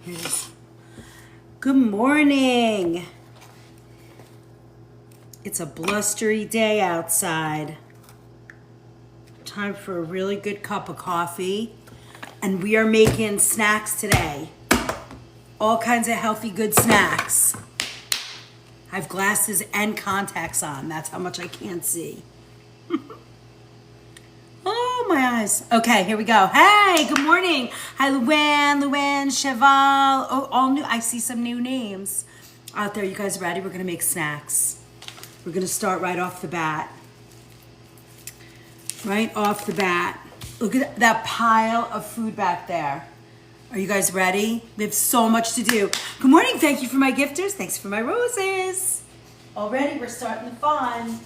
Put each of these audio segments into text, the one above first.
Here it is. Good morning. It's a blustery day outside. Time for a really good cup of coffee. And we are making snacks today. All kinds of healthy, good snacks. I have glasses and contacts on. That's how much I can't see. Oh, my eyes. Okay, here we go. Hey, good morning. Hi, Luann, Cheval. Oh, all new. I see some new names out there. You guys ready? We're going to make snacks. We're going to start right off the bat. Right off the bat. Look at that pile of food back there. Are you guys ready? We have so much to do. Good morning. Thank you for my gifters. Thanks for my roses. Already, we're starting the fun.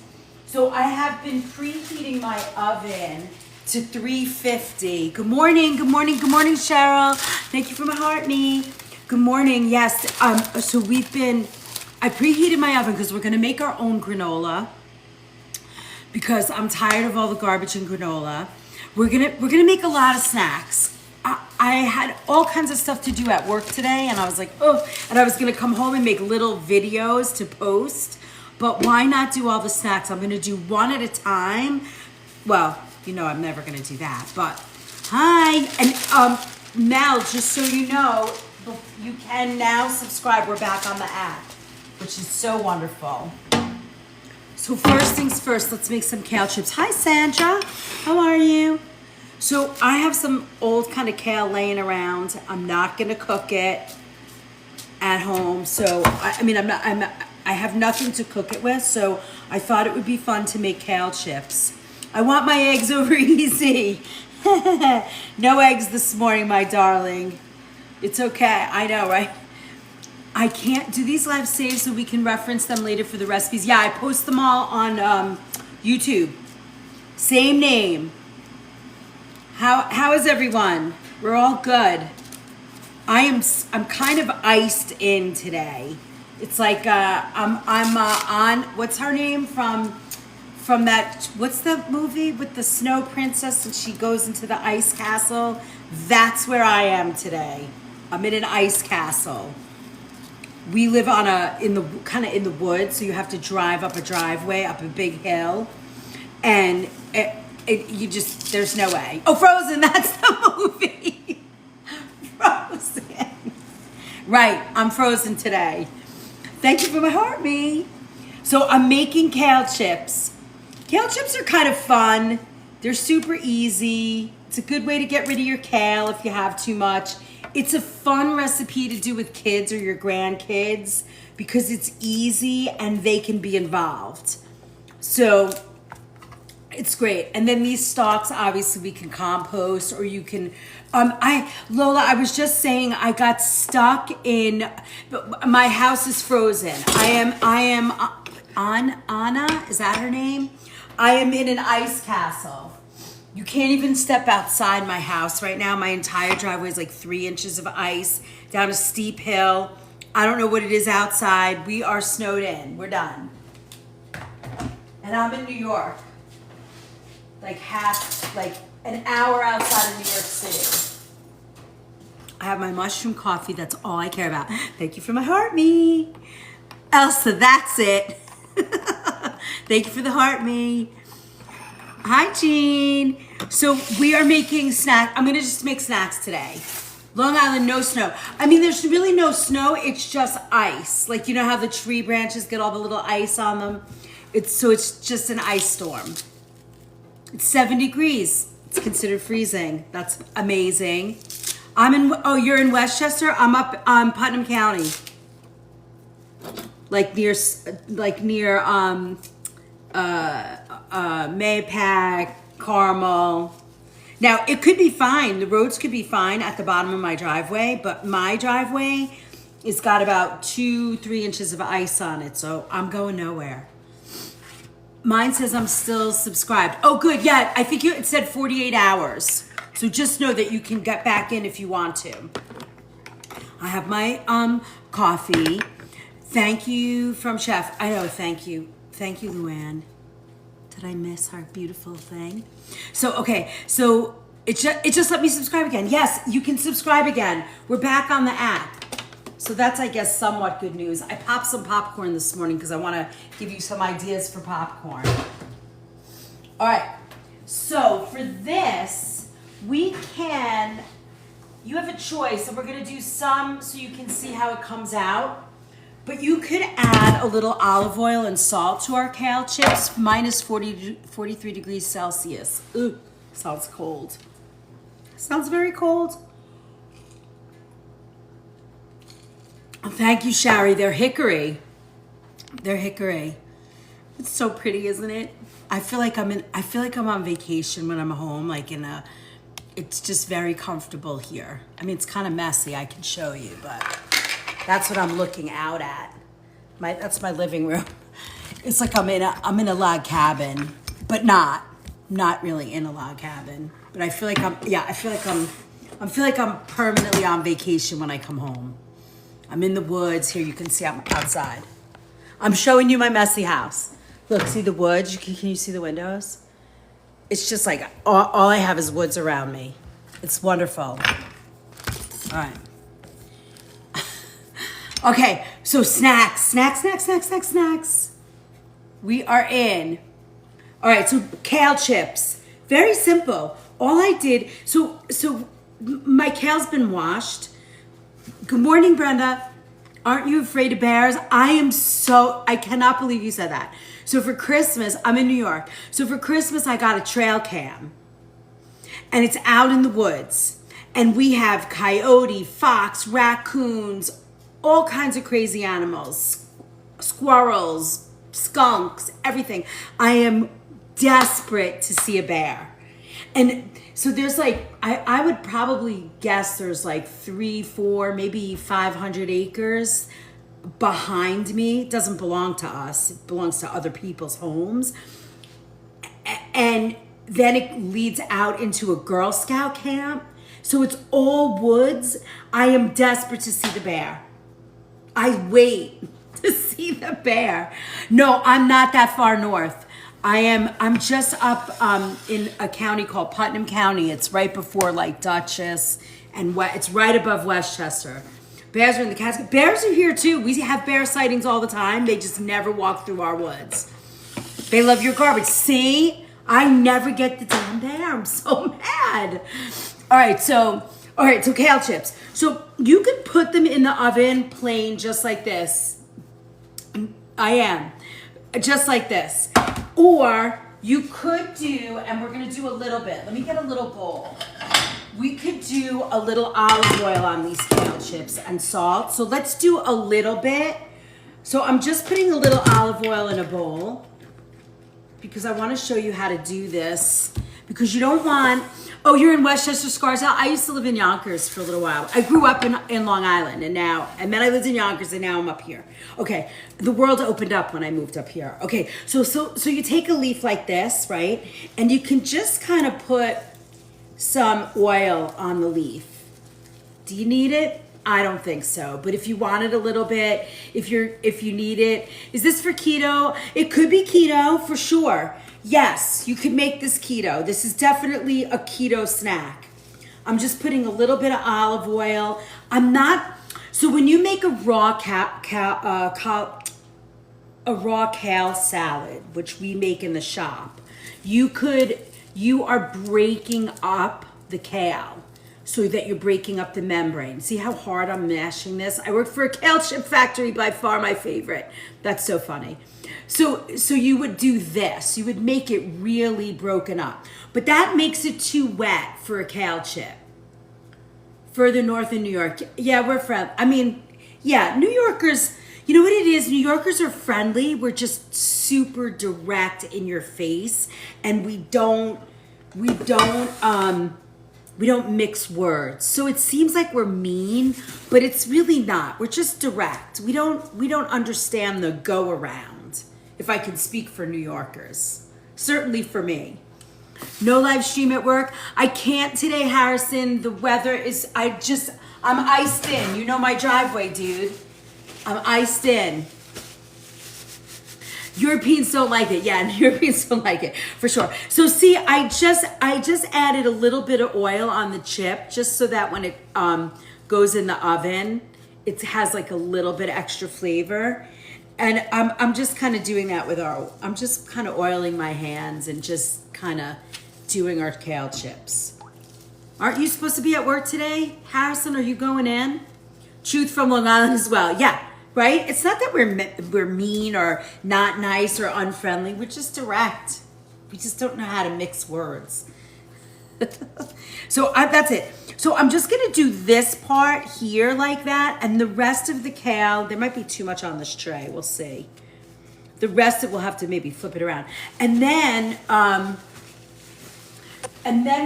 So I have been preheating my oven to 350. Good morning, Cheryl. Thank you for my heart, me. Good morning, yes. So I preheated my oven because we're gonna make our own granola because I'm tired of all the garbage in granola. We're gonna make a lot of snacks. I had all kinds of stuff to do at work today and I was like, oh, and I was gonna come home and make little videos to post. But why not do all the snacks? I'm gonna do one at a time. Well, you know I'm never gonna do that, but hi. And Mel, just so you know, you can now subscribe. We're back on the app, which is so wonderful. So first things first, let's make some kale chips. Hi Sandra, how are you? So I have some old kind of kale laying around. I'm not gonna cook it at home. So I have nothing to cook it with, so I thought it would be fun to make kale chips. I want my eggs over easy. No eggs this morning, my darling. It's okay, I know, right? I can't do these live saves so we can reference them later for the recipes. Yeah, I post them all on YouTube. Same name. How is everyone? We're all good. I'm kind of iced in today. It's like I'm on, what's her name from that, what's the movie with the snow princess and she goes into the ice castle? That's where I am today. I'm in an ice castle. We live on in the woods, so you have to drive up a driveway, up a big hill, and there's no way. Oh, Frozen, that's the movie. Frozen. Right, I'm frozen today. Thank you for my heart, me. So I'm making kale chips. Kale chips are kind of fun. They're super easy. It's a good way to get rid of your kale if you have too much. It's a fun recipe to do with kids or your grandkids because it's easy and they can be involved. So it's great. And then these stalks, obviously we can compost or you can, Lola, I was just saying I got stuck in, my house is frozen. I am Anna, is that her name? I am in an ice castle. You can't even step outside my house right now. My entire driveway is like 3 inches of ice down a steep hill. I don't know what it is outside. We are snowed in. We're done. And I'm in New York. Like an hour outside of New York City. I have my mushroom coffee. That's all I care about. Thank you for my heart, me. Elsa, that's it. Thank you for the heart, me. Hi, Jean. So we are making snacks. I'm gonna just make snacks today. Long Island, no snow. I mean, there's really no snow. It's just ice. Like, you know how the tree branches get all the little ice on them? It's just an ice storm. It's 7 degrees. It's considered freezing. That's amazing. You're in Westchester? I'm up Putnam County. Like near Mayapack, Carmel. Now, it could be fine. The roads could be fine at the bottom of my driveway, but my driveway has got about 2-3 inches of ice on it, so I'm going nowhere. Mine says I'm still subscribed. Oh, good. Yeah, I think it said 48 hours. So just know that you can get back in if you want to. I have my coffee. Thank you from Chef. I know, thank you. Thank you, Luann. Did I miss our beautiful thing? So, okay. So It just let me subscribe again. Yes, you can subscribe again. We're back on the app. So that's, I guess, somewhat good news. I popped some popcorn this morning because I want to give you some ideas for popcorn. All right. So for this, you have a choice, and we're going to do some so you can see how it comes out. But you could add a little olive oil and salt to our kale chips, minus 43 degrees Celsius. Ooh, sounds cold. Sounds very cold. Oh, thank you, Shari. They're hickory. They're hickory. It's so pretty, isn't it? I feel like I'm on vacation when I'm home, it's just very comfortable here. I mean, it's kind of messy, I can show you, but that's what I'm looking out at. That's my living room. It's like I'm in a log cabin, but not really in a log cabin. But I feel like I'm permanently on vacation when I come home. I'm in the woods. Here you can see I'm outside. I'm showing you my messy house. Look, see the woods? Can you see the windows? It's just like all I have is woods around me. It's wonderful. All right. Okay, so snacks. We are in. All right, so kale chips. Very simple. All I did, so my kale's been washed. Good morning, Brenda. Aren't you afraid of bears? I cannot believe you said that. So for Christmas, I'm in New York. So for Christmas, I got a trail cam. And it's out in the woods. And we have coyote, fox, raccoons, all kinds of crazy animals. Squirrels, skunks, everything. I am desperate to see a bear. And so there's I would probably guess there's 3, 4, maybe 500 acres behind me. It doesn't belong to us. It belongs to other people's homes. And then it leads out into a Girl Scout camp. So it's all woods. I am desperate to see the bear. I wait to see the bear. No, I'm not that far north. I'm just up in a county called Putnam County. It's right before Dutchess, and it's right above Westchester. Bears are in the Catskills. Bears are here too. We have bear sightings all the time. They just never walk through our woods. They love your garbage. See? I never get the damn bear. I'm so mad. All right, so kale chips. So you could put them in the oven plain just like this. I am. Just like this. Or you could do, and we're going to do a little bit. Let me get a little bowl. We could do a little olive oil on these kale chips and salt. So let's do a little bit. So I'm just putting a little olive oil in a bowl because I want to show you how to do this. Because you don't want, you're in Westchester, Scarsdale. I used to live in Yonkers for a little while. I grew up in Long Island, and then I lived in Yonkers, and now I'm up here. Okay, the world opened up when I moved up here. Okay, so you take a leaf like this, right? And you can just kind of put some oil on the leaf. Do you need it? I don't think so. But if you want it a little bit, if you need it, is this for keto? It could be keto for sure. Yes, you could make this keto. This is definitely a keto snack. I'm just putting a little bit of olive oil. So when you make a raw kale salad, which we make in the shop, you are breaking up the kale so that you're breaking up the membrane. See how hard I'm mashing this? I worked for a kale chip factory, by far my favorite. That's so funny. So you would do this. You would make it really broken up. But that makes it too wet for a kale chip. Further north in New York. Yeah, we're friendly. I mean, yeah, New Yorkers, you know what it is? New Yorkers are friendly. We're just super direct in your face. And we don't mix words. So it seems like we're mean, but it's really not. We're just direct. We don't understand the go around. If I can speak for New Yorkers. Certainly for me. No live stream at work. I can't today, Harrison. The weather is, I'm iced in. You know my driveway, dude. I'm iced in. Europeans don't like it. Yeah, Europeans don't like it for sure. So see, I just added a little bit of oil on the chip just so that when it goes in the oven, it has like a little bit extra flavor. And I'm just kind of doing that with I'm just kind of oiling my hands and just kind of doing our kale chips. Aren't you supposed to be at work today? Harrison, are you going in? Truth from Long Island as well. Yeah. Right? It's not that we're mean or not nice or unfriendly. We're just direct. We just don't know how to mix words. So that's it. So I'm just going to do this part here like that. And the rest of the kale, there might be too much on this tray. We'll see. The rest of it, we'll have to maybe flip it around. And then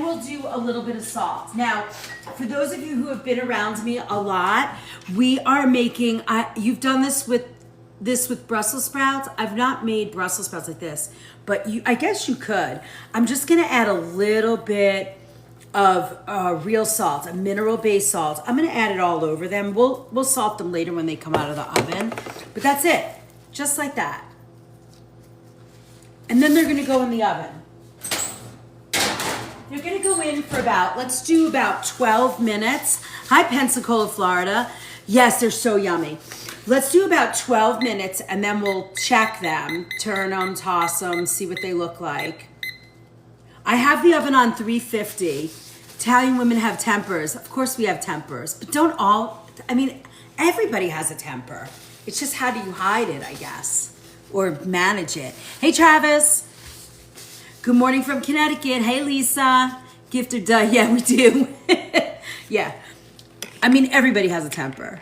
we'll do a little bit of salt. Now, for those of you who have been around me a lot, we are making, you've done this with Brussels sprouts. I've not made Brussels sprouts like this, but I guess you could. I'm just gonna add a little bit of real salt, a mineral-based salt. I'm gonna add it all over them. We'll salt them later when they come out of the oven, but that's it, just like that. And then they're gonna go in the oven. They're gonna go in for let's do about 12 minutes. Hi, Pensacola, Florida. Yes, they're so yummy. Let's do about 12 minutes and then we'll check them, turn them, toss them, see what they look like. I have the oven on 350. Italian women have tempers. Of course we have tempers, but everybody has a temper. It's just how do you hide it, I guess, or manage it. Hey, Travis. Good morning from Connecticut. Hey, Lisa. Gifter, duh. Yeah, we do. Yeah. Everybody has a temper.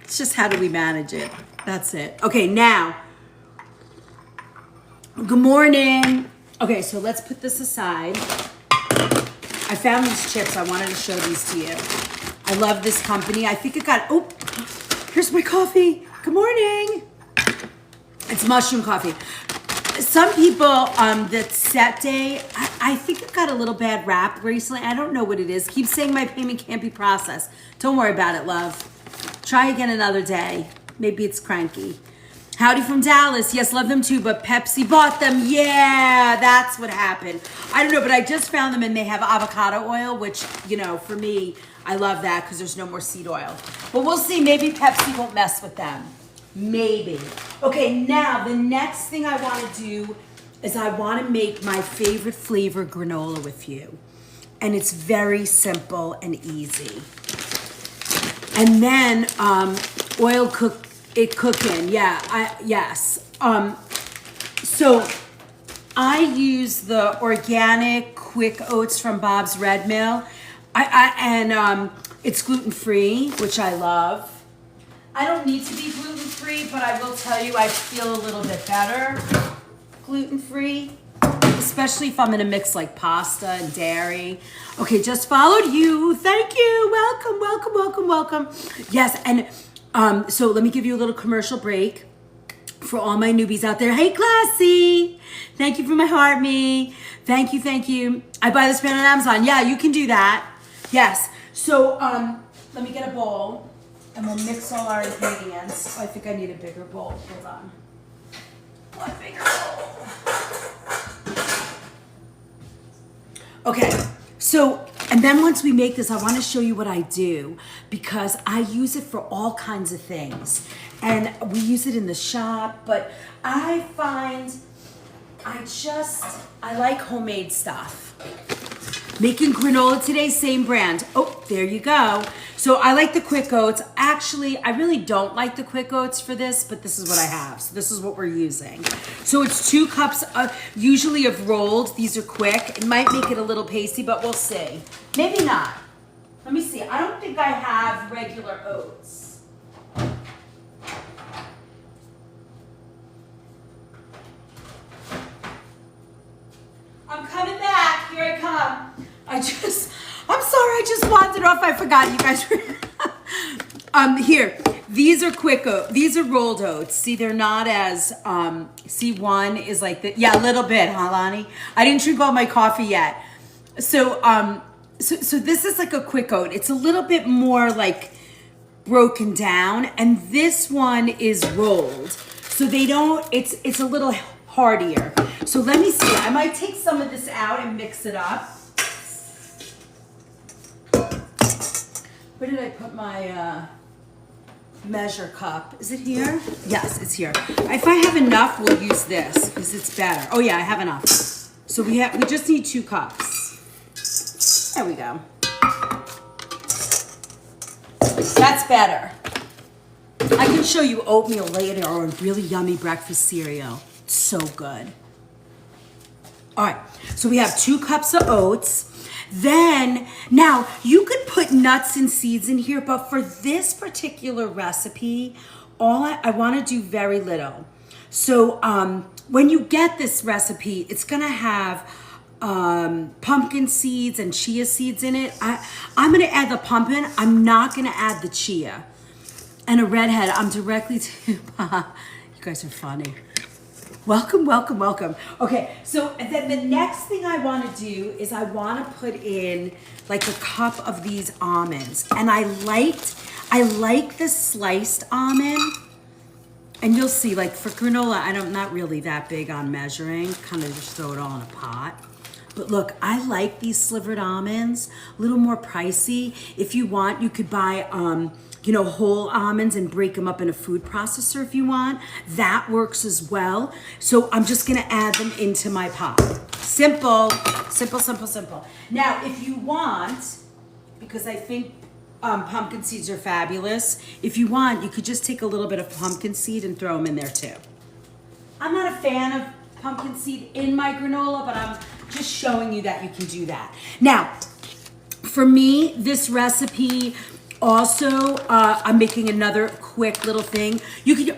It's just how do we manage it? That's it. Okay, now. Good morning. Okay, so let's put this aside. I found these chips. I wanted to show these to you. I love this company. I think it got, here's my coffee. Good morning. It's mushroom coffee. Some people, that set day, I think it got a little bad rap recently. I don't know what it is. Keep saying my payment can't be processed. Don't worry about it, love. Try again another day. Maybe it's cranky. Howdy from Dallas. Yes, love them too, but Pepsi bought them. Yeah, that's what happened. I don't know, but I just found them and they have avocado oil, which, for me, I love that because there's no more seed oil. But we'll see. Maybe Pepsi won't mess with them. Maybe. Okay, now the next thing I want to do is I want to make my favorite flavor granola with you. And it's very simple and easy. And then cooking. Yeah, yes. So I use the organic quick oats from Bob's Red Mill. It's gluten-free, which I love. I don't need to be gluten-free, but I will tell you I feel a little bit better gluten-free, especially if I'm going to mix like pasta and dairy. Okay, just followed you. Thank you. Welcome, welcome, welcome, welcome. Yes, and so let me give you a little commercial break for all my newbies out there. Hey, Classy. Thank you for my heart, me. Thank you, thank you. I buy this brand on Amazon. Yeah, you can do that. Yes. So let me get a bowl. And we'll mix all our ingredients. Oh, I think I need a bigger bowl. Hold on. One bigger bowl. Okay, so, and then once we make this, I want to show you what I do because I use it for all kinds of things. And we use it in the shop, but I find I like homemade stuff. Making granola today, same brand. Oh, there you go. So I like the quick oats. Actually, I really don't like the quick oats for this, but this is what I have. So this is what we're using. So it's 2 cups usually of rolled. These are quick. It might make it a little pasty, but we'll see. Maybe not. Let me see. I don't think I have regular oats. I'm coming back. Here I come. I'm sorry, I just wandered off. I forgot you guys were. Here, these are quick oats. These are rolled oats. See, they're not as, see, one is like, yeah, a little bit, huh, Lonnie? I didn't drink all my coffee yet. So, so this is like a quick oat. It's a little bit more like broken down, and this one is rolled. so they don't, it's a little heartier. So let me see, I might take some of this out and mix it up. Where did I put my measure cup? Is it here? Yes, it's here. If I have enough, we'll use this because it's better. Oh yeah, I have enough. So we just need 2 cups. There we go. That's better. I can show you oatmeal later or a really yummy breakfast cereal. It's so good. All right, so we have 2 cups of oats. Then, now you could put nuts and seeds in here, but for this particular recipe, I want to do very little. So when you get this recipe, it's gonna have pumpkin seeds and chia seeds in it. I'm gonna add the pumpkin. I'm not gonna add the chia. And a redhead, I'm directly to, you guys are funny. Welcome, welcome, welcome. Okay, so then the next thing I want to do is I want to put in like a cup of these almonds. And I like the sliced almond. And you'll see, like for granola, I'm not really that big on measuring. Kind of just throw it all in a pot. But look, I like these slivered almonds, a little more pricey. If you want, you could buy, whole almonds and break them up in a food processor if you want. That works as well. So I'm just gonna add them into my pot. Simple, simple, simple, simple. Now, if you want, because I think pumpkin seeds are fabulous, if you want, you could just take a little bit of pumpkin seed and throw them in there too. I'm not a fan of pumpkin seed in my granola, but I'm just showing you that you can do that. Now, for me, this recipe also, I'm making another quick little thing. You can,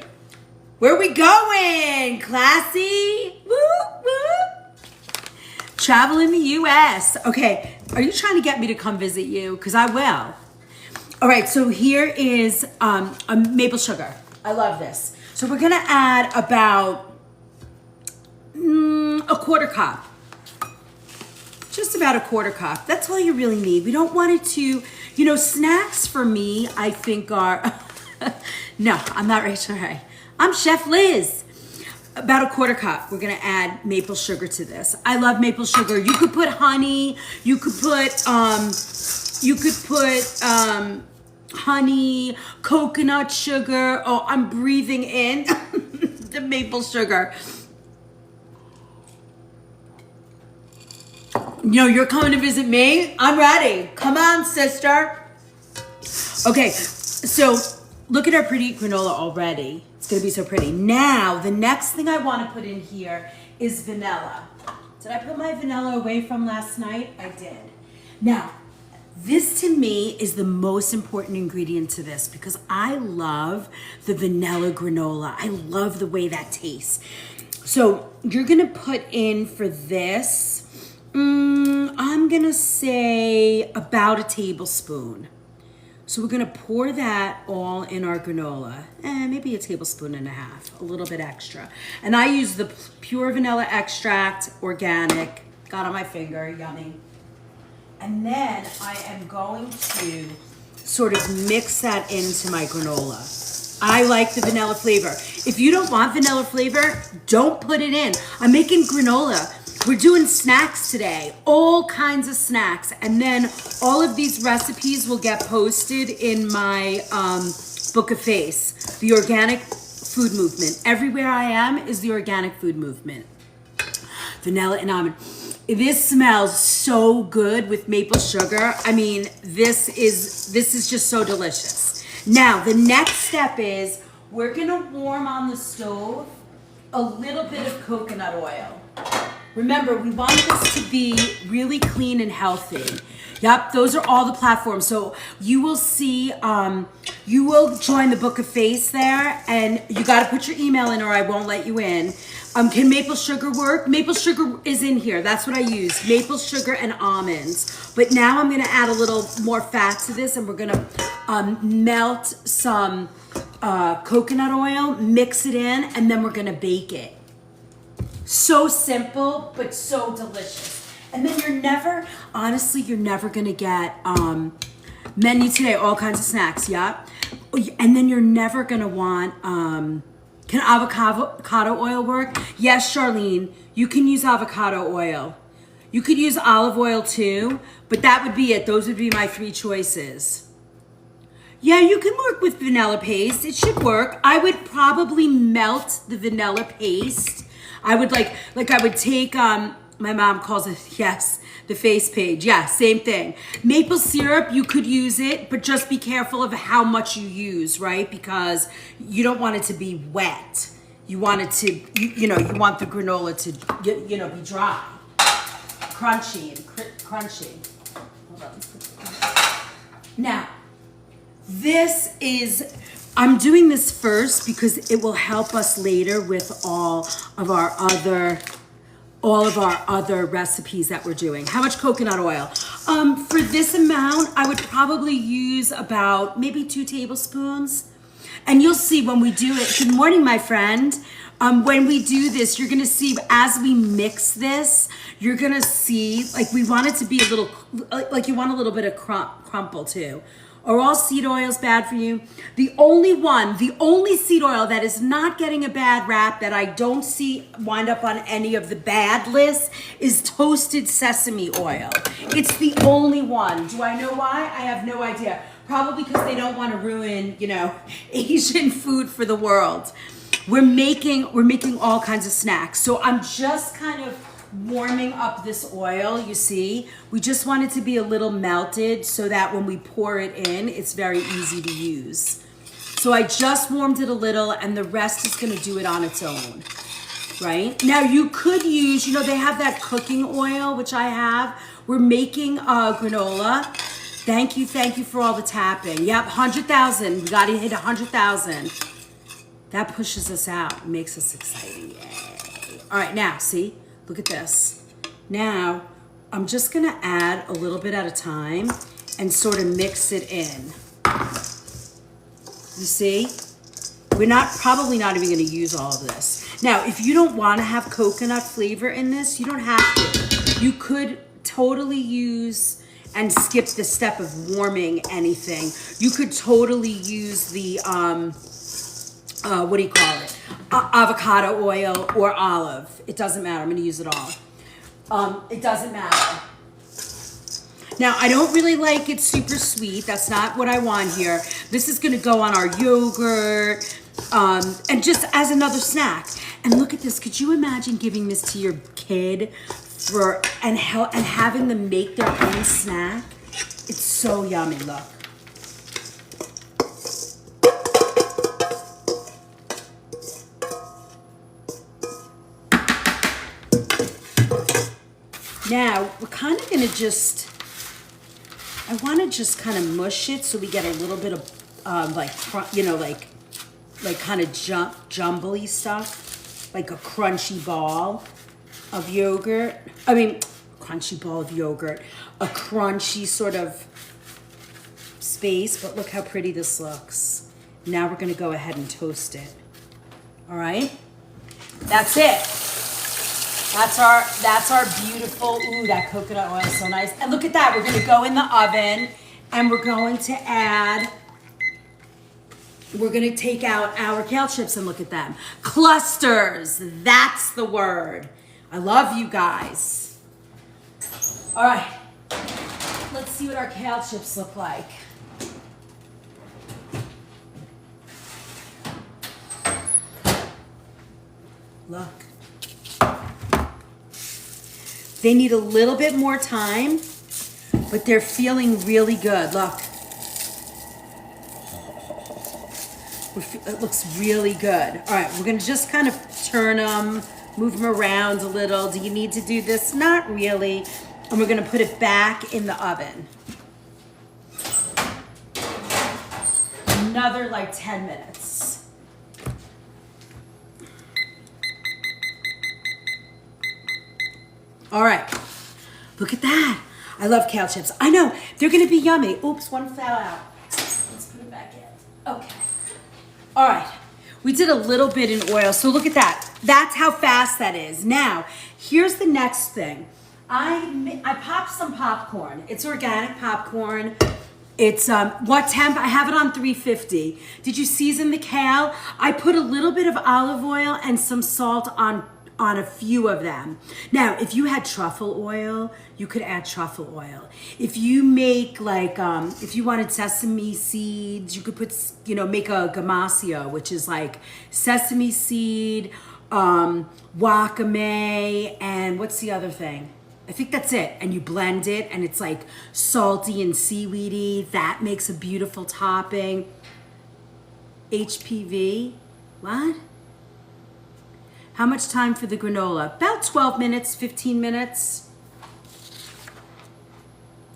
where are we going? Classy? Woo, woo. Travel in the US. Okay, are you trying to get me to come visit you? Because I will. All right, so here is a maple sugar. I love this. So we're gonna add about a 1/4 cup. Just about a 1/4 cup. That's all you really need. We don't want it to, snacks for me, I think are, no, I'm not Rachel Ray. I'm Chef Liz. About a 1/4 cup. We're gonna add maple sugar to this. I love maple sugar. You could put honey. You could put honey, coconut sugar. Oh, I'm breathing in the maple sugar. You're coming to visit me? I'm ready. Come on, sister. Okay, so look at our pretty granola already. It's gonna be so pretty. Now, the next thing I wanna put in here is vanilla. Did I put my vanilla away from last night? I did. Now, this to me is the most important ingredient to this because I love the vanilla granola. I love the way that tastes. So you're gonna put in for this, I'm gonna say about a tablespoon. So we're gonna pour that all in our granola. Maybe a tablespoon and a half, a little bit extra. And I use the pure vanilla extract, organic, got on my finger, yummy. And then I am going to sort of mix that into my granola. I like the vanilla flavor. If you don't want vanilla flavor, don't put it in. I'm making granola. We're doing snacks today, all kinds of snacks. And then all of these recipes will get posted in my Book of Face, the organic food movement. Everywhere I am is the organic food movement. Vanilla and almond. This smells so good with maple sugar. I mean, this is just so delicious. Now, the next step is we're gonna warm on the stove a little bit of coconut oil. Remember, we want this to be really clean and healthy. Yep, those are all the platforms. So you will see, you will join the Book of Face there, and you got to put your email in or I won't let you in. Can maple sugar work? Maple sugar is in here. That's what I use, maple sugar and almonds. But now I'm going to add a little more fat to this, and we're going to melt some coconut oil, mix it in, and then we're going to bake it. So simple, but so delicious. And then you're never gonna get menu today, all kinds of snacks, yeah. And then you're never gonna want Can avocado oil work? Yes, Charlene, you can use avocado oil. You could use olive oil too, but that would be it. Those would be my 3 choices. Yeah, you can work with vanilla paste. It should work. I would probably melt the vanilla paste. I would like I would take, my mom calls it, yes, the face page. Yeah, same thing. Maple syrup, you could use it, but just be careful of how much you use, right? Because you don't want it to be wet. You want it to, you want the granola to, be dry, crunchy and crunchy. Hold on. Now, I'm doing this first because it will help us later with all of our other recipes that we're doing. How much coconut oil? For this amount, I would probably use about maybe 2 tablespoons. And you'll see when we do it. Good morning, my friend. When we do this, you're gonna see as we mix this, you're gonna see, like we want it to be a little, like you want a little bit of crumple too. Are all seed oils bad for you? The only seed oil that is not getting a bad rap that I don't see wind up on any of the bad lists is toasted sesame oil. It's the only one. Do I know why? I have no idea. Probably because they don't want to ruin, Asian food for the world. We're making all kinds of snacks. So I'm just kind of warming up this oil, you see. We just want it to be a little melted so that when we pour it in, it's very easy to use. So I just warmed it a little and the rest is gonna do it on its own, right? Now you could use, they have that cooking oil, which I have. We're making granola. Thank you for all the tapping. Yep, 100,000, we gotta hit 100,000. That pushes us out, makes us exciting, yay. All right, now, see? Look at this. Now, I'm just gonna add a little bit at a time and sort of mix it in. You see? We're probably not even gonna use all of this. Now, if you don't wanna have coconut flavor in this, you don't have to. You could totally use and skip the step of warming anything. You could totally use the, avocado oil or olive. It doesn't matter. I'm going to use it all. It doesn't matter. Now, I don't really like it super sweet. That's not what I want here. This is going to go on our yogurt and just as another snack. And look at this. Could you imagine giving this to your kid and having them make their own snack? It's so yummy. Look. Now, we're kind of going to I want to just kind of mush it so we get a little bit of, like kind of jumbly stuff, like a crunchy ball of yogurt. Crunchy ball of yogurt, a crunchy sort of space, but look how pretty this looks. Now we're going to go ahead and toast it. All right? That's it. That's our beautiful, ooh, that coconut oil is so nice. And look at that, we're gonna go in the oven and we're going to take out our kale chips and look at them. Clusters, that's the word. I love you guys. All right, let's see what our kale chips look like. Look. They need a little bit more time, but they're feeling really good. Look. It looks really good. All right, we're gonna just kind of turn them, move them around a little. Do you need to do this? Not really. And we're gonna put it back in the oven. Another like 10 minutes. All right, look at that. I love kale chips. I know, they're gonna be yummy. Oops, one fell out. Let's put it back in. Okay. All right, we did a little bit in oil, so look at that. That's how fast that is. Now, here's the next thing. I popped some popcorn. It's organic popcorn. It's, what temp? I have it on 350. Did you season the kale? I put a little bit of olive oil and some salt on a few of them. Now, if you had truffle oil, you could add truffle oil. If you make like, if you wanted sesame seeds, you could put, you know, make a gamasio, which is like sesame seed, wakame, and what's the other thing? I think that's it. And you blend it and it's like salty and seaweedy. That makes a beautiful topping. HPV, what? How much time for the granola? About 12 minutes, 15 minutes.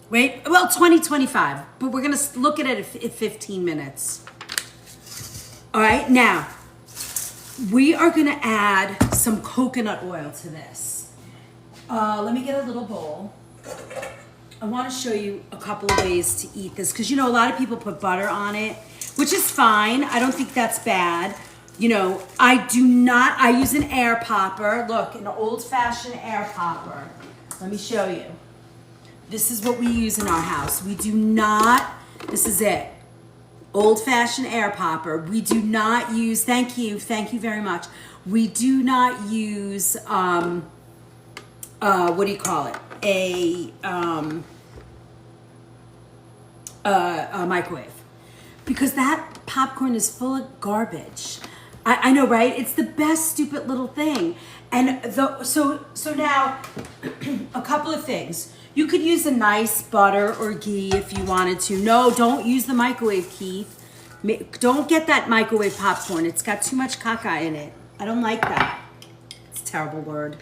Wait, well, 20, 25, but we're gonna look at it at 15 minutes. All right, now, we are gonna add some coconut oil to this. Let me get a little bowl. I wanna show you a couple of ways to eat this, because you know, a lot of people put butter on it, which is fine. I don't think that's bad. You know, I use an air popper. Look, an old-fashioned air popper. Let me show you. This is what we use in our house. We do not, this is it. Old-fashioned air popper. We do not use, thank you very much. We do not use, what do you call it? A microwave. Because that popcorn is full of garbage. I know, right? It's the best stupid little thing. And so now, a couple of things. You could use a nice butter or ghee if you wanted to. No, don't use the microwave, Keith. Don't get that microwave popcorn. It's got too much caca in it. I don't like that. It's a terrible word.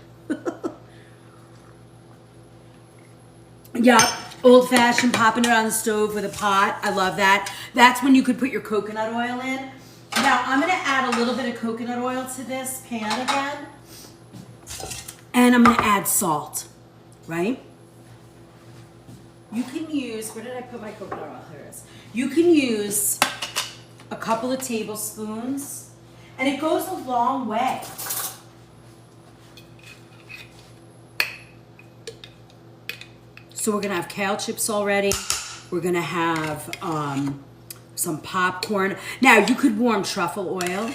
Yeah, old-fashioned, popping it on the stove with a pot. I love that. That's when you could put your coconut oil in. Now, I'm gonna add a little bit of coconut oil to this pan again. And I'm gonna add salt, right? You can use, where did I put my coconut oil? Here it is. You can use a couple of tablespoons, and it goes a long way. So we're gonna have kale chips already. We're gonna have some popcorn. Now you could warm truffle oil.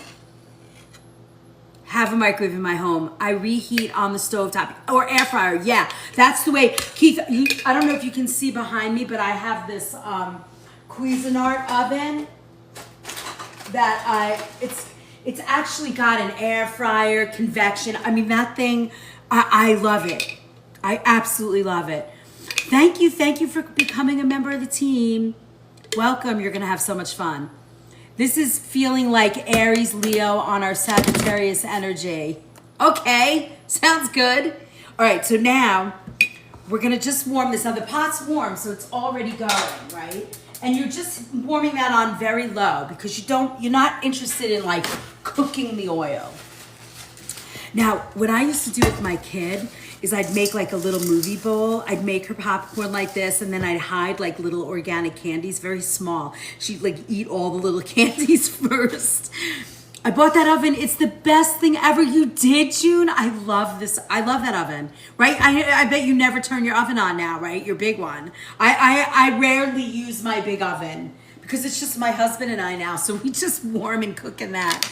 Have a microwave in my home. I reheat on the stovetop or air fryer. Yeah, that's the way. Keith, I don't know if you can see behind me, but I have this Cuisinart oven that it's actually got an air fryer, convection. I mean, that thing, I love it. I absolutely love it. Thank you for becoming a member of the team. Welcome, you're gonna have so much fun. This is feeling like Aries Leo on our Sagittarius energy. Okay, sounds good. All right, so now we're gonna just warm this. Now the pot's warm, so it's already going, right? And you're just warming that on very low because you're not interested in like cooking the oil. Now, what I used to do with my kid is I'd make like a little movie bowl. I'd make her popcorn like this, and then I'd hide like little organic candies, very small. She'd like eat all the little candies first. I bought that oven. It's the best thing ever. You did, June? I love this. I love that oven, right? I bet you never turn your oven on now, right? Your big one. I rarely use my big oven because it's just my husband and I now, so we just warm and cook in that.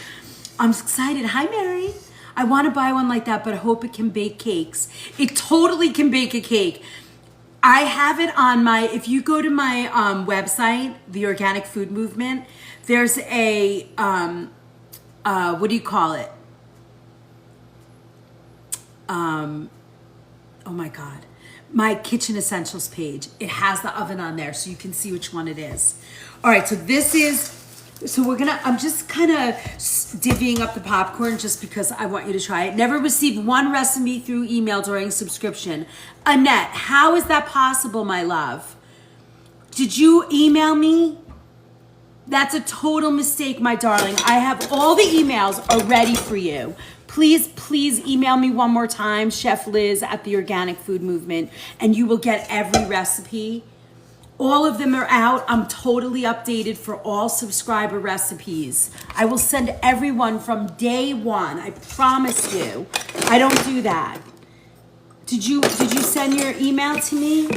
I'm excited. Hi, Mary. I want to buy one like that, but I hope it can bake cakes. It totally can bake a cake. I have it on my, if you go to my website, the Organic Food Movement, there's a, what do you call it? Oh my God. My Kitchen Essentials page. It has the oven on there so you can see which one it is. All right, so this is, I'm just kind of divvying up the popcorn just because I want you to try it. Never received one recipe through email during subscription. Annette, how is that possible, my love? Did you email me? That's a total mistake, my darling. I have all the emails are ready for you. Please email me one more time, Chef Liz at the Organic Food Movement, and you will get every recipe. All of them are out. I'm totally updated for all subscriber recipes. I will send everyone from day one. I promise you. I don't do that. Did you send your email to me?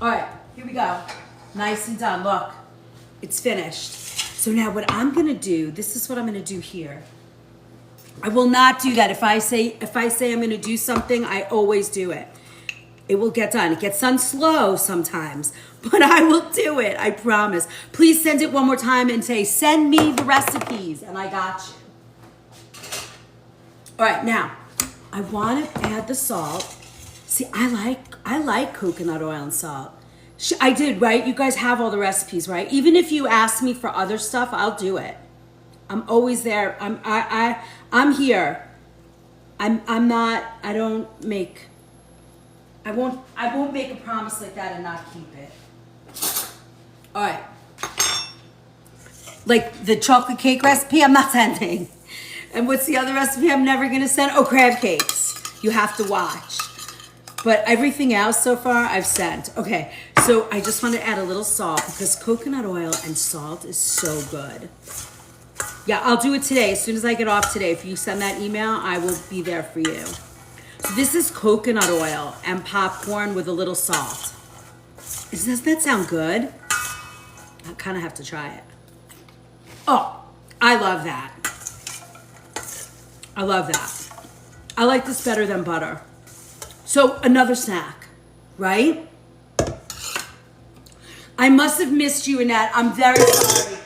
All right. Here we go. Nice and done. Look, it's finished. So now what I'm gonna do, this is what I'm gonna do here. I will not do that. If I say I'm gonna do something, I always do it. It will get done. It gets done slow sometimes, but I will do it, I promise. Please send it one more time and say, send me the recipes, and I got you. All right, now, I wanna add the salt. See, I like coconut oil and salt. I did, right? You guys have all the recipes, right? Even if you ask me for other stuff, I'll do it. I'm always there. I'm here. I won't make a promise like that and not keep it. All right. Like the chocolate cake recipe, I'm not sending. And what's the other recipe I'm never gonna send? Oh, crab cakes. You have to watch. But everything else so far, I've sent. Okay, so I just want to add a little salt because coconut oil and salt is so good. Yeah, I'll do it today. As soon as I get off today, if you send that email, I will be there for you. So this is coconut oil and popcorn with a little salt. Doesn't that sound good? I kind of have to try it. Oh, I love that. I love that. I like this better than butter. So another snack, right? I must have missed you, Annette. I'm very sorry.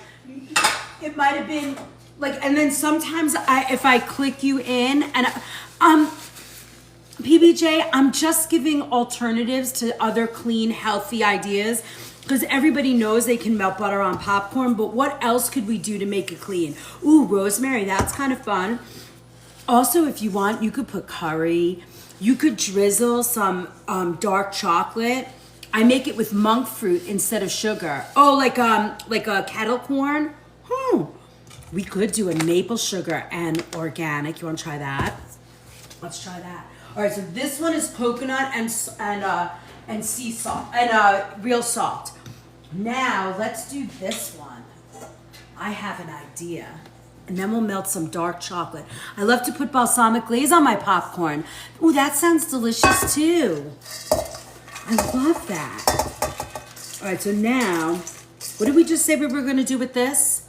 It might have been like, and then sometimes if I click you in and PBJ, I'm just giving alternatives to other clean, healthy ideas because everybody knows they can melt butter on popcorn, but what else could we do to make it clean? Ooh, rosemary, that's kind of fun. Also, if you want, you could put curry. You could drizzle some dark chocolate. I make it with monk fruit instead of sugar. Oh, like a kettle corn? We could do a maple sugar and organic. You want to try that? Let's try that. All right, so this one is coconut and sea salt and real salt. Now let's do this one. I have an idea. And then we'll melt some dark chocolate. I love to put balsamic glaze on my popcorn. Ooh, that sounds delicious too. I love that. All right, so now, what did we just say we were gonna do with this?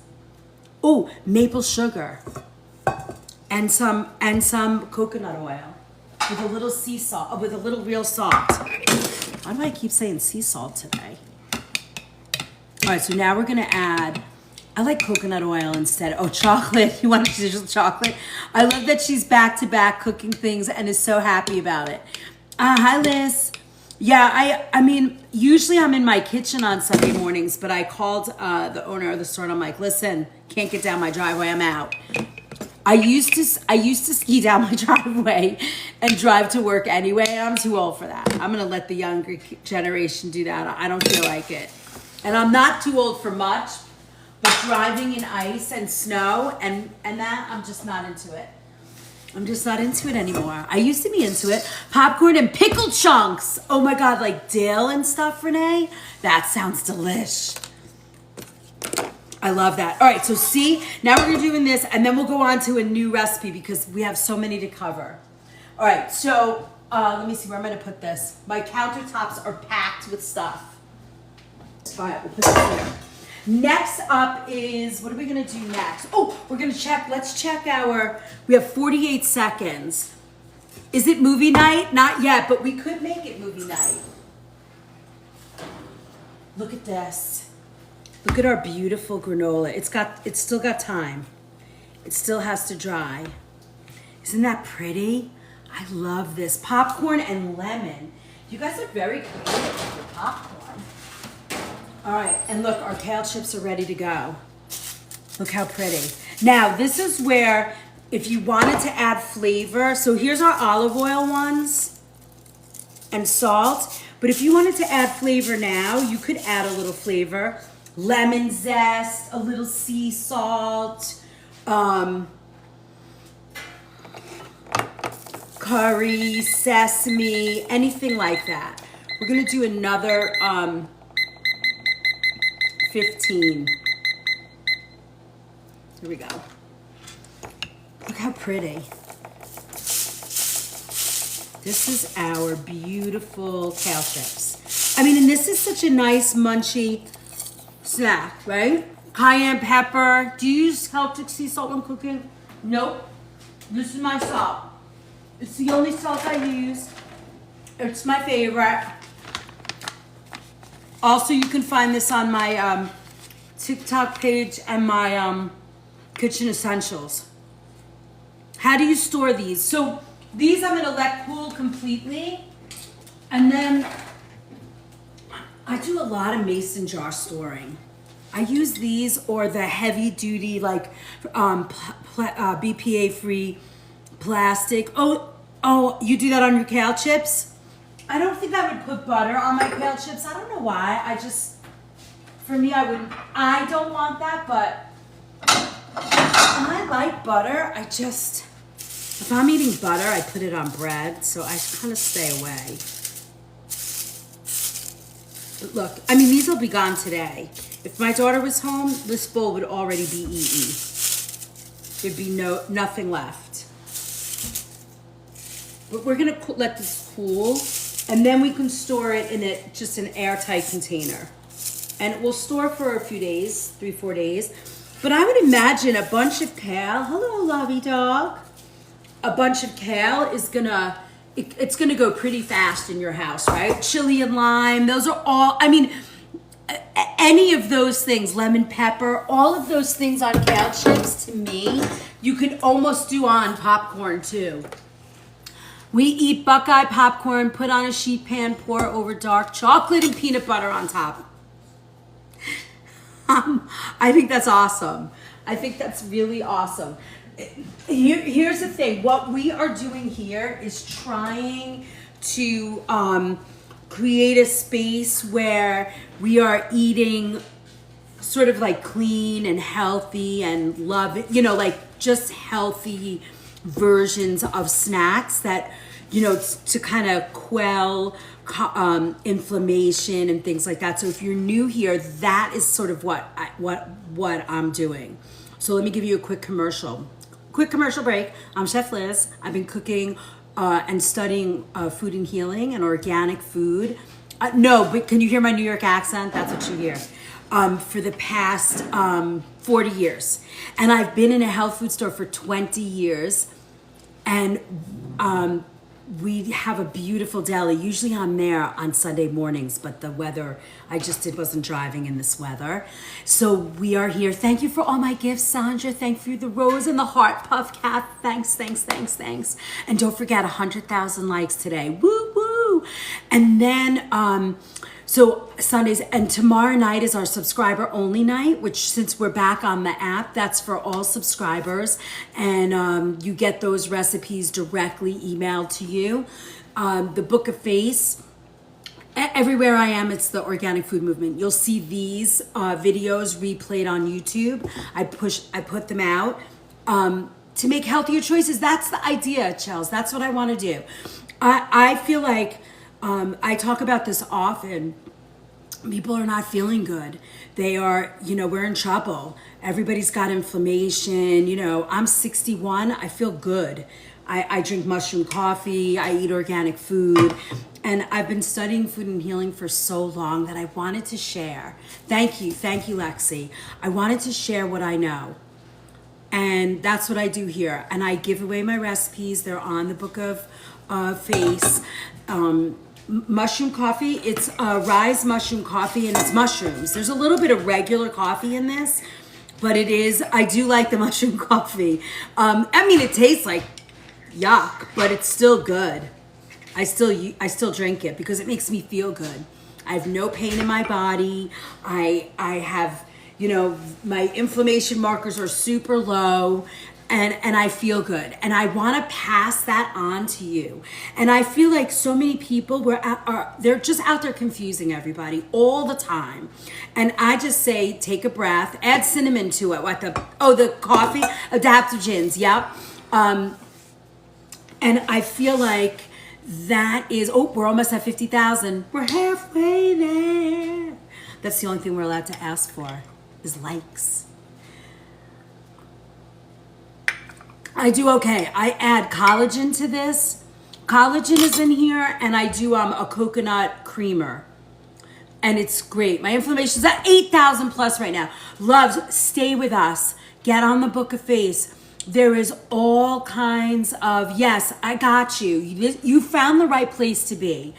Oh, maple sugar and some coconut oil with a little sea salt, with a little real salt. Why do I keep saying sea salt today? All right, so now we're gonna add, I like coconut oil instead. Oh, chocolate. You want to do chocolate? I love that she's back to back cooking things and is so happy about it. Hi, Liz. Yeah, I mean, usually I'm in my kitchen on Sunday mornings, but I called the owner of the store and I'm like, listen, can't get down my driveway. I'm out. I used to ski down my driveway and drive to work anyway. I'm too old for that. I'm gonna let the younger generation do that. I don't feel like it, and I'm not too old for much. But driving in ice and snow and that, I'm just not into it. I'm just not into it anymore. I used to be into it. Popcorn and pickle chunks. Oh my God, like dill and stuff, Renee. That sounds delish. I love that. All right, so see, now we're doing this and then we'll go on to a new recipe because we have so many to cover. All right, so let me see where I'm gonna put this. My countertops are packed with stuff. All right, we'll put this here. Next up is, what are we gonna do next? Oh, we're gonna check, let's check we have 48 seconds. Is it movie night? Not yet, but we could make it movie night. Look at this. Look at our beautiful granola. It's still got time. It still has to dry. Isn't that pretty? I love this. Popcorn and lemon. You guys are very creative with your popcorn. All right, and look, our kale chips are ready to go. Look how pretty. Now, this is where, if you wanted to add flavor, so here's our olive oil ones and salt, but if you wanted to add flavor now, you could add a little flavor. Lemon zest, a little sea salt, curry, sesame, anything like that. We're gonna do another 15. Here we go. Look how pretty. This is our beautiful kale chips. I mean, and this is such a nice munchy snack, right? Cayenne pepper. Do you use Celtic sea salt when cooking? Nope. This is my salt. It's the only salt I use. It's my favorite. Also, you can find this on my TikTok page and my kitchen essentials. How do you store these? So these I'm gonna let cool completely, and then I do a lot of mason jar storing. I use these or the heavy duty like BPA free plastic. Oh, you do that on your kale chips? I don't think I would put butter on my kale chips. I don't know why. For me, I wouldn't. I don't want that, but I like butter. If I'm eating butter, I put it on bread, so I kind of stay away. But look, I mean, these will be gone today. If my daughter was home, this bowl would already be eaten. There'd be nothing left. But we're gonna let this cool, and then we can store it in just an airtight container. And it will store for a few days, 3-4 days. But I would imagine a bunch of kale, hello lovey dog, a bunch of kale is it's gonna go pretty fast in your house, right? Chili and lime, those are all, I mean, any of those things, lemon pepper, all of those things on kale chips, to me, you could almost do on popcorn too. We eat Buckeye popcorn, put on a sheet pan, pour over dark chocolate and peanut butter on top. I think that's awesome. I think that's really awesome. Here's the thing. What we are doing here is trying to create a space where we are eating sort of like clean and healthy and like just healthy versions of snacks that, to kind of quell inflammation and things like that. So if you're new here, that is sort of what I'm doing. So let me give you a quick commercial break. I'm Chef Liz. I've been cooking and studying food and healing and organic food. No, but can you hear my New York accent? That's what you hear. For the past 40 years. And I've been in a health food store for 20 years. And we have a beautiful deli. Usually I'm there on Sunday mornings, but the weather I just did wasn't driving in this weather. So we are here. Thank you for all my gifts, Sandra. Thank you for the rose and the heart puff cat. Thanks. And don't forget 100,000 likes today. Woo woo. And then so Sundays and tomorrow night is our subscriber only night, which since we're back on the app, that's for all subscribers. And you get those recipes directly emailed to you. The Book of Face, everywhere I am, it's the organic food movement. You'll see these videos replayed on YouTube. I put them out to make healthier choices. That's the idea, Chels. That's what I want to do. I feel like I talk about this often. People are not feeling good. They are, we're in trouble. Everybody's got inflammation. I'm 61. I feel good. I drink mushroom coffee. I eat organic food. And I've been studying food and healing for so long that I wanted to share. Thank you, Lexi. I wanted to share what I know. And that's what I do here. And I give away my recipes. They're on the Book of Face. Mushroom coffee, it's Rise mushroom coffee, and it's mushrooms. There's a little bit of regular coffee in this, but I do like the mushroom coffee. It tastes like yuck, but it's still good. I still drink it because it makes me feel good. I have no pain in my body. I have, my inflammation markers are super low. And I feel good. And I want to pass that on to you. And I feel like so many people they're just out there confusing everybody all the time. And I just say, take a breath, add cinnamon to it. The coffee, adaptogens, yep. And I feel like that is, we're almost at 50,000. We're halfway there. That's the only thing we're allowed to ask for is likes. I do okay. I add collagen to this. Collagen is in here, and I do a coconut creamer. And it's great. My inflammation's at 8,000 plus right now. Loves, stay with us. Get on the Book of Face. There is all kinds of, yes, I got you. You found the right place to be.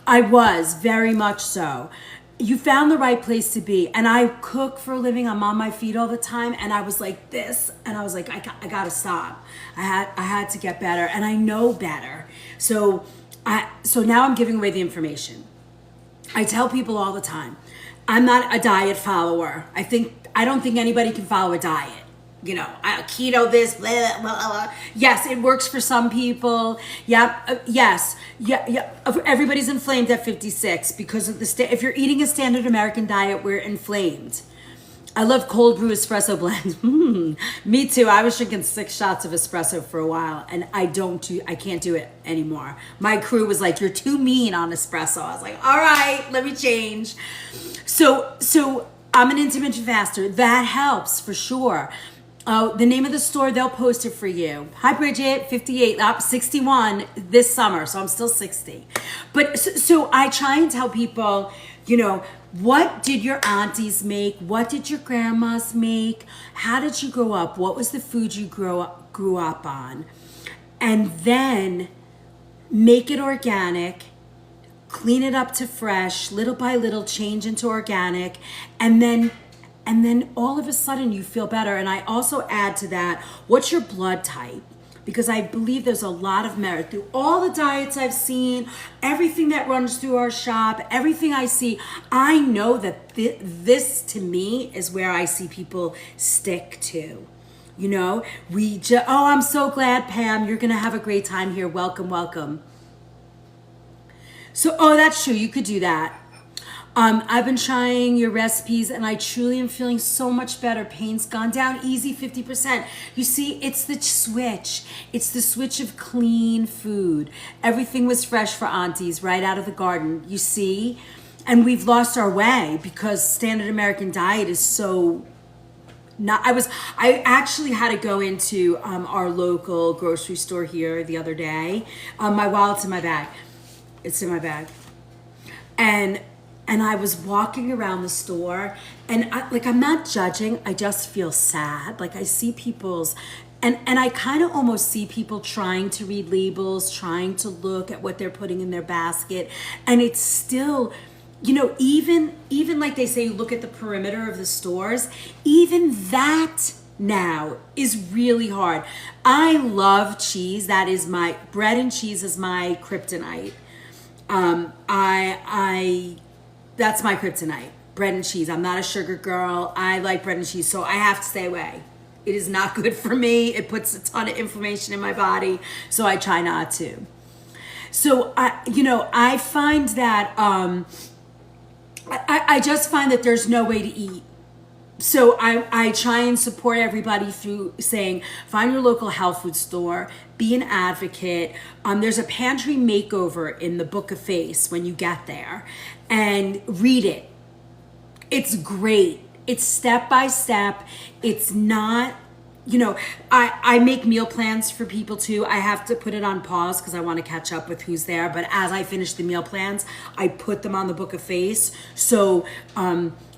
I was, very much so. You found the right place to be. And I cook for a living. I'm on my feet all the time. And I was like this. And I was like, I gotta stop. I had to get better. And I know better. So now I'm giving away the information. I tell people all the time, I'm not a diet follower. I don't think anybody can follow a diet. You know, keto this, blah, blah, blah. Yes, it works for some people. Yep, yes. Yeah. Everybody's inflamed at 56 because of if you're eating a standard American diet, we're inflamed. I love cold brew espresso blends. Me too. I was drinking 6 shots of espresso for a while, and I can't do it anymore. My crew was like, "You're too mean on espresso." I was like, "All right, let me change." So I'm an intermittent faster. That helps for sure. The name of the store, they'll post it for you. Hi, Bridget, 58, up 61 this summer, so I'm still 60. But so I try and tell people, you know, what did your aunties make? What did your grandmas make? How did you grow up? What was the food you grew up on? And then make it organic, clean it up to fresh, little by little, change into organic, and then all of a sudden you feel better. And I also add to that, what's your blood type? Because I believe there's a lot of merit through all the diets I've seen, everything that runs through our shop, everything I see. I know that this to me is where I see people stick to. You know, I'm so glad, Pam, you're going to have a great time here. Welcome, welcome. So, that's true. You could do that. I've been trying your recipes and I truly am feeling so much better. Pain's gone down easy, 50%. You see, it's the switch. It's the switch of clean food. Everything was fresh for aunties right out of the garden, you see? And we've lost our way because standard American diet is so I actually had to go into our local grocery store here the other day. My wallet's in my bag. It's in my bag. And I was walking around the store and I'm not judging. I just feel sad. Like I see and I kind of almost see people trying to read labels, trying to look at what they're putting in their basket. And it's still, you know, even like they say, look at the perimeter of the stores, even that now is really hard. I love cheese. That is bread and cheese is my kryptonite. That's my kryptonite, bread and cheese. I'm not a sugar girl. I like bread and cheese, so I have to stay away. It is not good for me. It puts a ton of inflammation in my body, so I try not to. So I find that I just find that there's no way to eat. So I try and support everybody through saying, find your local health food store, be an advocate. There's a pantry makeover in the Book of Face when you get there, and read it. It's great. It's step by step. It's not, I make meal plans for people too. I have to put it on pause because I want to catch up with who's there. But as I finish the meal plans, I put them on the Book of Face. So,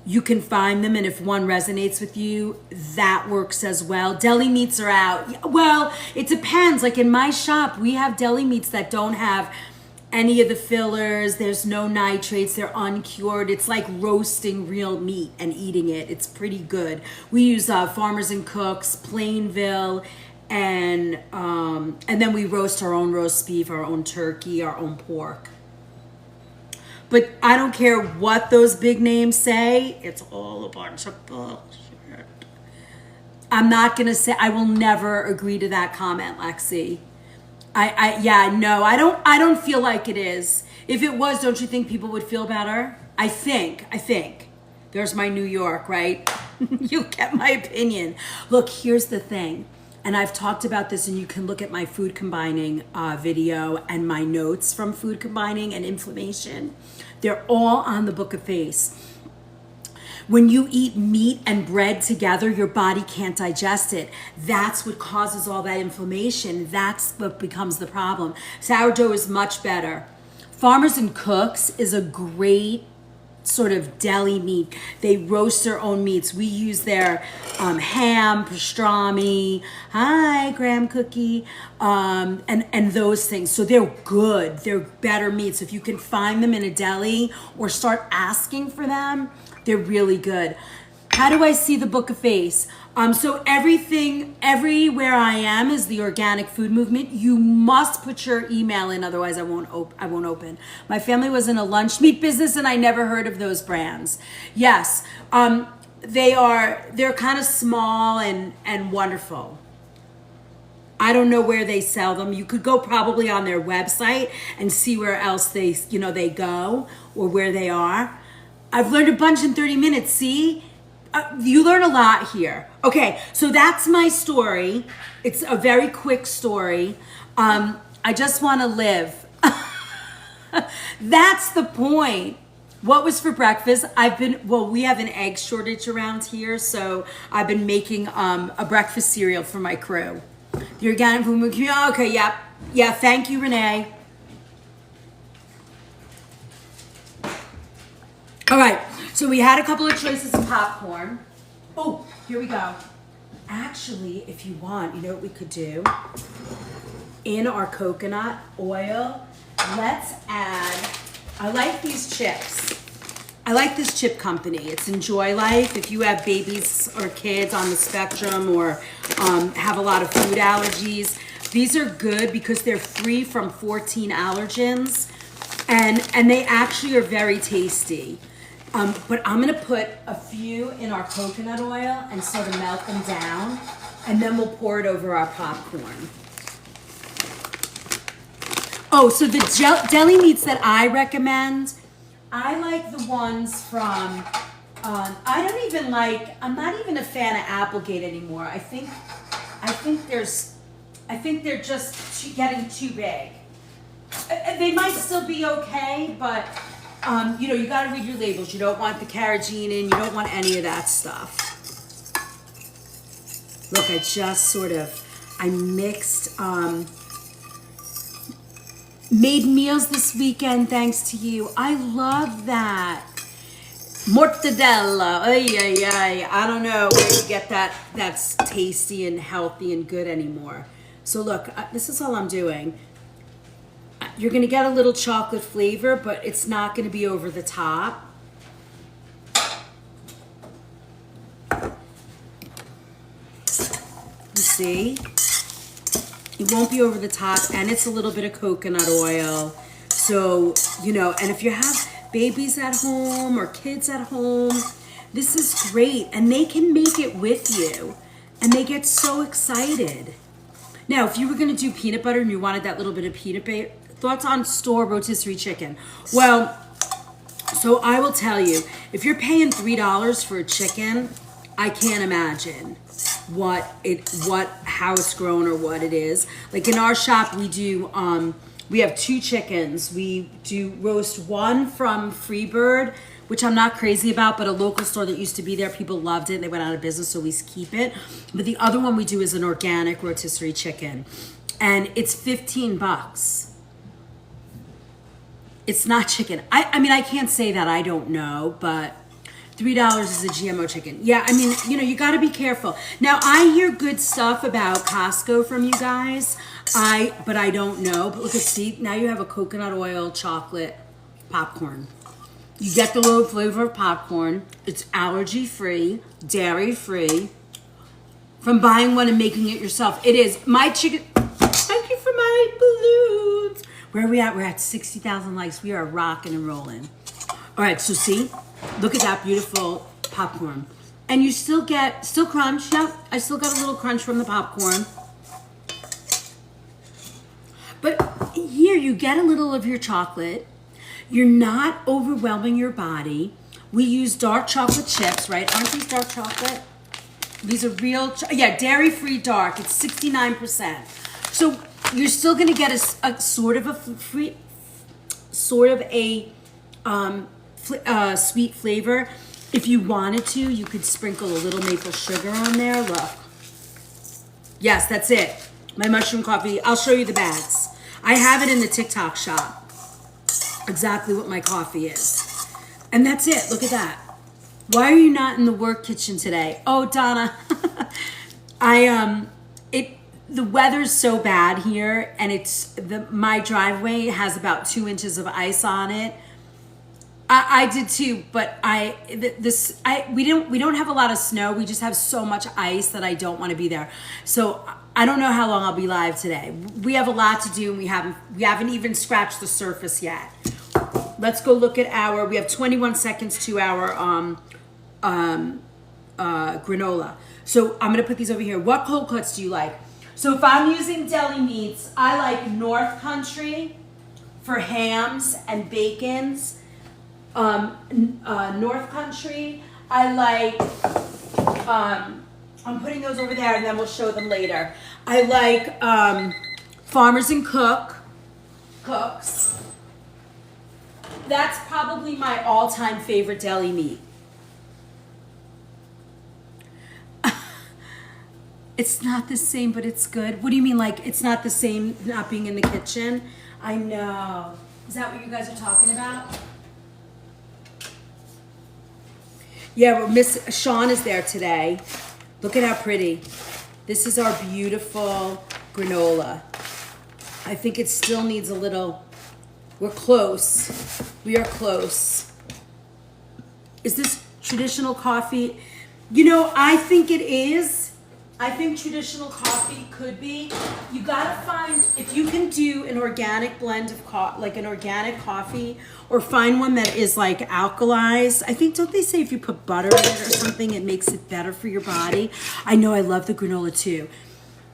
you can find them, and if one resonates with you, that works as well. Deli meats are out. Well, it depends. Like in my shop, we have deli meats that don't have any of the fillers. There's no nitrates. They're uncured. It's like roasting real meat and eating it. It's pretty good. We use Farmers and Cooks, Plainville, and then we roast our own roast beef, our own turkey, our own pork. But I don't care what those big names say. It's all a bunch of bullshit. I will never agree to that comment, Lexi. I don't feel like it is. If it was, don't you think people would feel better? I think. There's my New York, right? You get my opinion. Look, here's the thing. And I've talked about this, and you can look at my food combining video and my notes from food combining and inflammation. They're all on the Book of Face. When you eat meat and bread together, your body can't digest it. That's what causes all that inflammation. That's what becomes the problem. Sourdough is much better. Farmers and Cooks is a great sort of deli meat. They roast their own meats. We use their ham, pastrami, hi, graham cookie, and those things. So they're good. They're better meats. If you can find them in a deli or start asking for them, they're really good. How do I see the book of face? So everything, everywhere I am is the organic food movement. You must put your email in, otherwise I won't open. My family was in a lunch meat business and I never heard of those brands. Yes, they're kind of small and wonderful. I don't know where they sell them. You could go probably on their website and see where else they go or where they are. I've learned a bunch in 30 minutes, see? You learn a lot here. Okay, so that's my story. It's a very quick story. I just want to live. That's the point. What was for breakfast? We have an egg shortage around here, so I've been making a breakfast cereal for my crew. The organic food community. Okay, yep. Yeah, thank you, Renee. All right, so we had a couple of choices of popcorn. Oh, here we go. Actually, if you want, you know what we could do? In our coconut oil, let's add, I like these chips. I like this chip company. It's Enjoy Life. If you have babies or kids on the spectrum or have a lot of food allergies, these are good because they're free from 14 allergens and they actually are very tasty. But I'm gonna put a few in our coconut oil and sort of melt them down, and then we'll pour it over our popcorn. Oh, so the deli meats that I recommend, I like the ones from, I'm not even a fan of Applegate anymore. I think they're just getting too big. They might still be okay, but you gotta read your labels. You don't want the carrageenan in, you don't want any of that stuff. Look, I mixed, made meals this weekend thanks to you. I love that. Mortadella, I don't know where you get that that's tasty and healthy and good anymore. So look, this is all I'm doing. You're gonna get a little chocolate flavor, but it's not gonna be over the top. You see? It won't be over the top, and it's a little bit of coconut oil. So, and if you have babies at home or kids at home, this is great, and they can make it with you, and they get so excited. Now, if you were gonna do peanut butter and you wanted that little bit of peanut butter, thoughts on store rotisserie chicken? Well, so I will tell you, if you're paying $3 for a chicken, I can't imagine how it's grown or what it is. Like in our shop, we have 2 chickens. We do roast one from Freebird, which I'm not crazy about, but a local store that used to be there, people loved it. They went out of business, so we keep it. But the other one we do is an organic rotisserie chicken, and it's $15. It's not chicken. I mean, I can't say that, I don't know, but $3 is a GMO chicken. Yeah, I mean, you got to be careful. Now, I hear good stuff about Costco from you guys, but I don't know. But look see, now you have a coconut oil chocolate popcorn. You get the low flavor of popcorn. It's allergy-free, dairy-free. From buying one and making it yourself. It is. My chicken, thank you for my balloons. Where are we at? We're at 60,000 likes. We are rocking and rolling. All right, so see, look at that beautiful popcorn. And you still crunch. Yeah, I still got a little crunch from the popcorn. But here you get a little of your chocolate. You're not overwhelming your body. We use dark chocolate chips, right? Aren't these dark chocolate? These are real, dairy-free dark. It's 69%. So you're still gonna get a sort of a sweet flavor. If you wanted to, you could sprinkle a little maple sugar on there. Look. Yes, that's it. My mushroom coffee. I'll show you the bags. I have it in the TikTok shop. Exactly what my coffee is. And that's it. Look at that. Why are you not in the work kitchen today? Oh, Donna. The weather's so bad here, and my driveway has about 2 inches of ice on it. I did too, but we don't have a lot of snow. We just have so much ice that I don't want to be there. So I don't know how long I'll be live today. We have a lot to do, and we haven't even scratched the surface yet. Let's go look at we have 21 seconds to our granola. So I'm gonna put these over here. What cold cuts do you like? So if I'm using deli meats, I like North Country for hams and bacons. North Country, I like, I'm putting those over there and then we'll show them later. I like Farmers and Cooks. That's probably my all-time favorite deli meat. It's not the same, but it's good. What do you mean, like, it's not the same not being in the kitchen? I know. Is that what you guys are talking about? Yeah, well, Miss Sean is there today. Look at how pretty. This is our beautiful granola. I think it still needs a little, we're close. We are close. Is this traditional coffee? You know, I think it is. I think traditional coffee could be. You gotta find, if you can do an organic blend of like an organic coffee, or find one that is like alkalized. I think, don't they say if you put butter in it or something, it makes it better for your body? I know, I love the granola too.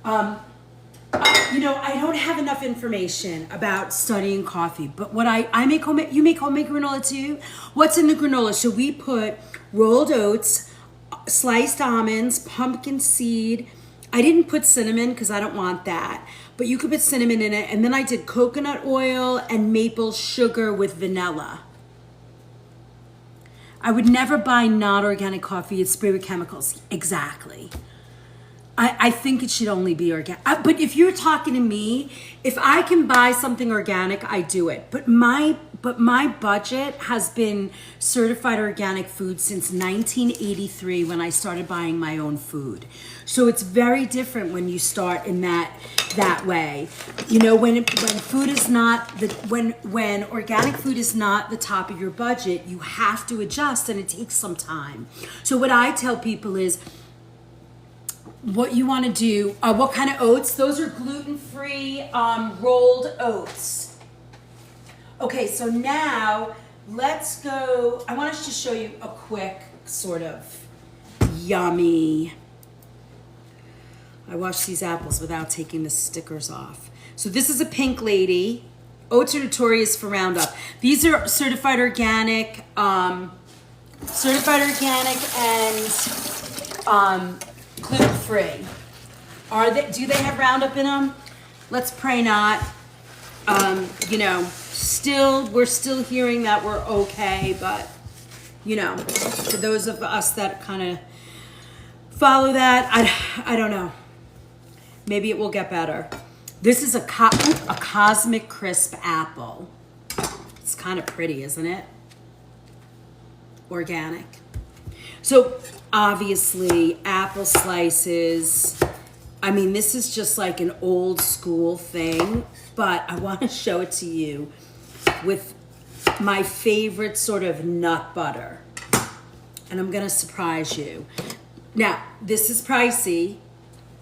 You know, I don't have enough information about studying coffee, but what I make homemade, you make homemade granola too? What's in the granola? So we put rolled oats, sliced almonds, pumpkin seed. I didn't put cinnamon because I don't want that, but you could put cinnamon in it. And then I did coconut oil and maple sugar with vanilla. I would never buy not organic coffee. It's sprayed with chemicals. Exactly. I think it should only be organic. But if you're talking to me, if I can buy something organic, I do it. But my budget has been certified organic food since 1983 when I started buying my own food. So it's very different when you start in that way. You know, when food is not when organic food is not the top of your budget, you have to adjust, and it takes some time. So what I tell people is, what you want to do, what kind of oats? Those are gluten-free rolled oats. Okay, so now let's go. I want us to show you a quick sort of yummy. I washed these apples without taking the stickers off. So this is a pink lady. Oats are notorious for Roundup. These are certified organic and gluten-free. Do they have Roundup in them? Let's pray not. You know, we're still hearing that we're okay, but you know, for those of us that kind of follow that, I don't know. Maybe it will get better. This is a Cosmic Crisp apple. It's kind of pretty, isn't it? Organic. So obviously, apple slices. I mean, this is just like an old school thing, but I want to show it to you with my favorite sort of nut butter. And I'm going to surprise you. Now, this is pricey,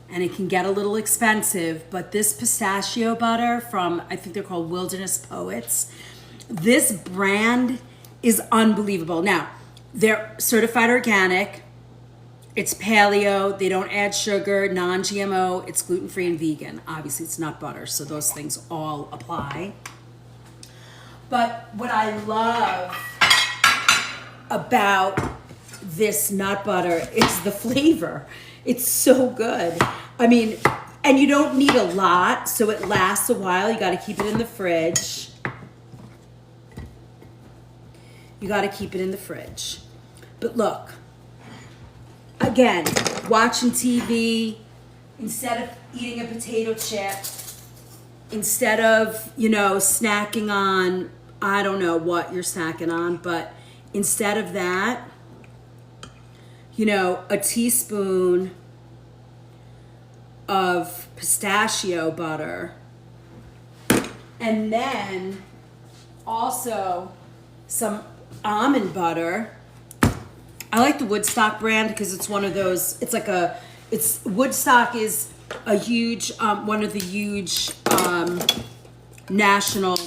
and it can get a little expensive, but this pistachio butter from, I think they're called Wilderness Poets, this brand is unbelievable. Now, they're certified organic. It's paleo. They don't add sugar, non-GMO. It's gluten-free and vegan. Obviously, it's nut butter, so those things all apply. But what I love about this nut butter is the flavor. It's so good. I mean, and you don't need a lot, so it lasts a while. You got to keep it in the fridge. You got to keep it in the fridge. But look, again, watching TV, instead of eating a potato chip, instead of, you know, snacking on, I don't know what you're snacking on, but instead of that, you know, a teaspoon of pistachio butter, and then also some almond butter. I like the Woodstock brand because it's one of those, Woodstock is a huge, one of the huge national,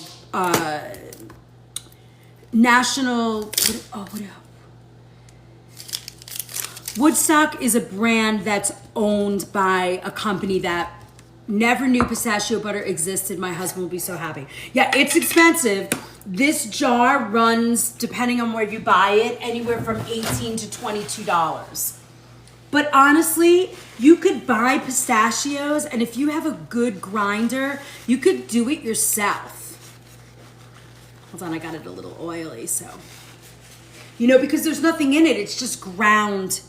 Woodstock is a brand that's owned by a company that never knew pistachio butter existed. My husband will be so happy. Yeah, it's expensive. This jar runs, depending on where you buy it, anywhere from $18 to $22. But honestly, you could buy pistachios, and if you have a good grinder, you could do it yourself. Hold on, I got it a little oily, so. You know, because there's nothing in it. It's just ground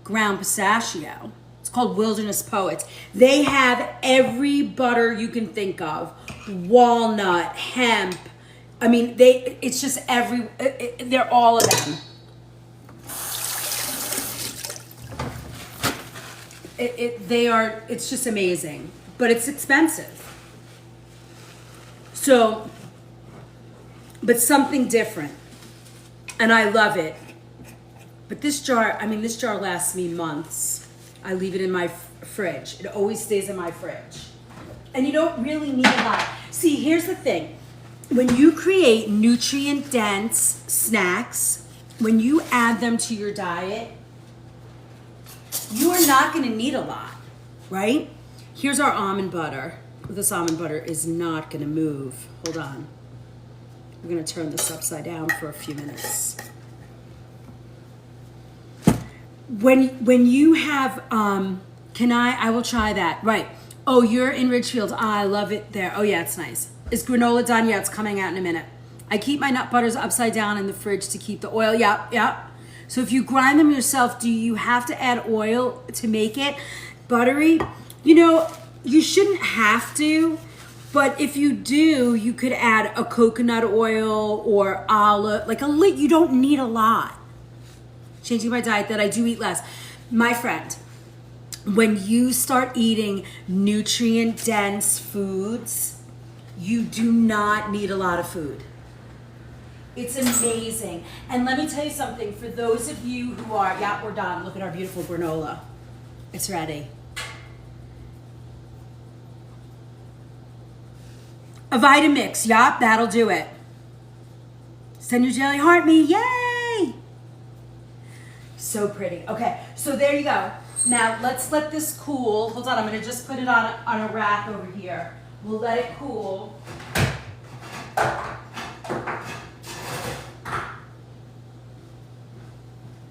pistachio. It's called Wilderness Poets. They have every butter you can think of. Walnut, hemp. I mean, it's just they're all of them. It's just amazing. But it's expensive. So, but something different. And I love it. But this jar lasts me months. I leave it in my fridge. It always stays in my fridge. And you don't really need a lot. See, here's the thing. When you create nutrient-dense snacks, when you add them to your diet, you are not going to need a lot, right? Here's our almond butter. This almond butter is not going to move. Hold on. We're going to turn this upside down for a few minutes. When you have, I will try that. Right. Oh, you're in Ridgefield. I love it there. Oh yeah, it's nice. Is granola done? Yeah, it's coming out in a minute. I keep my nut butters upside down in the fridge to keep the oil. Yeah. So if you grind them yourself, do you have to add oil to make it buttery? You know, you shouldn't have to, but if you do, you could add a coconut oil or olive, you don't need a lot. Changing my diet that I do eat less. My friend, when you start eating nutrient-dense foods, you do not need a lot of food. It's amazing. And let me tell you something, for those of you who are, yeah, we're done. Look at our beautiful granola. It's ready. A Vitamix, yup, that'll do it. Send your jelly heart me, yay! So pretty. Okay, so there you go. Now let's let this cool. Hold on, I'm gonna just put it on a rack over here. We'll let it cool.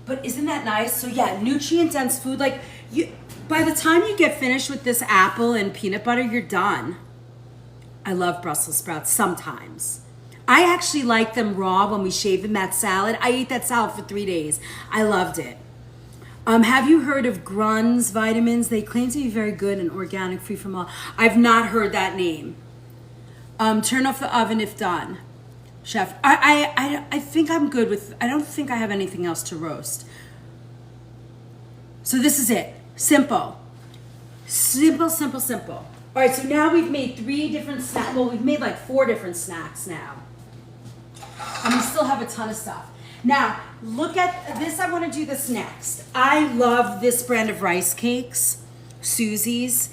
But isn't that nice? So yeah, nutrient-dense food. By the time you get finished with this apple and peanut butter, you're done. I love Brussels sprouts sometimes. I actually like them raw when we shave them, that salad. I ate that salad for 3 days. I loved it. Have you heard of Grun's vitamins? They claim to be very good and organic, free from all. I've not heard that name. Turn off the oven if done. Chef, I think I'm good with, I don't think I have anything else to roast. So this is it. Simple. Simple. All right, so now we've made 3 different snacks. Well, we've made 4 different snacks now. And we still have a ton of stuff. Now, look at this. I want to do this next. I love this brand of rice cakes, Susie's.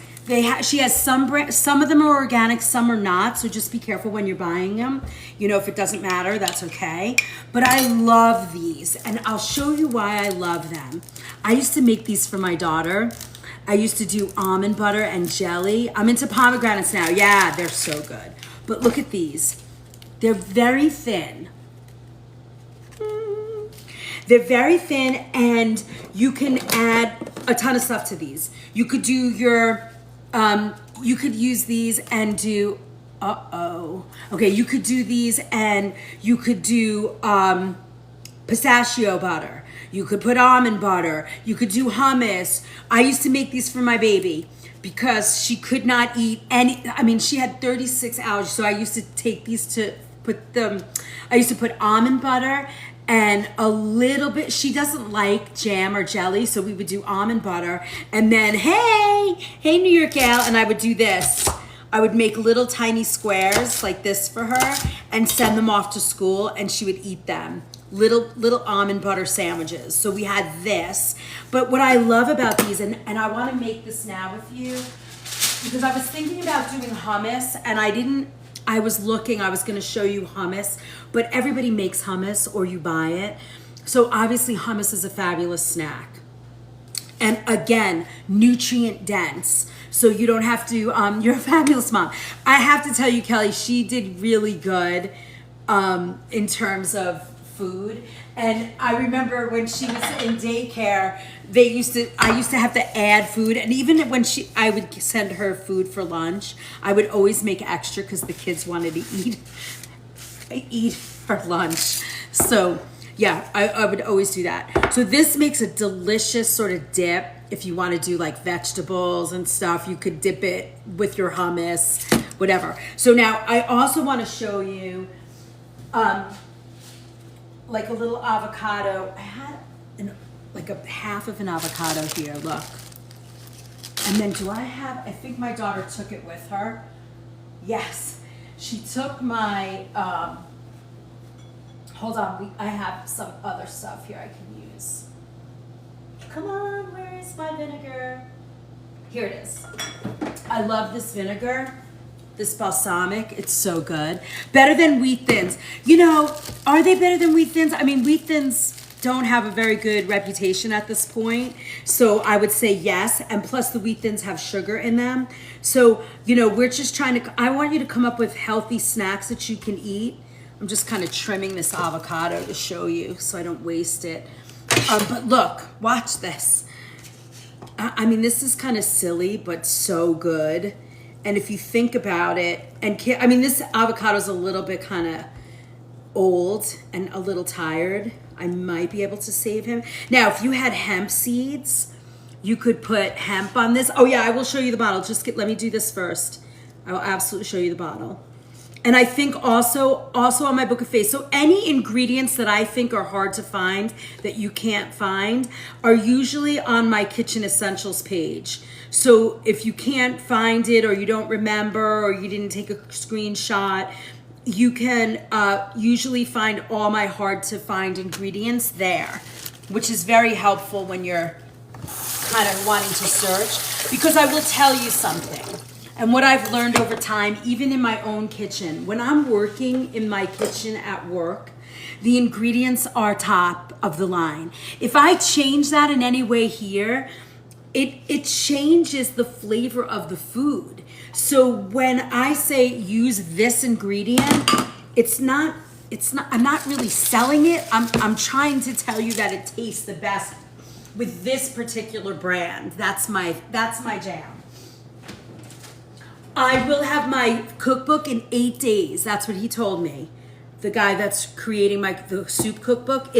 She has some of them are organic, some are not, so just be careful when you're buying them. You know, if it doesn't matter, that's okay. But I love these, and I'll show you why I love them. I used to make these for my daughter. I used to do almond butter and jelly. I'm into pomegranates now. Yeah, they're so good. But look at these. They're very thin. They're very thin, and you can add a ton of stuff to these. You could do your, you could use these and do, okay, you could do these and you could do pistachio butter. You could put almond butter. You could do hummus. I used to make these for my baby because she could not eat any, she had 36 allergies, so I used to take these to put them, I used to put almond butter and a little bit, she doesn't like jam or jelly, so we would do almond butter. And then, hey, New York gal, and I would do this. I would make little tiny squares like this for her and send them off to school, and she would eat them. Little almond butter sandwiches. So we had this. But what I love about these, and I want to make this now with you, because I was thinking about doing hummus, and I was going to show you hummus, but everybody makes hummus or you buy it. So obviously hummus is a fabulous snack. And again, nutrient dense. So you don't have to, you're a fabulous mom. I have to tell you, Kelly, she did really good in terms of food. And I remember when she was in daycare, I used to have to add food. And even when I would send her food for lunch, I would always make extra because the kids wanted to eat for lunch. So yeah, I would always do that. So this makes a delicious sort of dip. If you want to do like vegetables and stuff, you could dip it with your hummus, whatever. So now I also want to show you like a little avocado. I had like a half of an avocado here, look. And then I think my daughter took it with her. Yes, she took my, hold on, I have some other stuff here I can use. Come on, where is my vinegar? Here it is. I love this vinegar, this balsamic. It's so good. Better than wheat thins. You know, are they better than wheat thins? I mean, wheat thins don't have a very good reputation at this point. So I would say yes. And plus the wheat thins have sugar in them. So, you know, we're just I want you to come up with healthy snacks that you can eat. I'm just kind of trimming this avocado to show you so I don't waste it. But look, watch this. I mean, this is kind of silly, but so good. And if you think about it, I mean, this avocado is a little bit kind of old and a little tired. I might be able to save him. Now, if you had hemp seeds, you could put hemp on this. Oh yeah, I will show you the bottle. Let me do this first. I will absolutely show you the bottle. And I think also on my book of faith, so any ingredients that I think are hard to find, that you can't find, are usually on my kitchen essentials page. So if you can't find it, or you don't remember, or you didn't take a screenshot, you can usually find all my hard to find ingredients there, which is very helpful when you're kind of wanting to search. Because I will tell you something. And what I've learned over time, even in my own kitchen, when I'm working in my kitchen at work, the ingredients are top of the line. If I change that in any way here, it changes the flavor of the food. So when I say use this ingredient, I'm not really selling it. I'm trying to tell you that it tastes the best with this particular brand. That's my jam. I will have my cookbook in 8 days. That's what he told me. The guy that's creating the soup cookbook.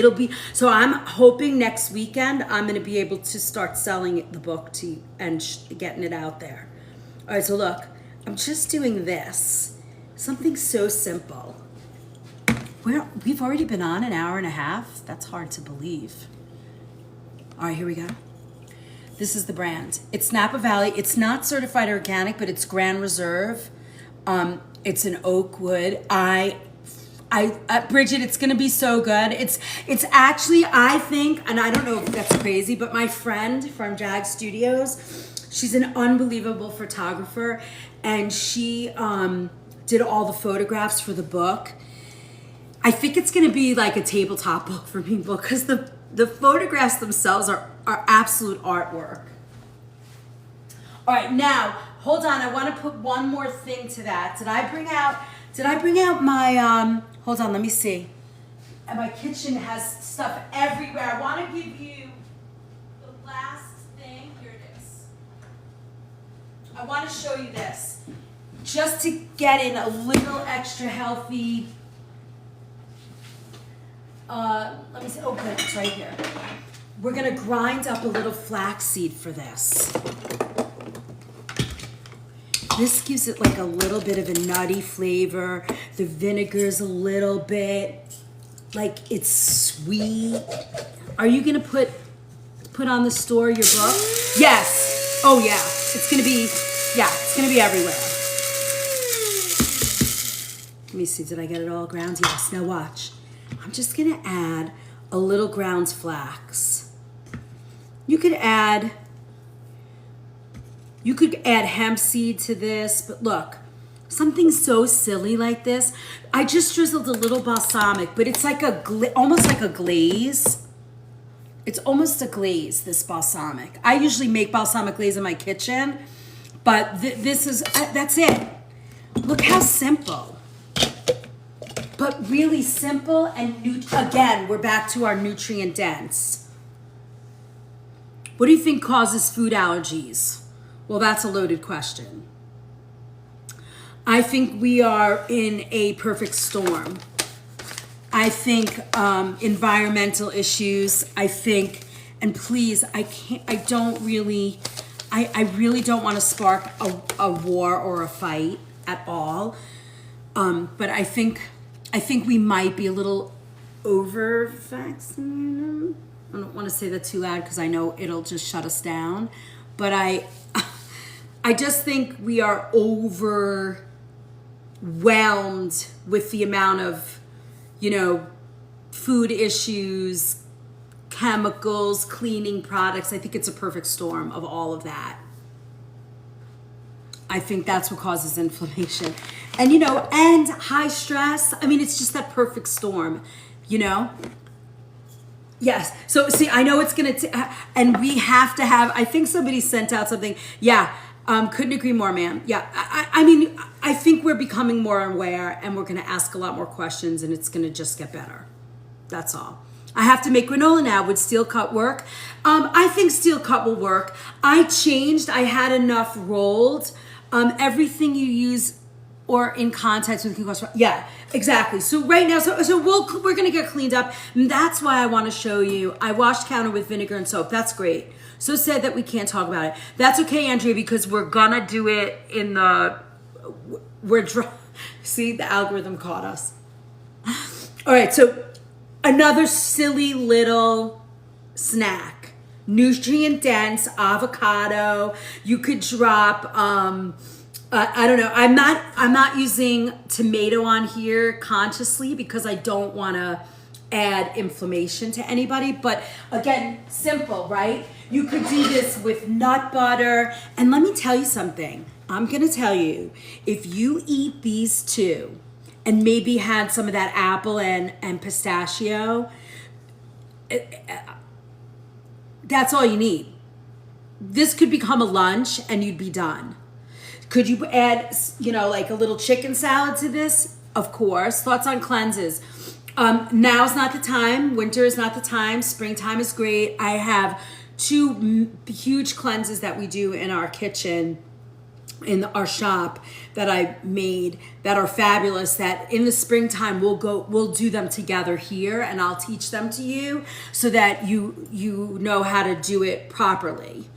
So I'm hoping next weekend I'm going to be able to start selling the book to you and getting it out there. All right, so look, I'm just doing this. Something so simple. We've already been on an hour and a half. That's hard to believe. All right, here we go. This is the brand. It's Napa Valley. It's not certified organic, but it's Grand Reserve. It's an oak wood. Bridget, it's gonna be so good. It's actually, I think, and I don't know if that's crazy, but my friend from Jag Studios, she's an unbelievable photographer, and she did all the photographs for the book. I think it's gonna be like a tabletop book for people because the photographs themselves are absolute artwork. All right, now, hold on. I want to put one more thing to that. Did I bring out my, hold on, let me see. And my kitchen has stuff everywhere. I want to give you the last thing. Here it is. I want to show you this. Just to get in a little extra healthy, let me see, oh good, it's right here. We're gonna grind up a little flaxseed for this. This gives it like a little bit of a nutty flavor. The vinegar's a little bit like it's sweet. Are you gonna put on the store your book? Yes. Oh yeah. It's gonna be everywhere. Let me see, did I get it all ground? Yes. Now watch. I'm just gonna add a little ground flax. You could add hemp seed to this, but look, something so silly like this. I just drizzled a little balsamic, but it's like almost like a glaze. It's almost a glaze, this balsamic. I usually make balsamic glaze in my kitchen, but that's it. Look how simple. But really simple and again, we're back to our nutrient dense. What do you think causes food allergies? Well, that's a loaded question. I think we are in a perfect storm. I think environmental issues, I think, and please, I really don't want to spark a war or a fight at all. But I think we might be a little over vaccinated. I don't want to say that too loud because I know it'll just shut us down. But I just think we are overwhelmed with the amount of, food issues, chemicals, cleaning products. I think it's a perfect storm of all of that. I think that's what causes inflammation. And, and high stress. I mean, it's just that perfect storm, Yes. So, see, I know it's going to, and we have to have, I think somebody sent out something. Yeah. Couldn't agree more, ma'am. Yeah. I mean, I think we're becoming more aware and we're going to ask a lot more questions and it's going to just get better. That's all. I have to make granola now. Would steel cut work? I think steel cut will work. I changed. I had enough rolled. Everything you use or in contact with can cost. Yeah, exactly. So right now, we're gonna get cleaned up. And that's why I want to show you. I washed counter with vinegar and soap. That's great. So sad that we can't talk about it. That's okay, Andrea, because we're gonna do it in the. See, the algorithm caught us. All right, so another silly little snack. Nutrient dense avocado. You could drop. I don't know. I'm not using tomato on here consciously because I don't want to add inflammation to anybody. But again, simple, right? You could do this with nut butter. And let me tell you something. I'm going to tell you, if you eat these two and maybe had some of that apple and pistachio, that's all you need. This could become a lunch and you'd be done. Could you add, like a little chicken salad to this? Of course. Thoughts on cleanses? Now's not the time. Winter is not the time. Springtime is great. I have 2 huge cleanses that we do in our kitchen, in our shop, that I made that are fabulous, that in the springtime we'll do them together here and I'll teach them to you so that you know how to do it properly.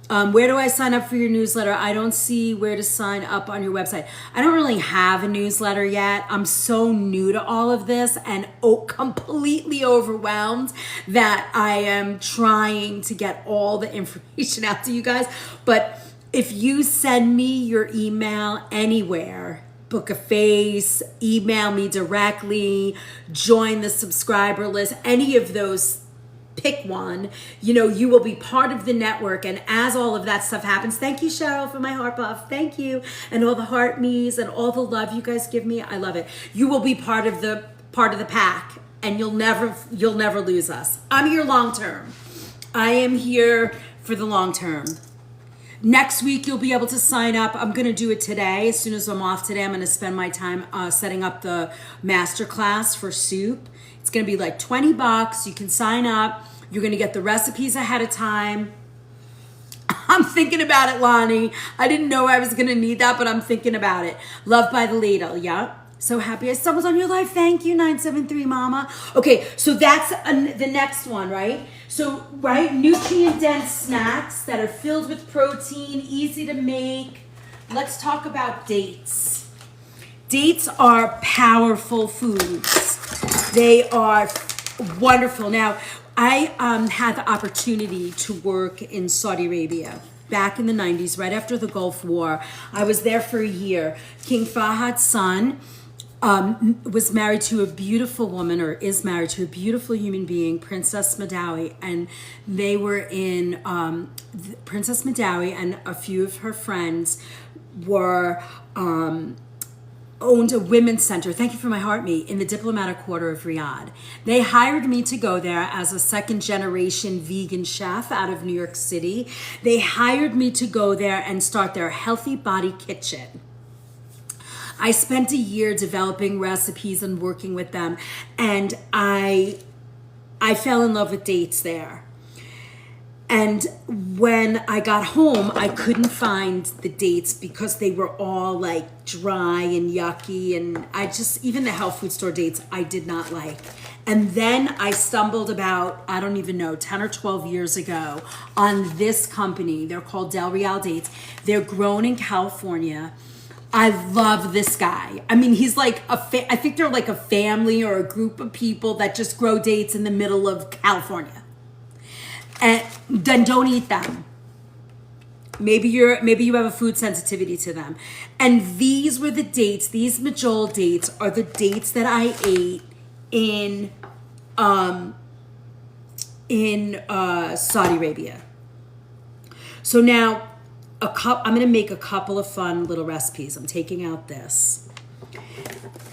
Where do I sign up for your newsletter? I don't see where to sign up on your website. I don't really have a newsletter yet. I'm so new to all of this and completely overwhelmed that I am trying to get all the information out to you guys. But if you send me your email anywhere, book a face, email me directly, join the subscriber list, any of those, pick one, you will be part of the network. And as all of that stuff happens, thank you, Cheryl, for my heart puff. Thank you. And all the heart me's and all the love you guys give me. I love it. You will be part of the pack and you'll never lose us. I'm here long term. I am here for the long term. Next week, you'll be able to sign up. I'm going to do it today. As soon as I'm off today, I'm going to spend my time setting up the masterclass for soup. It's going to be like $20. You can sign up. You're going to get the recipes ahead of time. I'm thinking about it, Lonnie. I didn't know I was going to need that, but I'm thinking about it. Love by the ladle. Yeah. So happy I stumbled on your life. Thank you, 973 Mama. Okay, so that's the next one, right? So, right, nutrient-dense snacks that are filled with protein, easy to make. Let's talk about dates. Dates are powerful foods. They are wonderful. Now, I had the opportunity to work in Saudi Arabia back in the 90s, right after the Gulf War. I was there for a year. King Fahad's son was married to a beautiful woman, or is married to a beautiful human being, Princess Madawi, and they were in, Princess Madawi and a few of her friends were, owned a women's center, thank you for my heart meat, in the diplomatic quarter of Riyadh. They hired me to go there as a second generation vegan chef out of New York City. They hired me to go there and start their Healthy Body Kitchen. I spent a year developing recipes and working with them, and I fell in love with dates there. And when I got home, I couldn't find the dates because they were all like dry and yucky, and even the health food store dates I did not like. And then I stumbled about, I don't even know, 10 or 12 years ago on this company. They're called Del Real Dates. They're grown in California. I love this guy. I mean, he's like I think they're like a family or a group of people that just grow dates in the middle of California. And then don't eat them. Maybe you have a food sensitivity to them. And these were the dates. These Majol dates are the dates that I ate in Saudi Arabia. So now I'm going to make a couple of fun little recipes. I'm taking out this.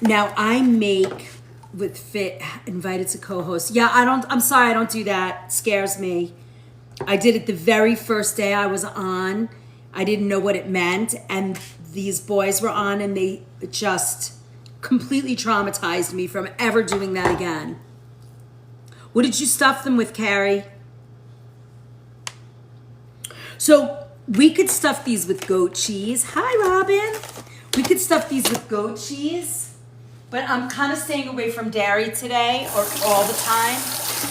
Now I make with Fit, invited to co-host. Yeah, I'm sorry, I don't do that. It scares me. I did it the very first day I was on. I didn't know what it meant, and these boys were on, and they just completely traumatized me from ever doing that again. What did you stuff them with, Carrie? So we could stuff these with goat cheese. Hi, Robin. We could stuff these with goat cheese. But I'm kind of staying away from dairy today, or all the time,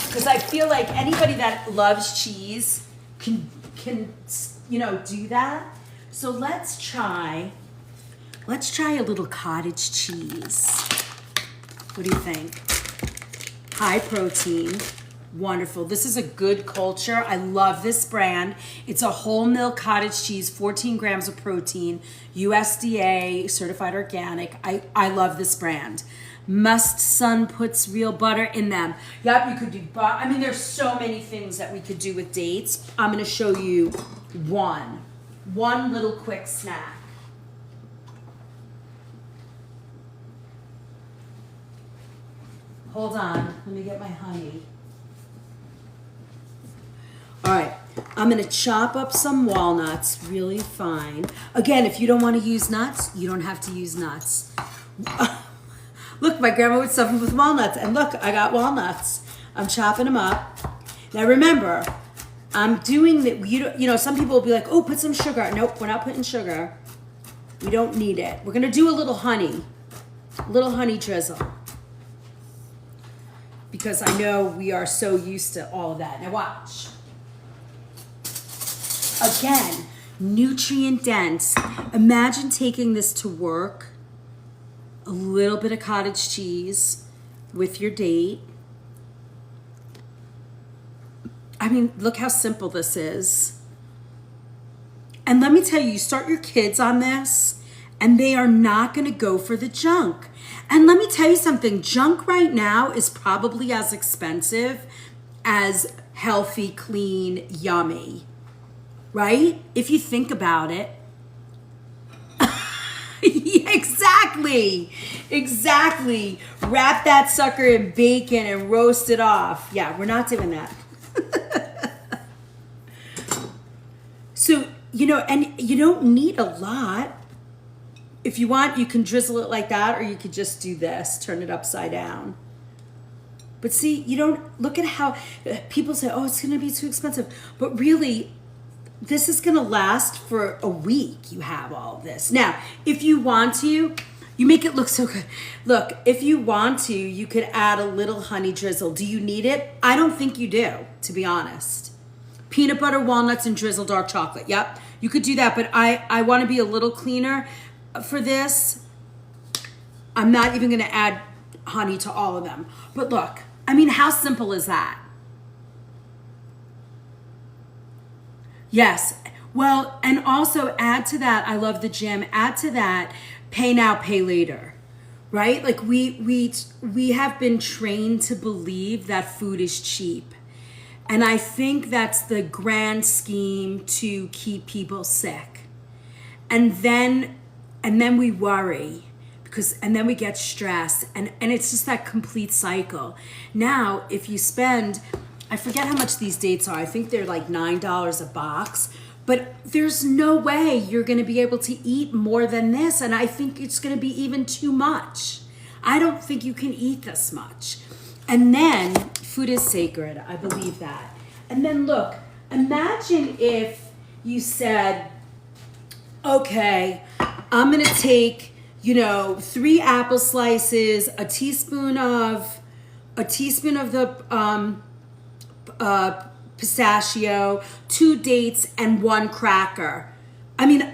because I feel like anybody that loves cheese can do that. So let's try a little cottage cheese. What do you think? High protein, wonderful. This is a good culture. I love this brand. It's a whole milk cottage cheese, 14 grams of protein, USDA certified organic. I love this brand. Must Sun puts real butter in them. Yep, you could do butter. I mean, there's so many things that we could do with dates. I'm going to show you one little quick snack. Hold on, let me get my honey. All right, I'm gonna chop up some walnuts really fine. Again, if you don't wanna use nuts, you don't have to use nuts. Look, my grandma would stuff them with walnuts, and look, I got walnuts. I'm chopping them up. Now remember, I'm doing that, some people will be like, oh, put some sugar. Nope, we're not putting sugar. We don't need it. We're gonna do a little honey drizzle. Because I know we are so used to all of that. Now watch. Again, nutrient dense. Imagine taking this to work, a little bit of cottage cheese with your date. I mean, look how simple this is. And let me tell you, you start your kids on this, and they are not gonna go for the junk. And let me tell you something, junk right now is probably as expensive as healthy, clean, yummy, right? If you think about it. Yeah, exactly. Wrap that sucker in bacon and roast it off. Yeah, we're not doing that. So, and you don't need a lot. If you want, you can drizzle it like that, or you could just do this, turn it upside down. But see, you don't, look at how people say, oh, it's gonna be too expensive. But really, this is gonna last for a week. You have all of this. Now, if you want to, you make it look so good. Look, if you want to, you could add a little honey drizzle. Do you need it? I don't think you do, to be honest. Peanut butter, walnuts, and drizzled dark chocolate. Yep, you could do that, but I wanna be a little cleaner for this. I'm not even gonna add honey to all of them. But look, I mean, how simple is that? Yes. Well, and also add to that, I love the gym, add to that, pay now, pay later. Right? Like we have been trained to believe that food is cheap. And I think that's the grand scheme to keep people sick. And then we worry and then we get stressed and it's just that complete cycle. Now, if you spend, I forget how much these dates are. I think they're like $9 a box, but there's no way you're going to be able to eat more than this. And I think it's going to be even too much. I don't think you can eat this much. And then food is sacred. I believe that. And then look, imagine if you said, okay, I'm going to take, 3 apple slices, a teaspoon of the pistachio, 2 dates, and 1 cracker. I mean,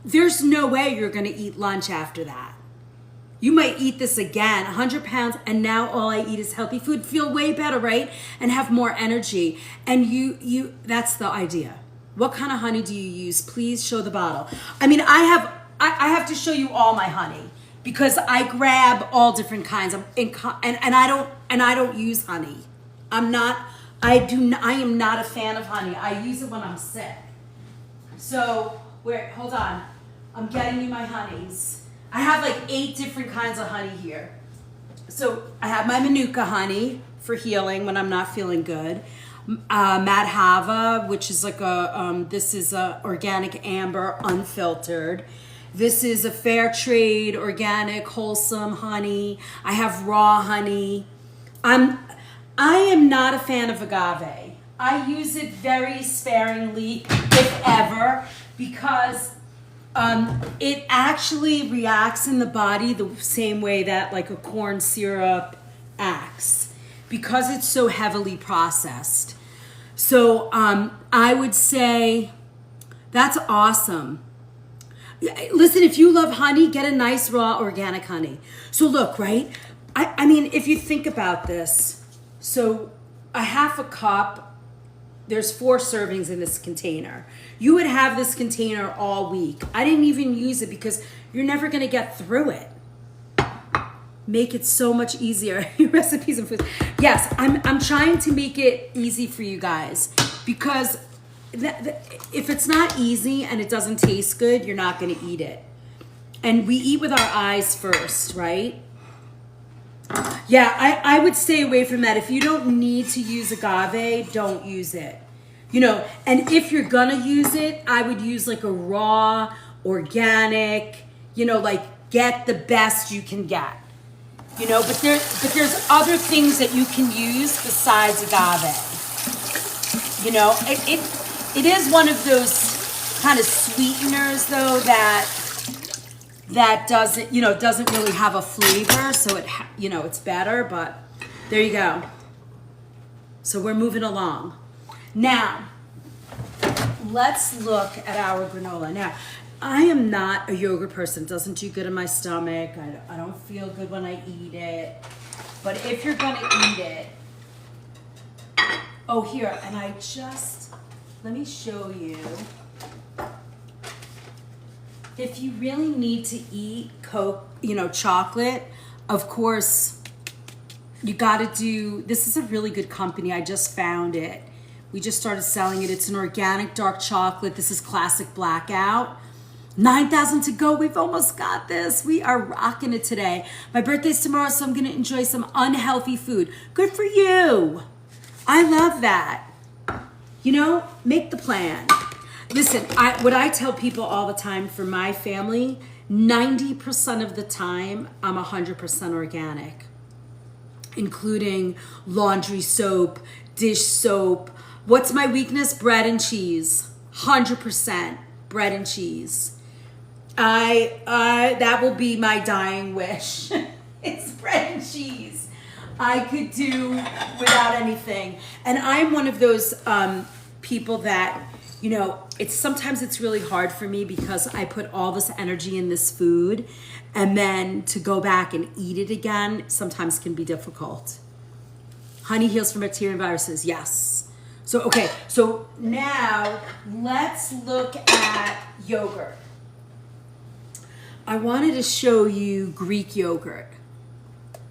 there's no way you're going to eat lunch after that. You might eat this again, 100 pounds, and now all I eat is healthy food. Feel way better, right? And have more energy. And that's the idea. What kind of honey do you use? Please show the bottle. I mean, I have to show you all my honey because I grab all different kinds of, and I don't use honey. I am not a fan of honey. I use it when I'm sick. So, hold on. I'm getting you my honeys. I have like 8 different kinds of honey here. So I have my Manuka honey for healing when I'm not feeling good. Madhava, which is like this is a organic amber, unfiltered. This is a fair trade, organic, wholesome honey. I have raw honey. I am not a fan of agave. I use it very sparingly, if ever, because it actually reacts in the body the same way that like a corn syrup acts because it's so heavily processed. So I would say that's awesome. Listen, if you love honey, get a nice raw organic honey. So look, right? I mean, if you think about this, so a half a cup, there's 4 servings in this container. You would have this container all week. I didn't even use it because you're never gonna get through it. Make it so much easier. Recipes and food. Yes, I'm trying to make it easy for you guys because if it's not easy and it doesn't taste good, you're not gonna eat it. And we eat with our eyes first, right? Yeah, I would stay away from that. If you don't need to use agave, don't use it. And if you're gonna use it, I would use like a raw, organic, like get the best you can get. But there's other things that you can use besides agave. It is one of those kind of sweeteners though that doesn't really have a flavor, so it's better, but there you go. So we're moving along. Now, let's look at our granola. Now, I am not a yogurt person. It doesn't do good in my stomach. I don't feel good when I eat it. But if you're gonna eat it, here, and let me show you. If you really need to eat chocolate, of course, you gotta this is a really good company. I just found it. We just started selling it. It's an organic dark chocolate. This is Classic Blackout. 9,000 to go. We've almost got this. We are rocking it today. My birthday's tomorrow, so I'm gonna enjoy some unhealthy food. Good for you. I love that. Make the plan. Listen, what I tell people all the time for my family, 90% of the time, I'm 100% organic, including laundry soap, dish soap. What's my weakness? Bread and cheese. 100% bread and cheese. That will be my dying wish. It's bread and cheese. I could do without anything. And I'm one of those people that, you know, sometimes it's really hard for me because I put all this energy in this food, and then to go back and eat it again sometimes can be difficult. Honey heals from bacteria and viruses, yes. So, okay, so now let's look at yogurt. I wanted to show you Greek yogurt,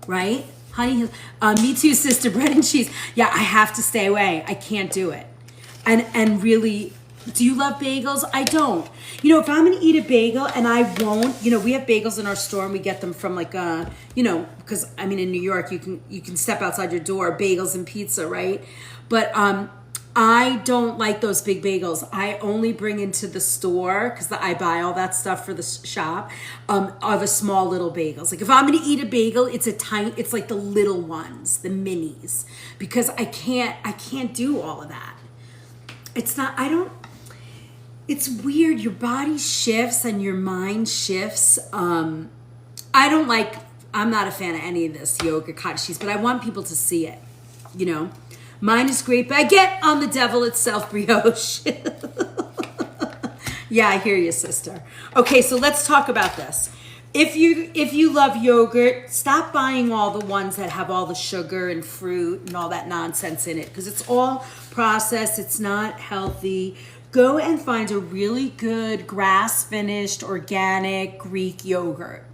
right? Honey, me too, sister, bread and cheese. Yeah, I have to stay away. I can't do it. And really, do you love bagels? I don't. You know, if I'm gonna eat a bagel and I won't, you know, we have bagels in our store and we get them from like you know, because I mean in New York you can step outside your door, bagels and pizza, right? But I don't like those big bagels. I only bring into the store, because I buy all that stuff for the shop, of a small little bagels. Like if I'm gonna eat a bagel, it's like the little ones, the minis, because I can't do all of that. It's weird. Your body shifts and your mind shifts. I'm not a fan of any of this yogurt, cottage cheese, but I want people to see it, you know. Mine is great baguette on the devil itself, brioche. Yeah, I hear you, sister. Okay, so let's talk about this. If you love yogurt, stop buying all the ones that have all the sugar and fruit and all that nonsense in it, because it's all processed. It's not healthy. Go and find a really good grass-finished, organic Greek yogurt.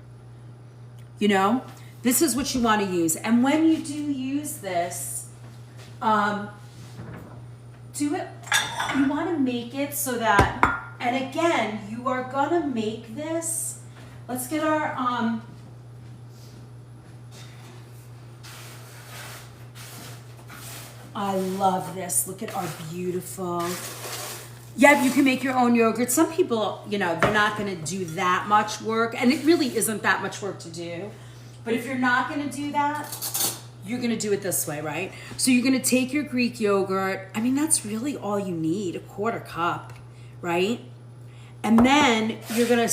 You know, this is what you want to use. And when you do use this, do it, you want to make it so that, and again, you are gonna make this, let's get our, I love this, look at our beautiful, yeah, you can make your own yogurt. Some people, you know, they're not gonna do that much work, and it really isn't that much work to do, but if you're not gonna do that, you're gonna do it this way, right? So you're gonna take your Greek yogurt. I mean, that's really all you need, a quarter cup, right? And then you're gonna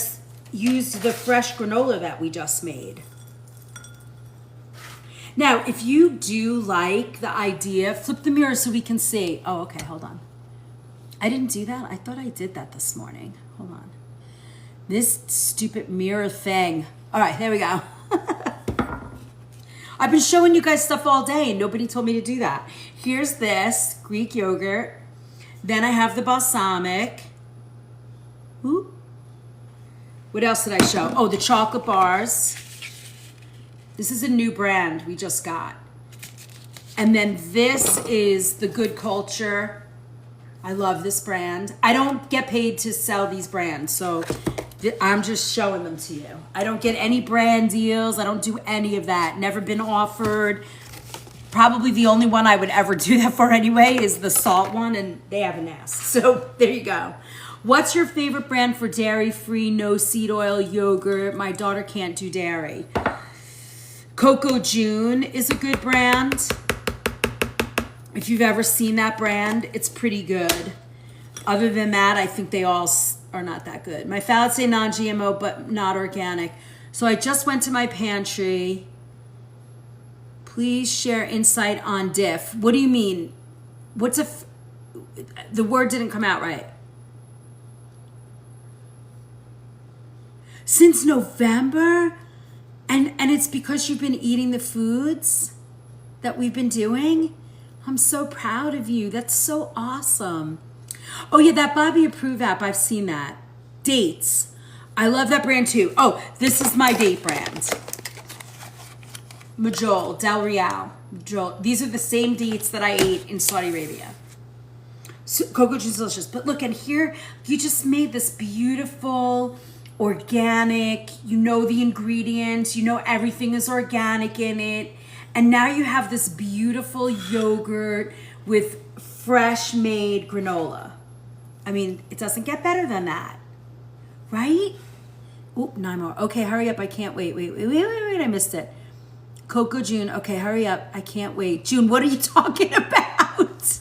use the fresh granola that we just made. Now, if you do like the idea, flip the mirror so we can see. Oh, okay, hold on. I didn't do that. I thought I did that this morning. Hold on. This stupid mirror thing. All right, there we go. I've been showing you guys stuff all day and nobody told me to do that. Here's this Greek yogurt. Then I have the balsamic. Ooh. What else did I show? Oh, the chocolate bars. This is a new brand we just got. And then this is the Good Culture. I love this brand. I don't get paid to sell these brands, so I'm just showing them to you. I don't get any brand deals. I don't do any of that. Never been offered. Probably the only one I would ever do that for anyway is the salt one, and they haven't asked. So there you go. What's your favorite brand for dairy-free, no seed oil yogurt? My daughter can't do dairy. Coco June is a good brand. If you've ever seen that brand, it's pretty good. Other than that, I think they all are not that good. My salads say non-GMO, but not organic. So I just went to my pantry. Please share insight on diff. What do you mean? The word didn't come out right. Since November? And it's because you've been eating the foods that we've been doing? I'm so proud of you. That's so awesome. Oh yeah, that Bobby Approve app, I've seen that. Dates. I love that brand too. Oh, this is my date brand. Majol, Del Real. Majol. These are the same dates that I ate in Saudi Arabia. So, Coco Juice is delicious. But look, and here, you just made this beautiful, organic, you know the ingredients, you know everything is organic in it. And now you have this beautiful yogurt with fresh made granola. I mean, it doesn't get better than that, right? Oop, 9 more. Okay, hurry up. I can't wait. Wait. I missed it. Coco June. Okay, hurry up. I can't wait. June, what are you talking about?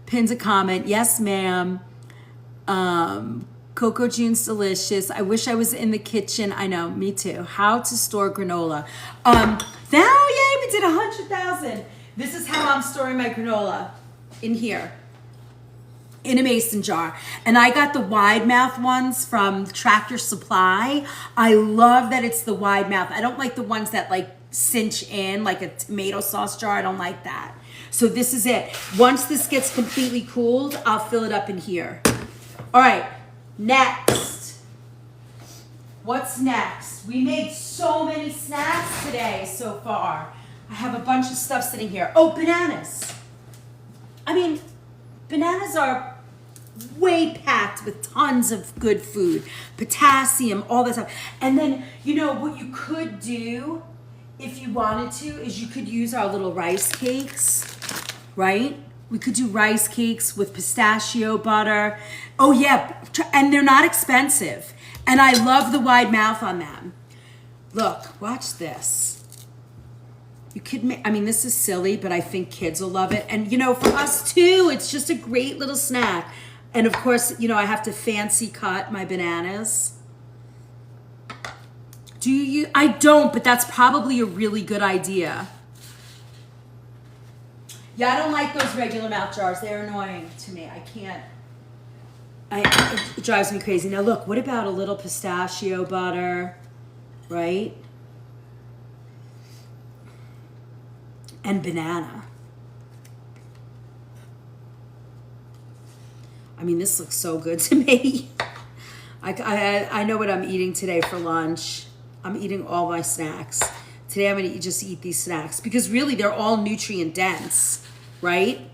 Pins a comment. Yes, ma'am. Coco June's delicious. I wish I was in the kitchen. I know, me too. How to store granola. Now, yay, we did 100,000. This is how I'm storing my granola. in here. In a mason jar. And I got the wide mouth ones from Tractor Supply. I love that it's the wide mouth. I don't like the ones that like cinch in like a tomato sauce jar. I don't like that. So this is it. Once this gets completely cooled, I'll fill it up in here. All right, next. What's next? We made so many snacks today so far. I have a bunch of stuff sitting here. Oh, bananas. I mean, bananas are way packed with tons of good food, potassium, all that stuff. And then, you know, what you could do if you wanted to is you could use our little rice cakes, right? We could do rice cakes with pistachio butter. Oh yeah, and they're not expensive. And I love the wide mouth on them. Look, watch this. You could make, I mean, this is silly, but I think kids will love it. And, you know, for us too, it's just a great little snack. And of course, you know, I have to fancy cut my bananas. Do you? I don't, but that's probably a really good idea. Yeah, I don't like those regular mouth jars. They're annoying to me. I can't. It drives me crazy. Now look, what about a little pistachio butter, right? And banana. I mean, this looks so good to me. I know what I'm eating today for lunch. I'm eating all my snacks. Today I'm gonna just eat these snacks because really they're all nutrient dense, right?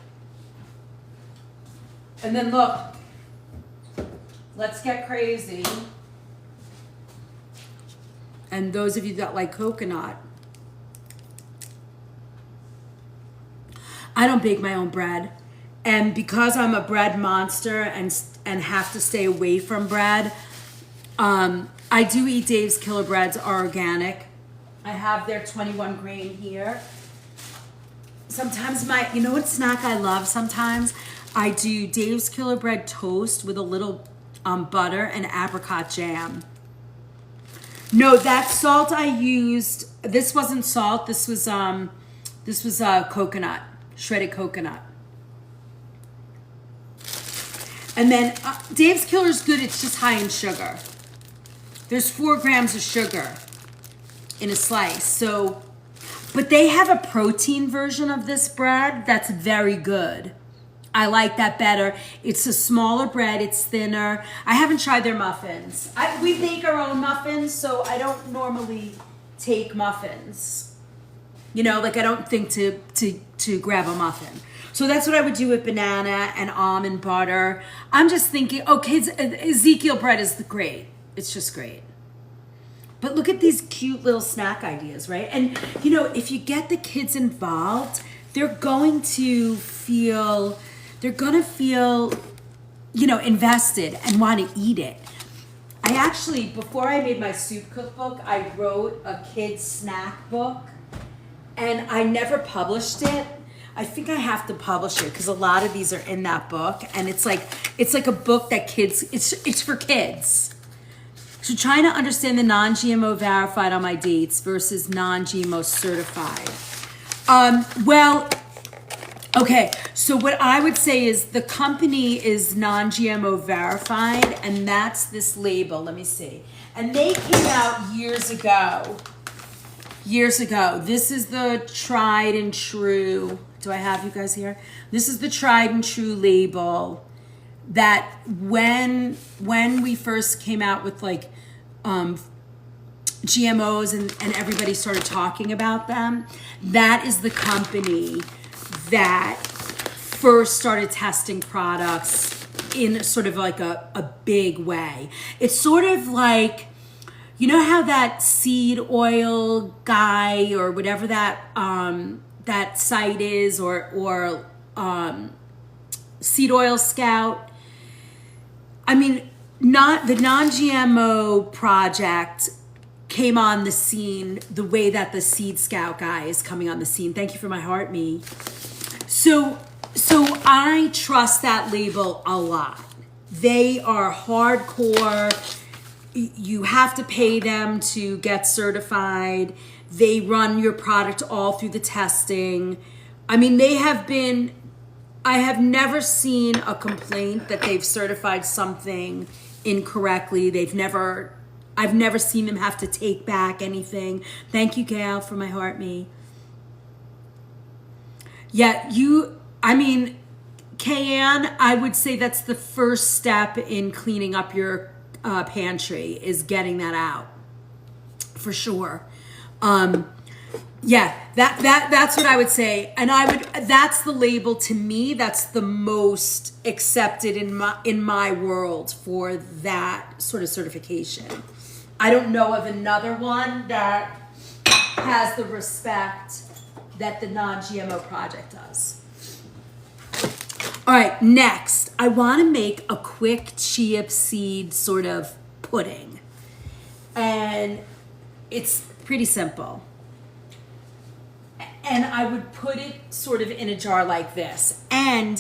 And then look, let's get crazy. And those of you that like coconut, I don't bake my own bread. And because I'm a bread monster and have to stay away from bread, I do eat Dave's Killer Breads are organic. I have their 21 grain here. Sometimes you know what snack I love sometimes? I do Dave's Killer Bread toast with a little butter and apricot jam. No, that salt I used, this wasn't salt, this was coconut, shredded coconut. And then Dave's Killer is good, it's just high in sugar. There's 4 grams of sugar in a slice. So, but they have a protein version of this bread that's very good. I like that better. It's a smaller bread, it's thinner. I haven't tried their muffins. We make our own muffins, so I don't normally take muffins. You know, like I don't think to grab a muffin. So that's what I would do with banana and almond butter. I'm just thinking, oh kids, Ezekiel bread is great. It's just great. But look at these cute little snack ideas, right? And you know, if you get the kids involved, they're going to feel, you know, invested and want to eat it. I actually, before I made my soup cookbook, I wrote a kids snack book and I never published it. I think I have to publish it because a lot of these are in that book, and it's like a book that kids. It's for kids. So trying to understand the non-GMO verified on my dates versus non-GMO certified. Well, okay. So what I would say is the company is non-GMO verified, and that's this label. Let me see. And they came out years ago. This is the tried and true. Do I have you guys here? This is the tried and true label that when we first came out with like GMOs and everybody started talking about them, that is the company that first started testing products in sort of like a big way. It's sort of like, you know how that seed oil guy or whatever that that site is, or Seed Oil Scout. I mean, not the non-GMO project came on the scene the way that the Seed Scout guy is coming on the scene. Thank you for my heart, me. So I trust that label a lot. They are hardcore. You have to pay them to get certified. They run your product all through the testing. I mean, they have been I have never seen a complaint that they've certified something incorrectly. I've never seen them have to take back anything. Thank you, Gail, for my heart me. Yeah, Kayanne, I would say that's the first step in cleaning up your pantry, is getting that out, for sure. Yeah, that's what I would say, and that's the label to me. That's the most accepted in my world for that sort of certification. I don't know of another one that has the respect that the non-GMO project does. All right, next, I want to make a quick chia seed sort of pudding, and it's pretty simple. And I would put it sort of in a jar like this. And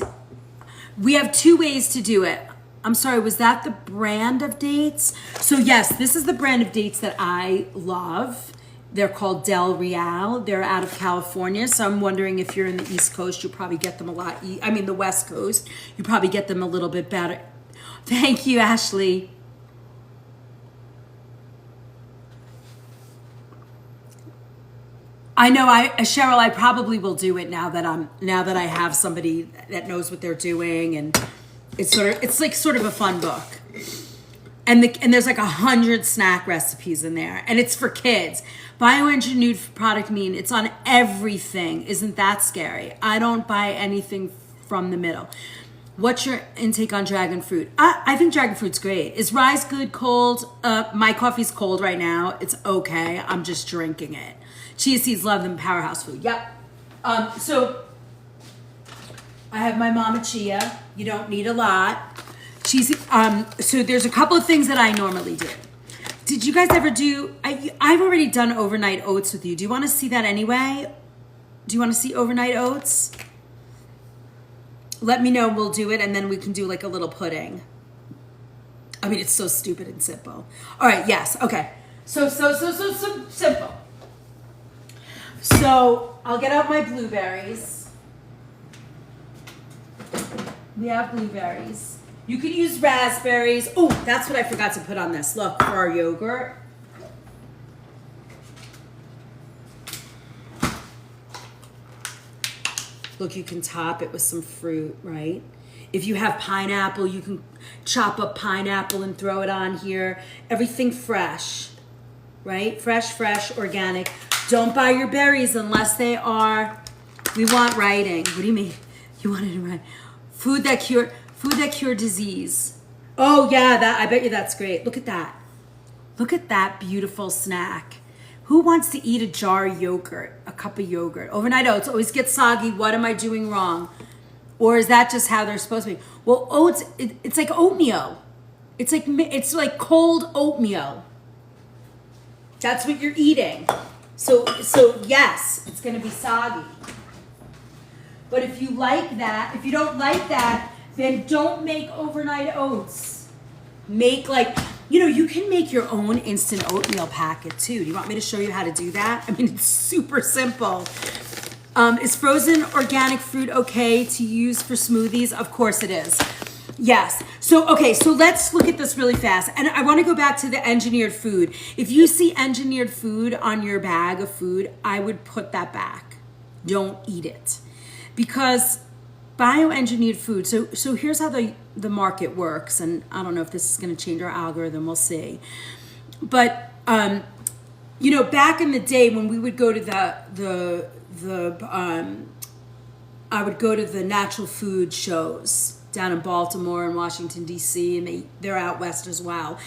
we have two ways to do it. I'm sorry, was that the brand of dates? So yes, this is the brand of dates that I love. They're called Del Real. They're out of California. So I'm wondering if you're in the East Coast, you probably get them the West Coast, you probably get them a little bit better. Thank you, Ashley. I know, Cheryl, I probably will do it now that I have somebody that knows what they're doing, and it's like sort of a fun book. And there's like 100 snack recipes in there, and it's for kids. Bioengineered product mean it's on everything. Isn't that scary? I don't buy anything from the middle. What's your intake on dragon fruit? I think dragon fruit's great. Is rye good cold? My coffee's cold right now. It's okay. I'm just drinking it. Chia seeds, love them, powerhouse food. Yep. So I have my mama chia. You don't need a lot. So there's a couple of things that I normally do. Did you guys ever do, I've already done overnight oats with you. Do you want to see that anyway? Do you want to see overnight oats? Let me know, we'll do it, and then we can do like a little pudding. I mean, it's so stupid and simple. All right, yes, okay. So simple. So I'll get out my blueberries. We have blueberries. You could use raspberries. Oh, that's what I forgot to put on this. Look, for our yogurt. Look, you can top it with some fruit, right? If you have pineapple, you can chop up pineapple and throw it on here. Everything fresh, right? Fresh, organic. Don't buy your berries unless they are, we want writing. What do you mean? You want it in writing? Food that cure disease. Oh yeah, I bet you that's great. Look at that. Look at that beautiful snack. Who wants to eat a jar of yogurt, a cup of yogurt? Overnight oats always get soggy. What am I doing wrong? Or is that just how they're supposed to be? Well, oats, it's like oatmeal. It's like cold oatmeal. That's what you're eating. So yes, it's going to be soggy. But if you like that, if you don't like that, then don't make overnight oats. Make you can make your own instant oatmeal packet too. Do you want me to show you how to do that? I mean, it's super simple. Is frozen organic fruit okay to use for smoothies? Of course it is. Yes. So let's look at this really fast. And I want to go back to the engineered food. If you see engineered food on your bag of food, I would put that back. Don't eat it. Because bioengineered food, so here's how the market works, and I don't know if this is going to change our algorithm, we'll see. But back in the day when we would go to I would go to the natural food shows down in Baltimore and Washington, D.C., and they're out west as well.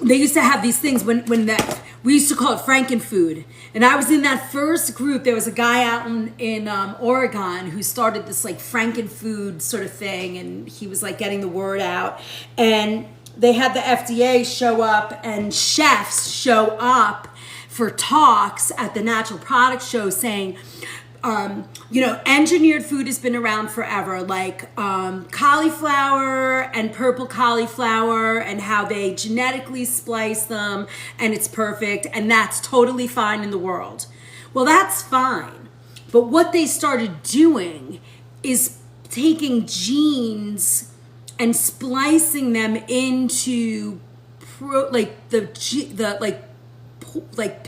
They used to have these things we used to call it Frankenfood. And I was in that first group. There was a guy out in Oregon who started this like Frankenfood sort of thing, and he was like getting the word out. And they had the FDA show up and chefs show up for talks at the natural product show saying, engineered food has been around forever, like cauliflower and purple cauliflower, and how they genetically splice them and it's perfect, and that's totally fine in the world. Well, that's fine. But what they started doing is taking genes and splicing them into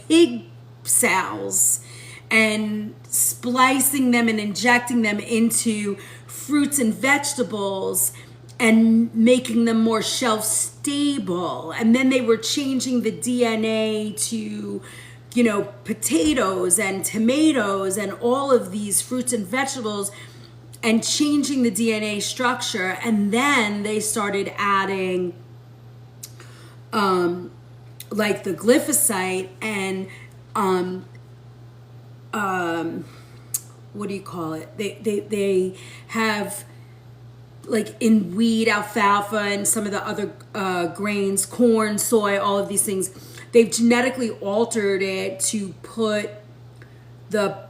pig cells, and splicing them and injecting them into fruits and vegetables and making them more shelf stable. And then they were changing the DNA to, you know, potatoes and tomatoes and all of these fruits and vegetables, and changing the DNA structure. And then they started adding like the glyphosate and what do you call it? They have, like in wheat, alfalfa, and some of the other grains, corn, soy, all of these things, they've genetically altered it to put the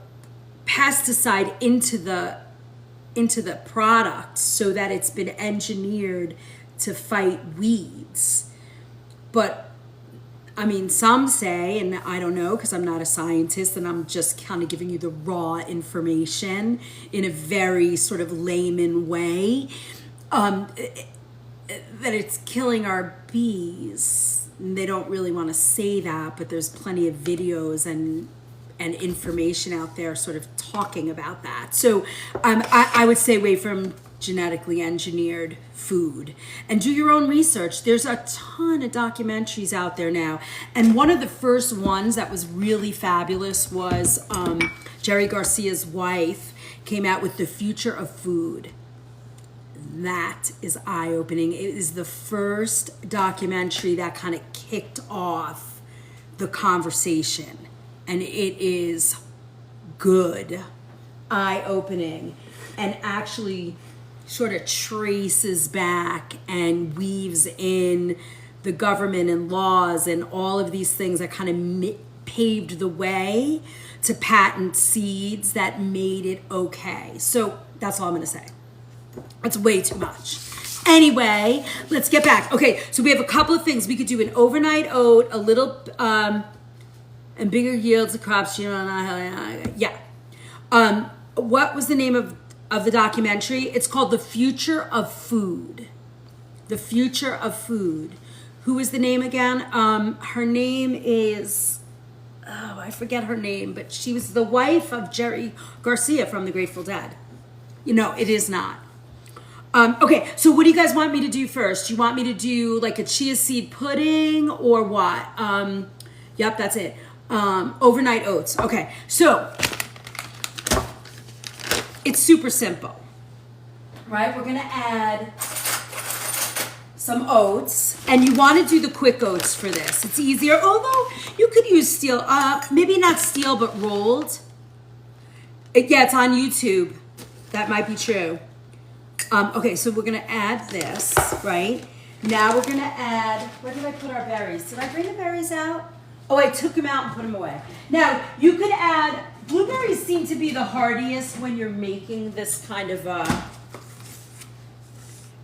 pesticide into the product so that it's been engineered to fight weeds. But I mean, some say, and I don't know because I'm not a scientist and I'm just kind of giving you the raw information in a very sort of layman way, that it's killing our bees. And they don't really want to say that, but there's plenty of videos and information out there sort of talking about that. So I would stay away from genetically engineered food and do your own research. There's a ton of documentaries out there now, and one of the first ones that was really fabulous was Jerry Garcia's wife came out with The Future of Food. That is eye-opening. It is the first documentary that kind of kicked off the conversation, and it is good, eye-opening, and actually sort of traces back and weaves in the government and laws and all of these things that kind of paved the way to patent seeds that made it okay. So that's all I'm going to say. That's way too much. Anyway, let's get back. Okay, so we have a couple of things. We could do an overnight oat, a little, and bigger yields of crops. You know, yeah. What was the name of the documentary? It's called The Future of Food. The Future of Food. Who is the name again? Her name is, oh, I forget her name, but she was the wife of Jerry Garcia from the Grateful Dead. You know, it is not. Okay, so what do you guys want me to do first? You want me to do like a chia seed pudding or what? Yep, that's it. Overnight oats. Okay, so it's super simple, right? We're gonna add some oats, and you want to do the quick oats for this. It's easier, although you could use steel, maybe not steel, but rolled. Yeah, it's on YouTube. That might be true. Okay, so we're gonna add this, right? Now we're gonna add, where did I put our berries? Did I bring the berries out? Oh, I took them out and put them away. Now, you could add, blueberries seem to be the hardiest when you're making this kind of,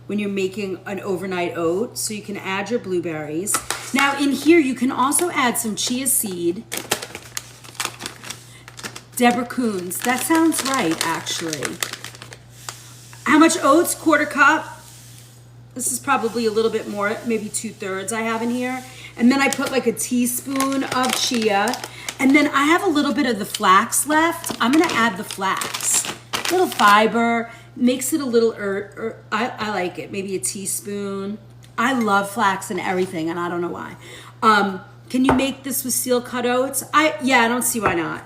when you're making an overnight oat. So you can add your blueberries. Now in here, you can also add some chia seed. Deborah Coons, that sounds right, actually. How much oats? 1/4 cup. This is probably a little bit more, maybe 2/3 I have in here. And then I put like a teaspoon of chia. And then I have a little bit of the flax left. I'm gonna add the flax. A little fiber, makes it a little, I like it, maybe a teaspoon. I love flax and everything, and I don't know why. Can you make this with steel cut oats? Yeah, I don't see why not.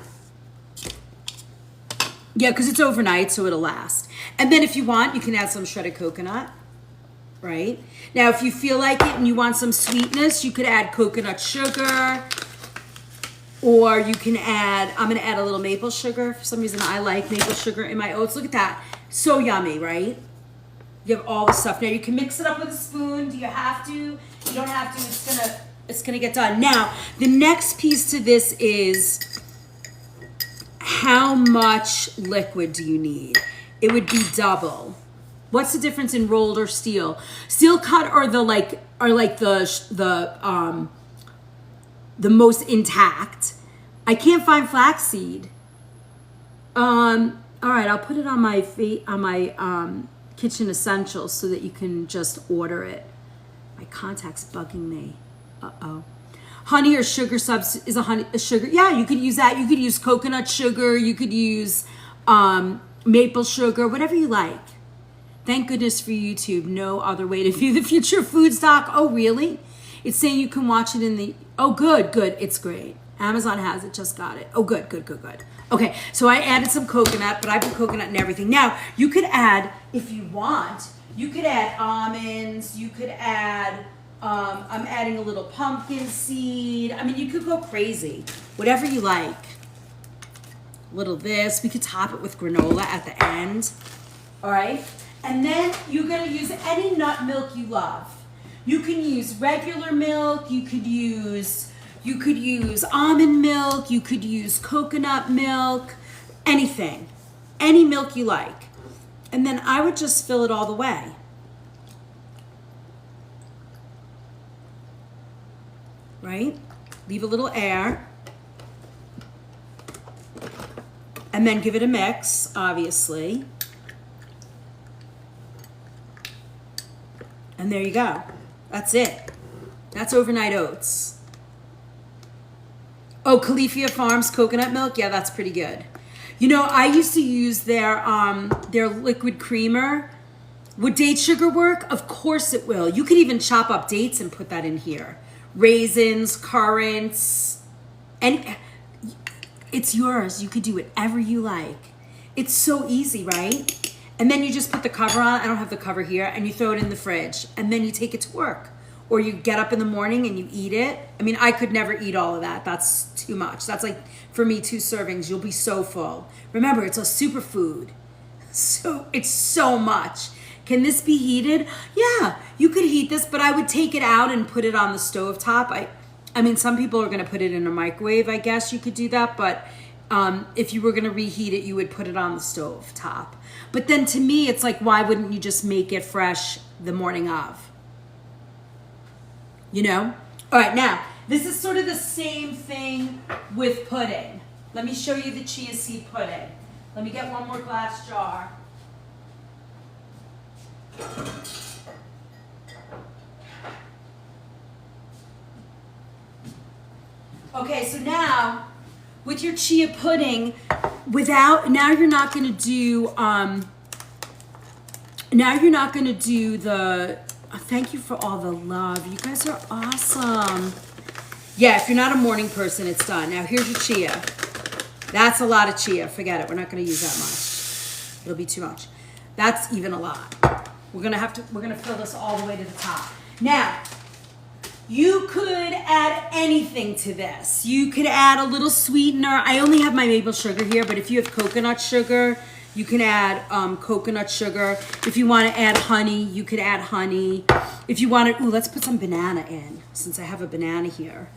Yeah, because it's overnight, so it'll last. And then if you want, you can add some shredded coconut, right? Now, if you feel like it and you want some sweetness, you could add coconut sugar, or you can add, I'm gonna add a little maple sugar. For some reason, I like maple sugar in my oats. Look at that, so yummy, right? You have all the stuff. Now, you can mix it up with a spoon. Do you have to? You don't have to, it's gonna get done. Now, the next piece to this is, how much liquid do you need? It would be double. What's the difference in rolled or steel? Steel cut are the most intact. I can't find flaxseed. All right, I'll put it on my kitchen essentials so that you can just order it. My contact's bugging me. Uh-oh. Honey or sugar is a sugar. Yeah, you could use that. You could use coconut sugar. You could use maple sugar, whatever you like. Thank goodness for YouTube. No other way to view the future food stock. Oh, really? It's saying you can watch it in the... Oh, good. It's great. Amazon has it. Just got it. Oh, good. Okay, so I added some coconut, but I put coconut in everything. Now, you could add, if you want, you could add almonds. You could add... I'm adding a little pumpkin seed. I mean, you could go crazy. Whatever you like. A little this. We could top it with granola at the end. All right? And then you're going to use any nut milk you love. You can use regular milk. You could use almond milk. You could use coconut milk. Anything. Any milk you like. And then I would just fill it all the way. Right? Leave a little air. And then give it a mix, obviously. And there you go. That's it. That's overnight oats. Oh, Califia Farms coconut milk. Yeah, that's pretty good. You know, I used to use their liquid creamer. Would date sugar work? Of course it will. You could even chop up dates and put that in here. Raisins, currants, and it's yours. You could do whatever you like. It's so easy, right? And then you just put the cover on. I don't have the cover here. And you throw it in the fridge. And then you take it to work. Or you get up in the morning and you eat it. I mean, I could never eat all of that. That's too much. That's like, for me, 2 servings. You'll be so full. Remember, it's a superfood. So it's so much. Can this be heated? Yeah, you could heat this, but I would take it out and put it on the stovetop. I mean, some people are going to put it in a microwave. I guess you could do that. But if you were going to reheat it, you would put it on the stove top. But then to me, it's like, why wouldn't you just make it fresh the morning of? You know? All right, now, this is sort of the same thing with pudding. Let me show you the chia seed pudding. Let me get one more glass jar. Okay, so now with your chia pudding, now you're not going to do the thank you for all the love. You guys are awesome. Yeah, if you're not a morning person, it's done. Now here's your chia. That's a lot of chia. Forget it. We're not going to use that much. It'll be too much. That's even a lot. We're going to fill this all the way to the top. Now, you could add anything to this. You could add a little sweetener. I only have my maple sugar here, but if you have coconut sugar, you can add coconut sugar. If you want to add honey, you could add honey. If you want to, let's put some banana in, since I have a banana here.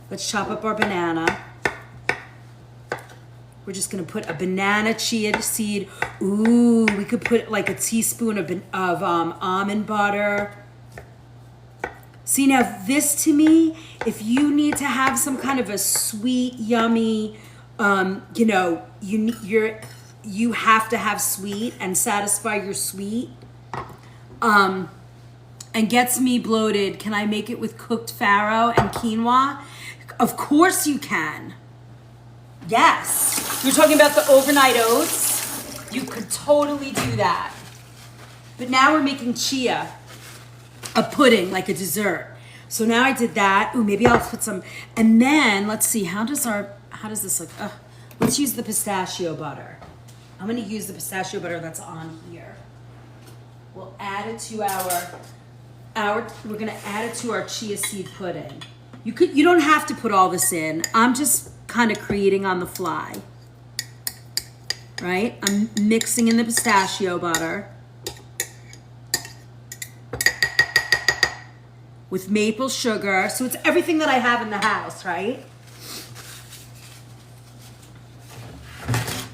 Let's chop up our banana. We're just going to put a banana chia seed. Ooh, we could put like a teaspoon of almond butter. See, now this to me, if you need to have some kind of a sweet, yummy, you know, you have to have sweet and satisfy your sweet, and gets me bloated. Can I make it with cooked farro and quinoa? Of course you can. Yes. You're talking about the overnight oats. You could totally do that. But now we're making chia, a pudding, like a dessert. So now I did that. Ooh, maybe I'll put some, and then let's see, how does this look? Let's use the pistachio butter. I'm gonna use the pistachio butter that's on here. We'll add it to we're gonna add it to our chia seed pudding. You don't have to put all this in. I'm just kind of creating on the fly. Right? I'm mixing in the pistachio butter with maple sugar. So it's everything that I have in the house, right?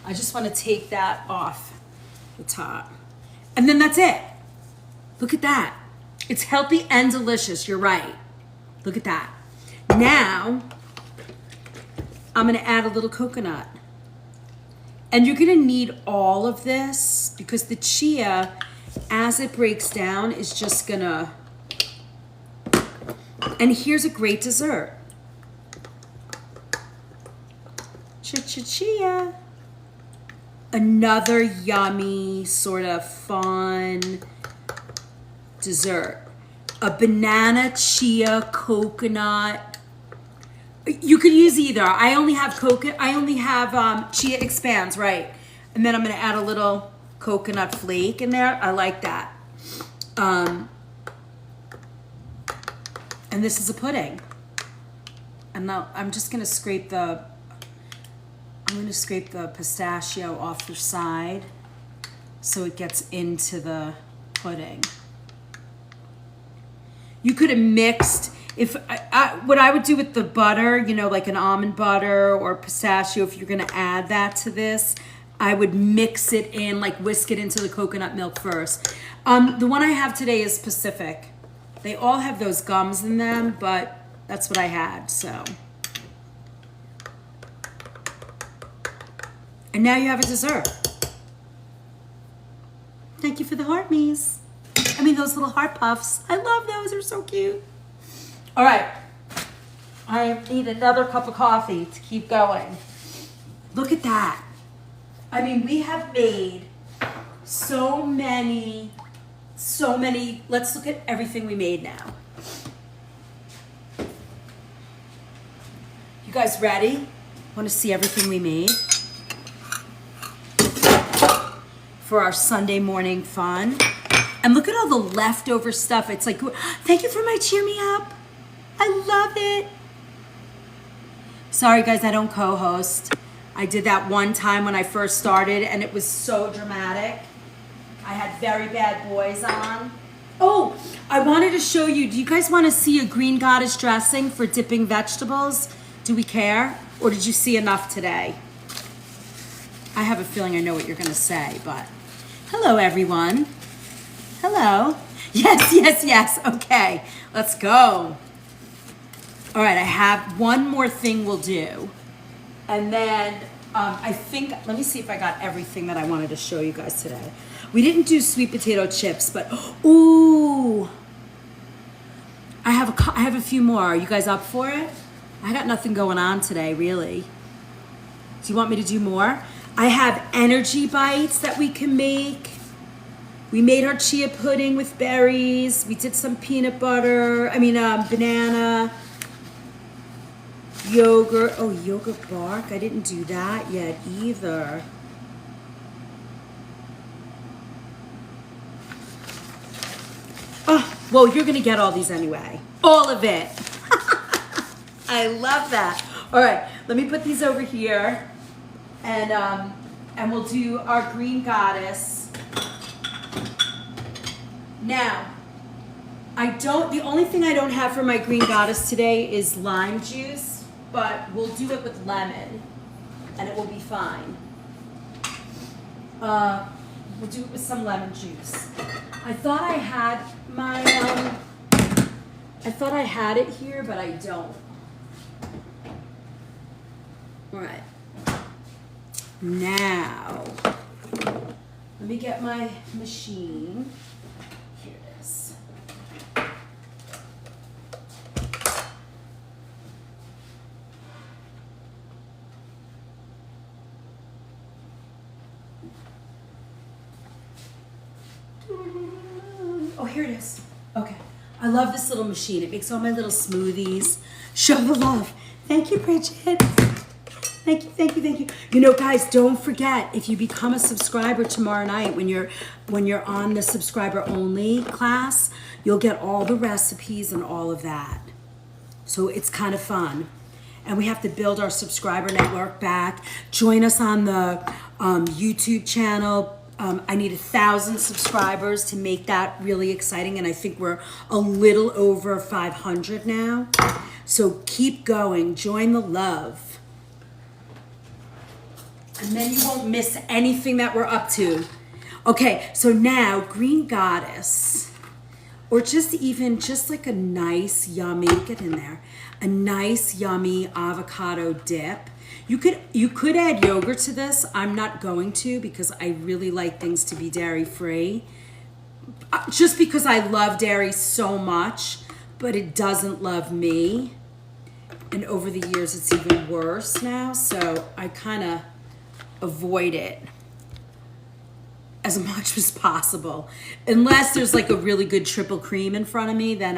I just want to take that off the top. And then that's it. Look at that. It's healthy and delicious. You're right. Look at that. Now, I'm going to add a little coconut. And you're gonna need all of this because the chia, as it breaks down, is just gonna, and here's a great dessert. Chia. Another yummy, sort of fun dessert. A banana chia coconut. You could use either. I only have chia expands, right? And then I'm gonna add a little coconut flake in there. I like that. And this is a pudding. And now I'm just gonna scrape the pistachio off the side so it gets into the pudding. You could have mixed, what I would do with the butter, you know, like an almond butter or pistachio, if you're gonna add that to this, I would mix it in, like whisk it into the coconut milk first. The one I have today is Pacific. They all have those gums in them, but that's what I had, so. And now you have a dessert. Thank you for the heart me's. I mean, those little heart puffs. I love those, they're so cute. All right, I need another cup of coffee to keep going. Look at that. I mean, we have made so many, let's look at everything we made now. You guys ready? Want to see everything we made? For our Sunday morning fun. And look at all the leftover stuff. It's like, thank you for my cheer me up. I love it. Sorry guys, I don't co-host. I did that one time when I first started and it was so dramatic. I had very bad boys on. Oh, I wanted to show you, do you guys want to see a green goddess dressing for dipping vegetables? Do we care? Or did you see enough today? I have a feeling I know what you're gonna say, but hello everyone. Hello. Yes. Okay, let's go. All right, I have one more thing we'll do. And then I think, let me see if I got everything that I wanted to show you guys today. We didn't do sweet potato chips, but ooh, I have a few more. Are you guys up for it? I got nothing going on today, really. Do you want me to do more? I have energy bites that we can make. We made our chia pudding with berries. We did some peanut butter, banana, yogurt. Oh, yogurt bark. I didn't do that yet either. Oh, well, you're gonna get all these anyway. All of it. I love that. All right, let me put these over here. And we'll do our green goddess. Now, the only thing I don't have for my green goddess today is lime juice, but we'll do it with lemon and it will be fine. We'll do it with some lemon juice. I thought I had it here, but I don't. All right. Now, let me get my machine. Here it is. Oh, here it is. Okay. I love this little machine. It makes all my little smoothies. Show the love. Thank you, Bridget. Thank you. You know, guys, don't forget, if you become a subscriber tomorrow night, when you're on the subscriber only class, you'll get all the recipes and all of that. So it's kind of fun. And we have to build our subscriber network back. Join us on the YouTube channel. I need 1,000 subscribers to make that really exciting. And I think we're a little over 500 now. So keep going, join the love. And then you won't miss anything that we're up to. Okay, so now green goddess, or just like a nice, yummy, get in there, a nice, yummy avocado dip. You could add yogurt to this. I'm not going to because I really like things to be dairy free. Just because I love dairy so much, but it doesn't love me. And over the years, it's even worse now. So I kind of avoid it as much as possible. Unless there's like a really good triple cream in front of me, then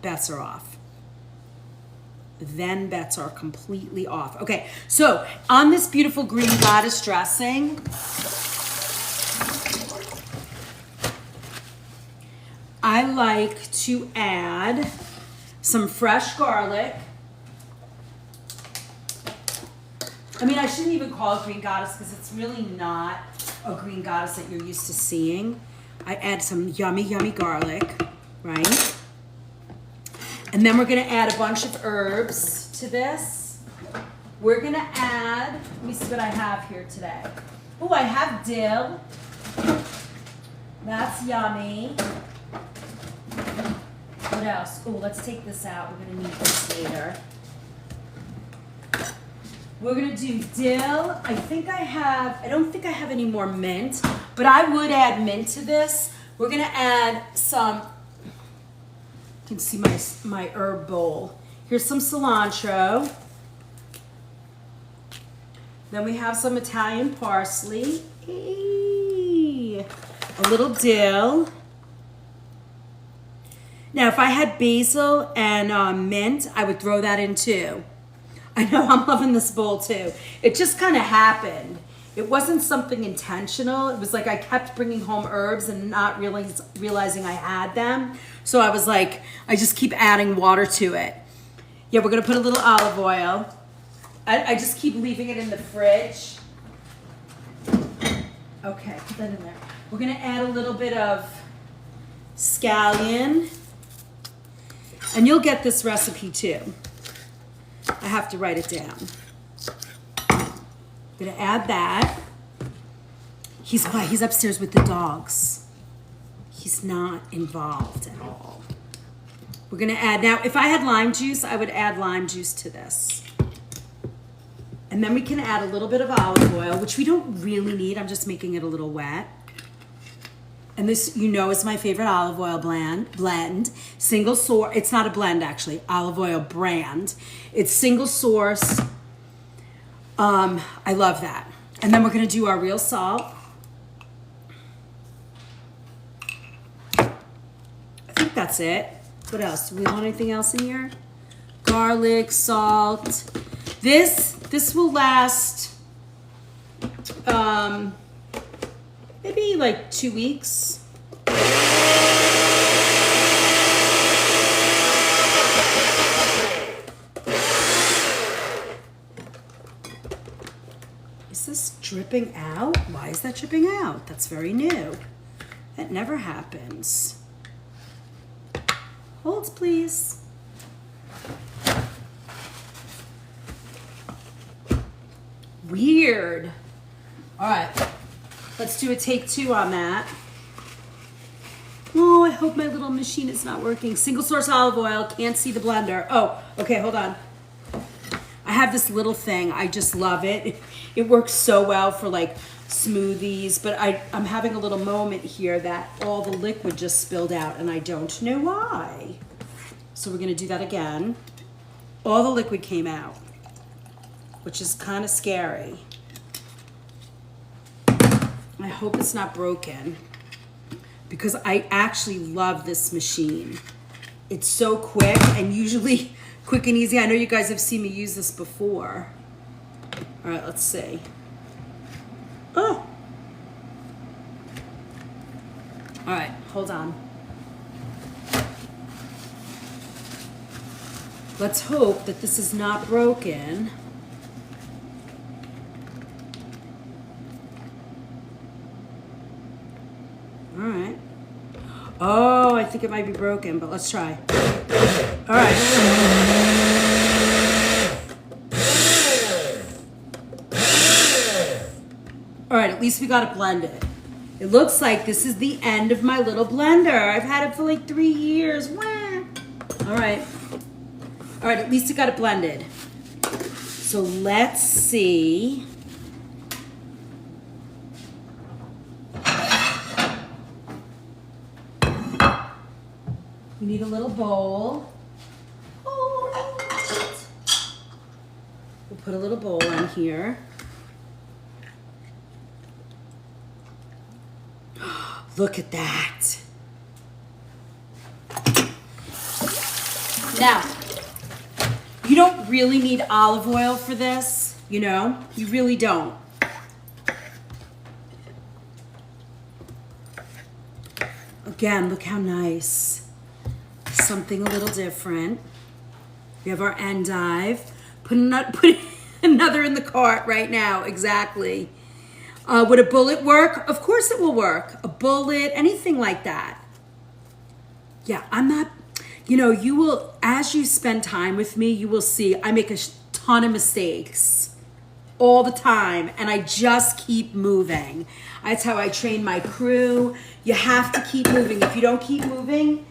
bets are off. Then bets are completely off. Okay, so on this beautiful green goddess dressing, I like to add some fresh garlic. I mean, I shouldn't even call it green goddess because it's really not a green goddess that you're used to seeing. I add some yummy, yummy garlic, right? And then we're gonna add a bunch of herbs to this. We're gonna add, let me see what I have here today. Oh, I have dill. That's yummy. What else? Oh, let's take this out. We're gonna need this later. We're gonna do dill. I don't think I have any more mint, but I would add mint to this. We're gonna add some, you can see my herb bowl. Here's some cilantro. Then we have some Italian parsley. A little dill. Now, if I had basil and mint, I would throw that in too. I know I'm loving this bowl too. It just kind of happened. It wasn't something intentional. It was like I kept bringing home herbs and not really realizing I had them. So I was like, I just keep adding water to it. Yeah, we're gonna put a little olive oil. I just keep leaving it in the fridge. Okay, put that in there. We're gonna add a little bit of scallion. And you'll get this recipe too. I have to write it down. I'm gonna add that. He's quiet, he's upstairs with the dogs. He's not involved at all. We're gonna add, now if I had lime juice, I would add lime juice to this. And then we can add a little bit of olive oil, which we don't really need, I'm just making it a little wet. And this, you know, is my favorite olive oil blend. Single source, it's not a blend actually, olive oil brand. It's single source. I love that. And then we're gonna do our real salt. I think that's it. What else? Do we want anything else in here? Garlic, salt. This will last maybe like 2 weeks. Is this dripping out? Why is that dripping out? That's very new. That never happens. Hold, please. Weird. All right, let's do a take 2 on that. Oh, I hope my little machine is not working. Single source olive oil, can't see the blender. Oh, okay, hold on. I have this little thing, I just love it. It works so well for like smoothies, but I'm having a little moment here that all the liquid just spilled out and I don't know why. So we're gonna do that again. All the liquid came out, which is kind of scary. I hope it's not broken because I actually love this machine. It's so quick and usually quick and easy. I know you guys have seen me use this before. All right, let's see. Oh. All right, hold on. Let's hope that this is not broken. All right. Oh, I think it might be broken, but let's try. All right. All right, at least we got it blended. It looks like this is the end of my little blender. I've had it for like 3 years. Wah. All right. All right, at least it got it blended. So So let's see. We need a little bowl. Oh, we'll put a little bowl in here. Look at that. Now, you don't really need olive oil for this, you know? You really don't. Again, look how nice. Something a little different. We have our endive. Put another in the cart right now, exactly. Would a bullet work? Of course it will work. A bullet, anything like that. Yeah, I'm not, you know, you will, as you spend time with me, you will see I make a ton of mistakes all the time, and I just keep moving. That's how I train my crew. You have to keep moving. If you don't keep moving,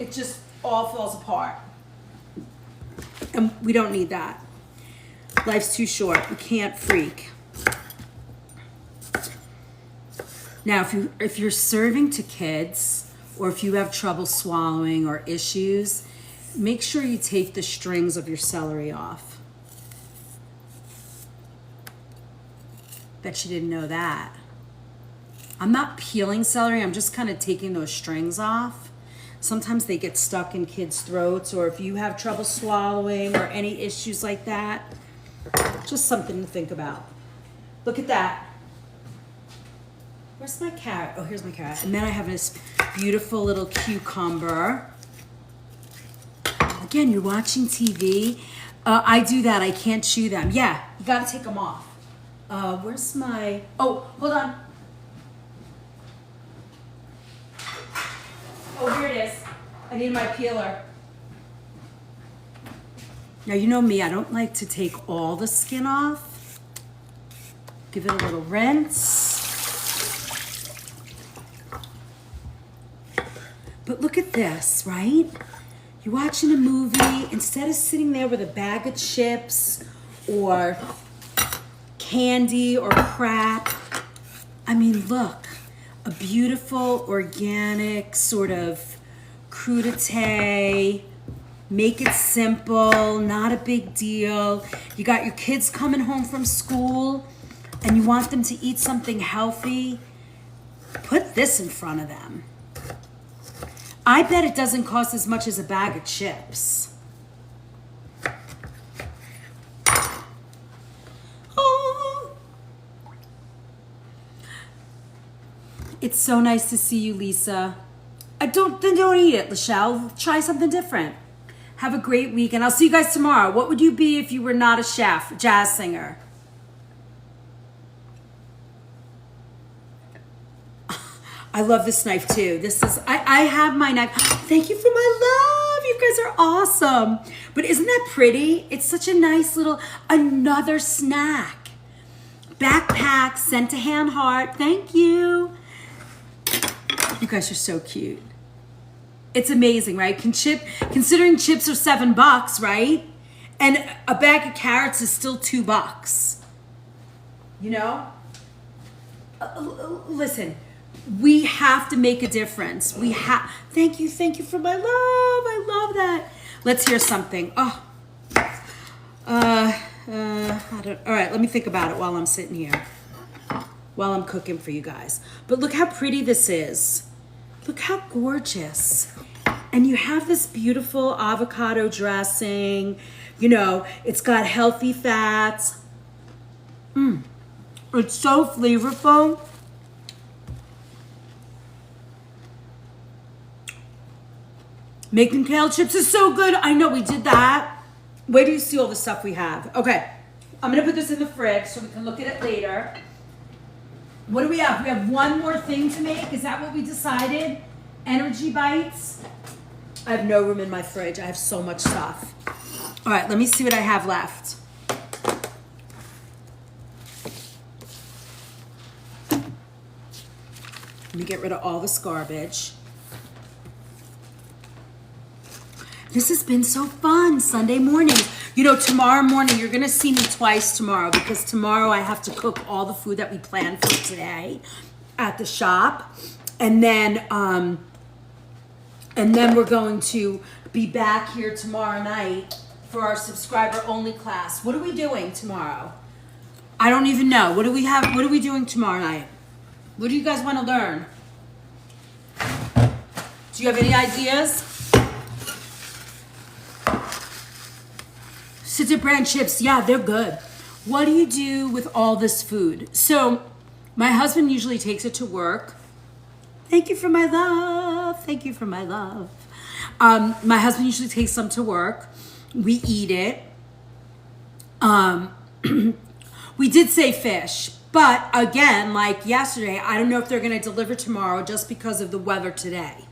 it just all falls apart. And we don't need that. Life's too short. We can't freak. Now, if you're serving to kids, or if you have trouble swallowing or issues, make sure you take the strings of your celery off. Bet you didn't know that. I'm not peeling celery, I'm just kind of taking those strings off. Sometimes they get stuck in kids' throats, or if you have trouble swallowing or any issues like that, just something to think about. Look at that. Where's my carrot? Oh, here's my carrot. And then I have this beautiful little cucumber. Again, you're watching TV. I do that. I can't chew them. Yeah, you got to take them off. Where's my... Oh, hold on. Oh, here it is. I need my peeler. Now, you know me. I don't like to take all the skin off. Give it a little rinse. But look at this, right? You're watching a movie, instead of sitting there with a bag of chips or candy or crap, I mean, look, a beautiful, organic sort of crudité. Make it simple, not a big deal. You got your kids coming home from school and you want them to eat something healthy. Put this in front of them. I bet it doesn't cost as much as a bag of chips. Oh. It's so nice to see you, Lisa. Don't eat it, Lachelle. Try something different. Have a great week, and I'll see you guys tomorrow. What would you be if you were not a chef, a jazz singer? I love this knife too. This is, I have my knife. Thank you for my love. You guys are awesome. But isn't that pretty? It's such a nice little, another snack. Backpack, sent to hand heart. Thank you. You guys are so cute. It's amazing, right? Considering chips are $7, right? And a bag of carrots is still $2. You know? Listen. We have to make a difference. Thank you for my love. I love that. Let's hear something. Oh, all right, let me think about it while I'm sitting here, while I'm cooking for you guys. But look how pretty this is. Look how gorgeous. And you have this beautiful avocado dressing. You know, it's got healthy fats. It's so flavorful. Making kale chips is so good. I know we did that. Where do you see all the stuff we have? Okay, I'm gonna put this in the fridge so we can look at it later. What do we have? We have one more thing to make. Is that what we decided? Energy bites. I have no room in my fridge. I have so much stuff. All right, let me see what I have left. Let me get rid of all this garbage. This has been so fun, Sunday mornings. You know, tomorrow morning, you're going to see me twice tomorrow because tomorrow I have to cook all the food that we planned for today at the shop. And then we're going to be back here tomorrow night for our subscriber only class. What are we doing tomorrow? I don't even know. What do we have? What are we doing tomorrow night? What do you guys want to learn? Do you have any ideas? City brand chips, yeah, they're good. What do you do with all this food? So my husband usually takes it to work. Thank you for my love. Thank you for my love. My husband usually takes some to work. We eat it. We did say fish, but again, like yesterday, I don't know if they're going to deliver tomorrow just because of the weather today.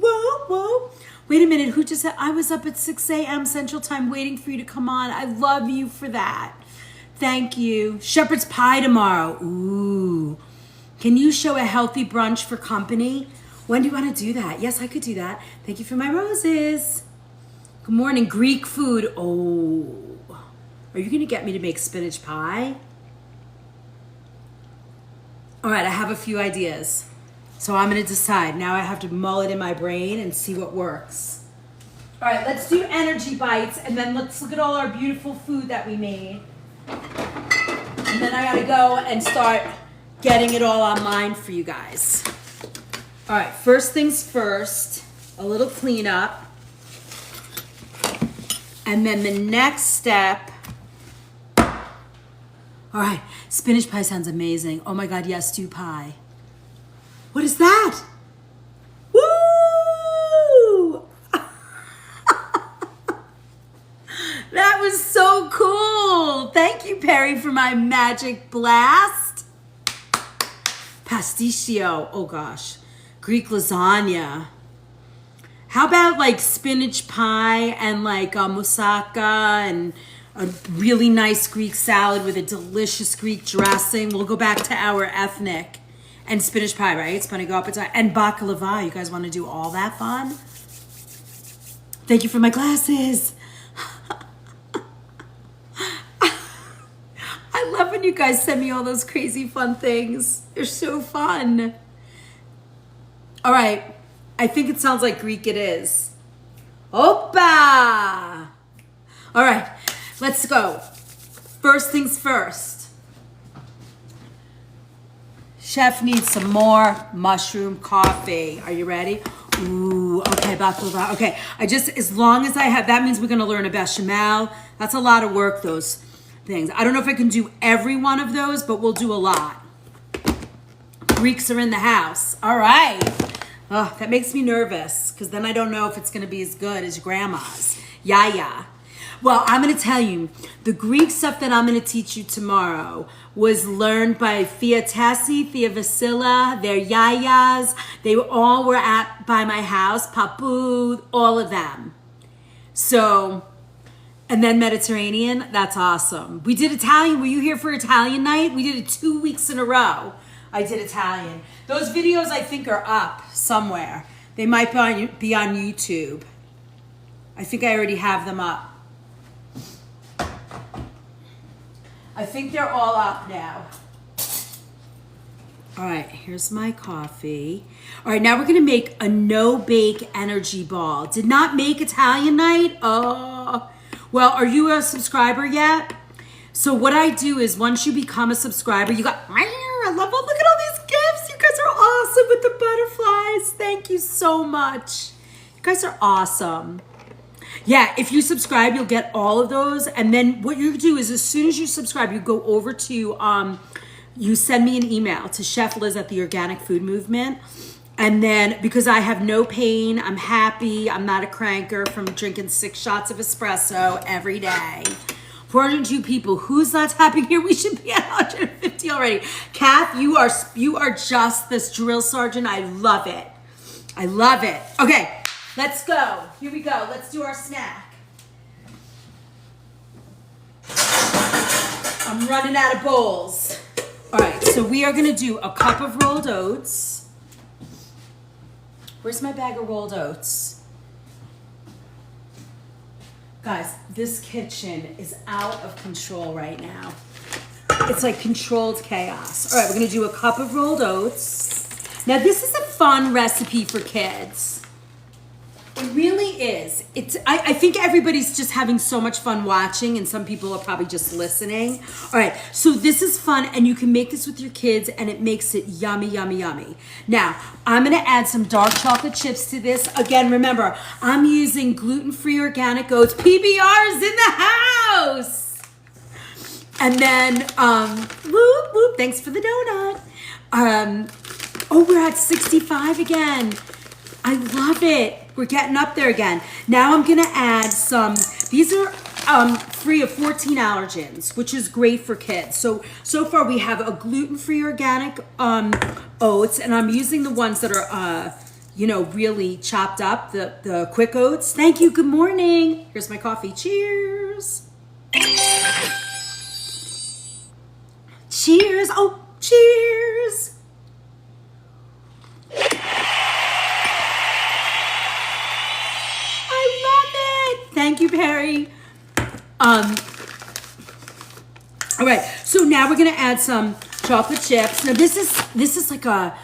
Whoa. Wait a minute, who just said, I was up at 6 a.m. Central Time waiting for you to come on. I love you for that. Thank you. Shepherd's pie tomorrow. Ooh. Can you show a healthy brunch for company? When do you want to do that? Yes, I could do that. Thank you for my roses. Good morning. Greek food. Oh. Are you going to get me to make spinach pie? All right, I have a few ideas. So I'm going to decide. Now I have to mull it in my brain and see what works. All right, let's do energy bites, and then let's look at all our beautiful food that we made. And then I got to go and start getting it all online for you guys. All right, first things first, a little cleanup. And then the next step. All right, spinach pie sounds amazing. Oh my God, yes, stew pie. What is that? Woo! That was so cool. Thank you, Perry, for my magic blast. Pasticcio. Oh, gosh. Greek lasagna. How about like spinach pie and like moussaka and a really nice Greek salad with a delicious Greek dressing? We'll go back to our ethnic. And spinach pie, right? It's going to go up. And baklava. You guys want to do all that fun? Thank you for my glasses. I love when you guys send me all those crazy fun things. They're so fun. All right. I think it sounds like Greek it is. Opa! All right. Let's go. First things first. Chef needs some more mushroom coffee. Are you ready? Ooh, okay, baklava. Okay, as long as I have, that means we're gonna learn a bechamel. That's a lot of work, those things. I don't know if I can do every one of those, but we'll do a lot. Greeks are in the house. All right. Oh, that makes me nervous, because then I don't know if it's gonna be as good as grandma's. Yeah. Well, I'm going to tell you, the Greek stuff that I'm going to teach you tomorrow was learned by Thea Tessie, Thea Vasila, their yayas. They all were by my house, Papu, all of them. So, and then Mediterranean, that's awesome. We did Italian. Were you here for Italian night? We did it 2 weeks in a row. I did Italian. Those videos, I think, are up somewhere. They might be on YouTube. I think I already have them up. I think they're all up now. All right, here's my coffee. All right, now we're gonna make a no-bake energy ball. Did not make Italian night? Oh, well, are you a subscriber yet? So what I do is once you become a subscriber, you got, I love, look at all these gifts. You guys are awesome with the butterflies. Thank you so much. You guys are awesome. Yeah, if you subscribe, you'll get all of those. And then what you do is as soon as you subscribe, you go over to, you send me an email to ChefLiz at the Organic Food Movement. And then because I have no pain, I'm happy, I'm not a cranker from drinking 6 shots of espresso every day. 402 people. Who's not tapping here? We should be at 150 already. Kath, you are just this drill sergeant. I love it. I love it. Okay. Let's go. Here we go. Let's do our snack. I'm running out of bowls. All right, so we are gonna do a cup of rolled oats. Where's my bag of rolled oats? Guys, this kitchen is out of control right now. It's like controlled chaos. All right, we're gonna do a cup of rolled oats. Now this is a fun recipe for kids. It really is. I think everybody's just having so much fun watching, and some people are probably just listening. All right, so this is fun, and you can make this with your kids, and it makes it yummy, yummy, yummy. Now, I'm gonna add some dark chocolate chips to this. Again, remember, I'm using gluten-free organic oats. PBR is in the house! And then, whoop, whoop, thanks for the donut. Oh, we're at 65 again. I love it. We're getting up there again. Now I'm gonna add some, these are free of 14 allergens, which is great for kids. So far we have a gluten-free organic oats, and I'm using the ones that are, really chopped up, the quick oats. Thank you, good morning. Here's my coffee, cheers. Cheers, oh, cheers. Thank you, Perry. All right, so now we're gonna add some chocolate chips. Now this is like a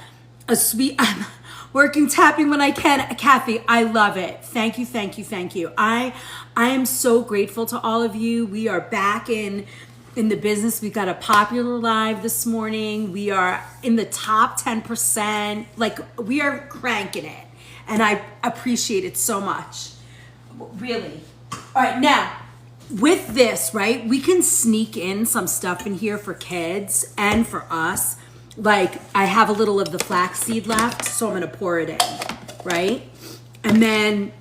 sweet. I'm working tapping when I can. Kathy, I love it. Thank you, thank you, thank you. I am so grateful to all of you. We are back in the business. We got a popular live this morning. We are in the top 10%. Like, we are cranking it, and I appreciate it so much. Really. All right, now with this, right, we can sneak in some stuff in here for kids and for us. Like, I have a little of the flaxseed left, so I'm gonna pour it in, right? And then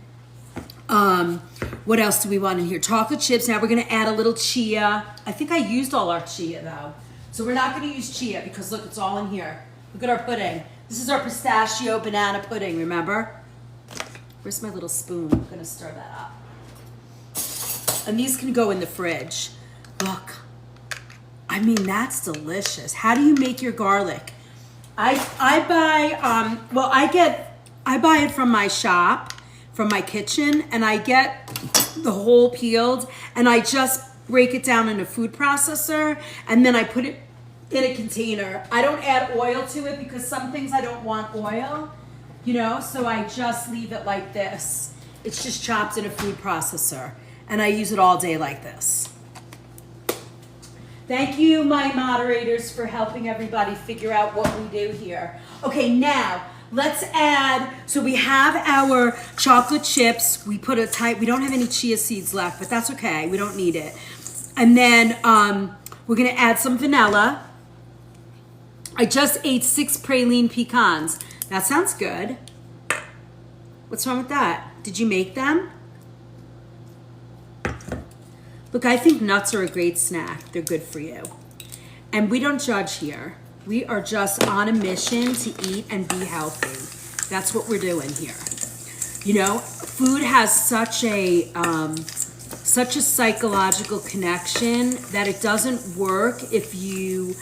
what else do we want in here? Chocolate chips. Now we're gonna add a little chia. I think I used all our chia though, so we're not gonna use chia because look, it's all in here. Look at our pudding. This is our pistachio banana pudding, remember? Where's my little spoon? I'm gonna stir that up. And these can go in the fridge. Look, I mean, that's delicious. How do you make your garlic? I buy it from my shop, from my kitchen, and I get the whole peeled, and I just break it down in a food processor, and then I put it in a container. I don't add oil to it because some things I don't want oil. So I just leave it like this. It's just chopped in a food processor, and I use it all day like this. Thank you, my moderators, for helping everybody figure out what we do here. Okay, now let's add, so we have our chocolate chips. We don't have any chia seeds left, but that's okay. We don't need it. And then we're gonna add some vanilla. I just ate 6 praline pecans. That sounds good. What's wrong with that? Did you make them? Look, I think nuts are a great snack. They're good for you. And we don't judge here. We are just on a mission to eat and be healthy. That's what we're doing here. Food has such a psychological connection that it doesn't work if you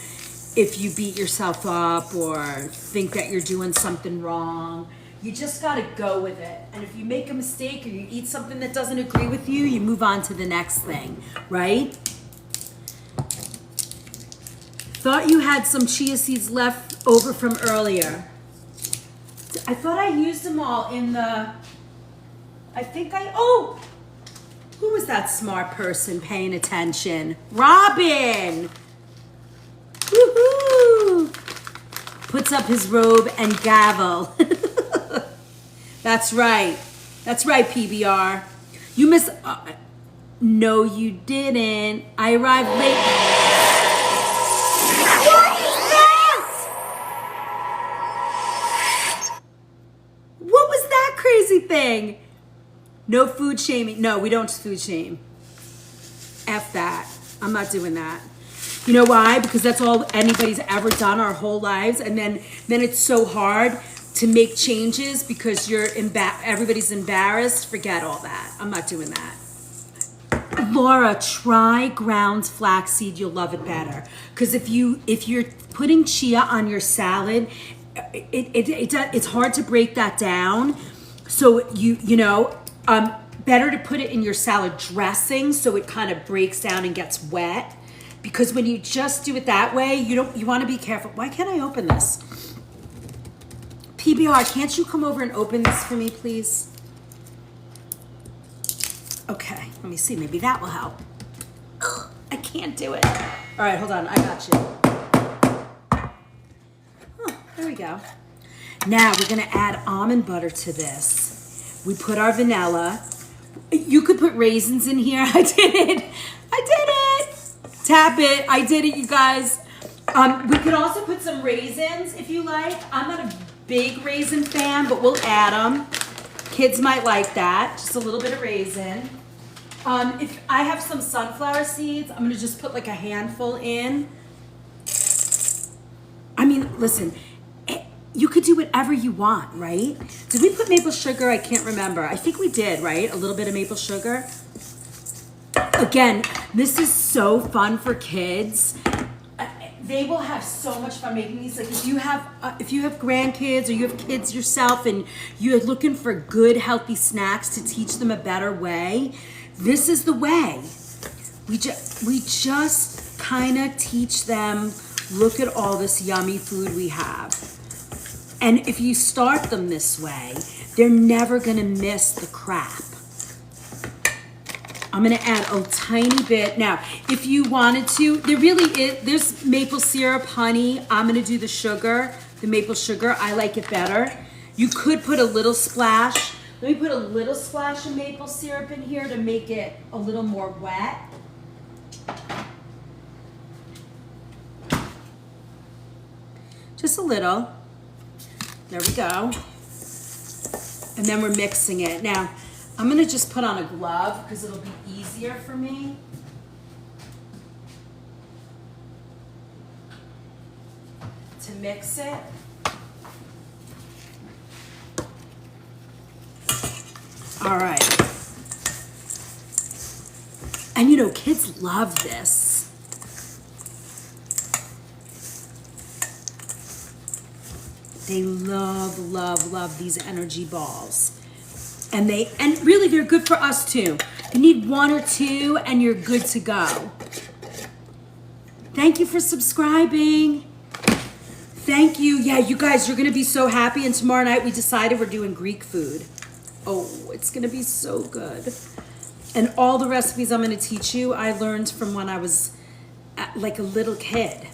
beat yourself up or think that you're doing something wrong. You just gotta go with it. And if you make a mistake or you eat something that doesn't agree with you, you move on to the next thing, right? Thought you had some chia seeds left over from earlier. I thought I used them all in the, who was that smart person paying attention? Robin! Woohoo! Puts up his robe and gavel. That's right. That's right, PBR. You missed. No, you didn't. I arrived late. What is that? What was that crazy thing? No food shaming. No, we don't food shame. F that. I'm not doing that. You know why? Because that's all anybody's ever done our whole lives, and then it's so hard to make changes because everybody's embarrassed. Forget all that. I'm not doing that. Laura, try ground flaxseed. You'll love it better. Because if you're putting chia on your salad, it's hard to break that down. So better to put it in your salad dressing so it kind of breaks down and gets wet. Because when you just do it that way, you want to be careful. Why can't I open this? PBR, can't you come over and open this for me, please? Okay, let me see. Maybe that will help. Ugh, I can't do it. All right, hold on. I got you. Oh, there we go. Now we're going to add almond butter to this. We put our vanilla. You could put raisins in here. I did it. Tap it. I did it, you guys. We could also put some raisins if you like. I'm not a big raisin fan, but we'll add them. Kids might like that. Just a little bit of raisin. If I have some sunflower seeds, I'm gonna just put like a handful in. I mean, listen, you could do whatever you want, right? Did we put maple sugar? I can't remember. I think we did, right? A little bit of maple sugar. Again, this is so fun for kids. They will have so much fun making these. Like if you have grandkids or you have kids yourself and you're looking for good, healthy snacks to teach them a better way, this is the way. We just kind of teach them, look at all this yummy food we have. And if you start them this way, they're never gonna miss the crap. I'm gonna add a tiny bit. Now, if you wanted to, there's maple syrup, honey. I'm gonna do the maple sugar. I like it better. You could put a little splash. Let me put a little splash of maple syrup in here to make it a little more wet. Just a little. There we go. And then we're mixing it. Now, I'm gonna just put on a glove because it'll be easier for me. To mix it. All right. And kids love this. They love these energy balls. And really they're good for us too. You need one or two and you're good to go. Thank you for subscribing. Thank you. Yeah, you guys, you're gonna be so happy. And tomorrow night we decided we're doing Greek food. Oh, it's gonna be so good. And all the recipes I'm gonna teach you, I learned from when I was like a little kid.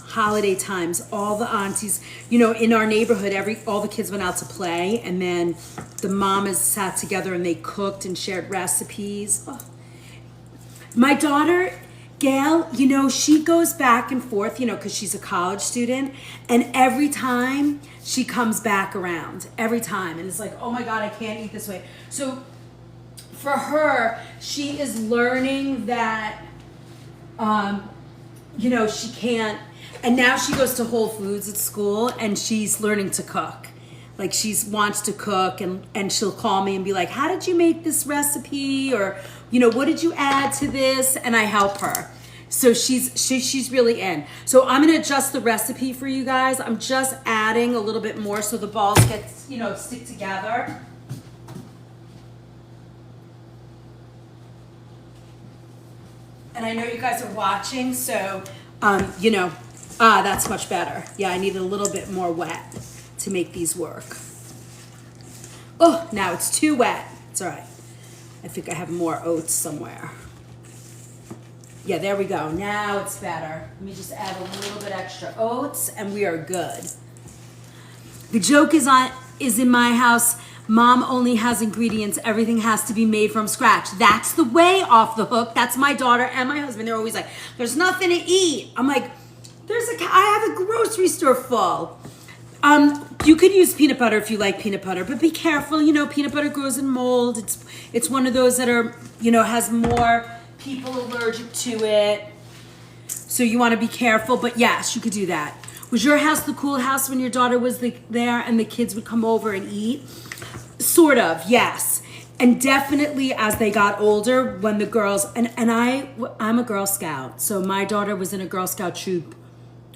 Holiday times, all the aunties, in our neighborhood, all the kids went out to play, and then the mamas sat together and they cooked and shared recipes. Oh. My daughter, Gail, she goes back and forth, because she's a college student, and every time she comes back around, every time, and it's like, oh my God, I can't eat this way. So for her, she is learning that, she can't. And now she goes to Whole Foods at school and she's learning to cook. Like she wants to cook and she'll call me and be like, how did you make this recipe? Or, what did you add to this? And I help her. So she's really in. So I'm gonna adjust the recipe for you guys. I'm just adding a little bit more so the balls get, stick together. And I know you guys are watching, so, that's much better. Yeah, I need a little bit more wet to make these work. Oh, now it's too wet. It's all right. I think I have more oats somewhere. Yeah, there we go. Now it's better. Let me just add a little bit extra oats and we are good. The joke is in my house, Mom only has ingredients. Everything has to be made from scratch. That's the way, off the hook. That's my daughter and my husband. They're always like, there's nothing to eat. I'm like, I have a grocery store full. You could use peanut butter if you like peanut butter, but be careful. Peanut butter grows in mold. It's one of those that are, has more people allergic to it. So you want to be careful, but yes, you could do that. Was your house the cool house when your daughter was there and the kids would come over and eat? Sort of, yes. And definitely as they got older, when the girls, and I'm a Girl Scout, so my daughter was in a Girl Scout troop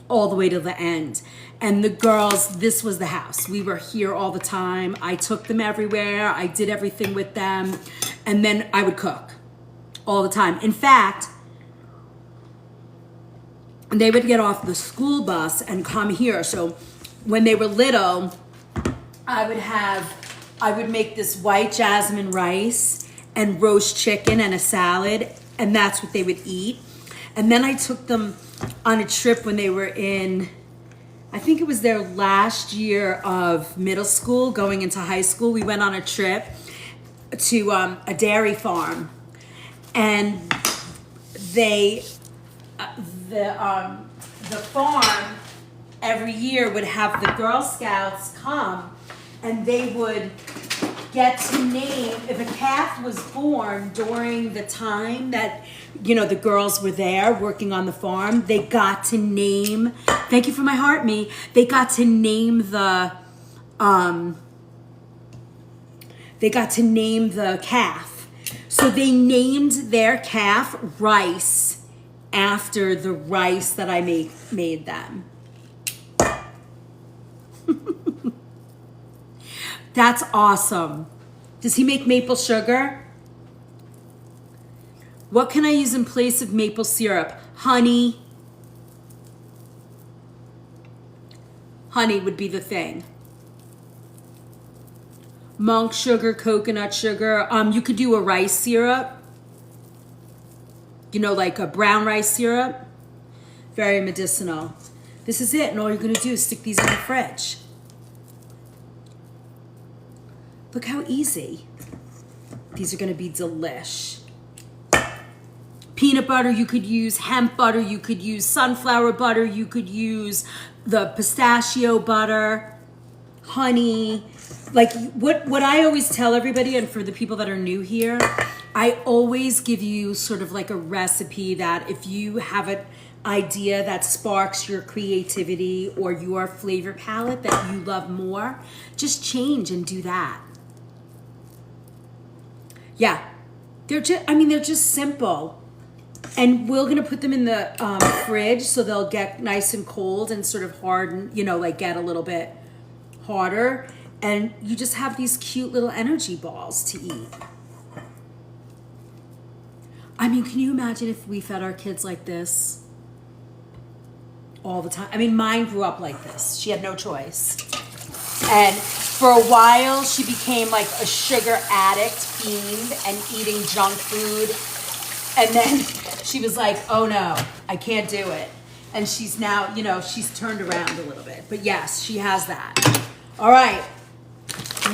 all the way to the end. And the girls, this was the house. We were here all the time. I took them everywhere. I did everything with them. And then I would cook all the time. In fact, they would get off the school bus and come here. So when they were little, I would make this white jasmine rice and roast chicken and a salad, and that's what they would eat. And then I took them on a trip when they were in, I think it was their last year of middle school, going into high school. We went on a trip to a dairy farm, and the farm every year would have the Girl Scouts come, and they would get to name, if a calf was born during the time that, you know, the girls were there working on the farm, they got to name, thank you for my heart, me, they got to name the calf. So they named their calf Rice after the rice that I made them. That's awesome. Does he make maple sugar? What can I use in place of maple syrup? Honey. Honey would be the thing. Monk sugar, coconut sugar. You could do a rice syrup. You know, like a brown rice syrup. Very medicinal. This is it, and all you're gonna do is stick these in the fridge. Look how easy. These are gonna be delish. Peanut butter, you could use hemp butter, you could use sunflower butter, you could use the pistachio butter, honey. Like what I always tell everybody, and for the people that are new here, I always give you sort of like a recipe that if you have an idea that sparks your creativity or your flavor palette that you love more, just change and do that. Yeah, they're just simple. And we're gonna put them in the fridge so they'll get nice and cold and sort of harden, you know, like get a little bit harder. And you just have these cute little energy balls to eat. I mean, can you imagine if we fed our kids like this all the time? I mean, mine grew up like this. She had no choice. And for a while, she became like a sugar addict fiend and eating junk food. And then she was like, oh no, I can't do it. And she's now, you know, she's turned around a little bit. But yes, she has that. All right.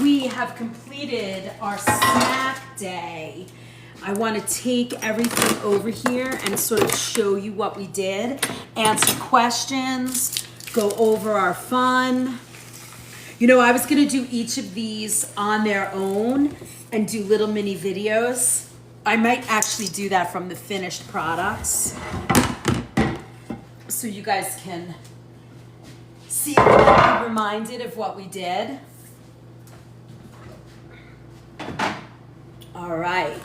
We have completed our snack day. I want to take everything over here and sort of show you what we did, answer questions, go over our fun. You know, I was going to do each of these on their own and do little mini videos. I might actually do that from the finished products so you guys can see and be reminded of what we did. All right.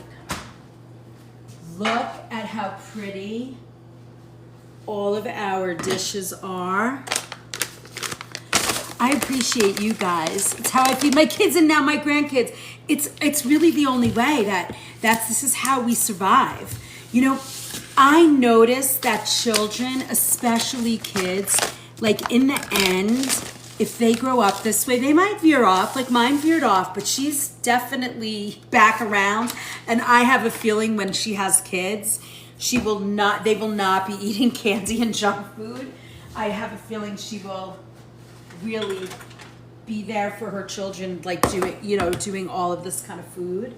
Look at how pretty all of our dishes are. I appreciate you guys. It's how I feed my kids and now my grandkids. It's really the only way this is how we survive. You know, I notice that children, especially kids, like in the end, if they grow up this way, they might veer off, like mine veered off, but she's definitely back around. And I have a feeling when she has kids, they will not be eating candy and junk food. I have a feeling she will really be there for her children, like doing all of this kind of food.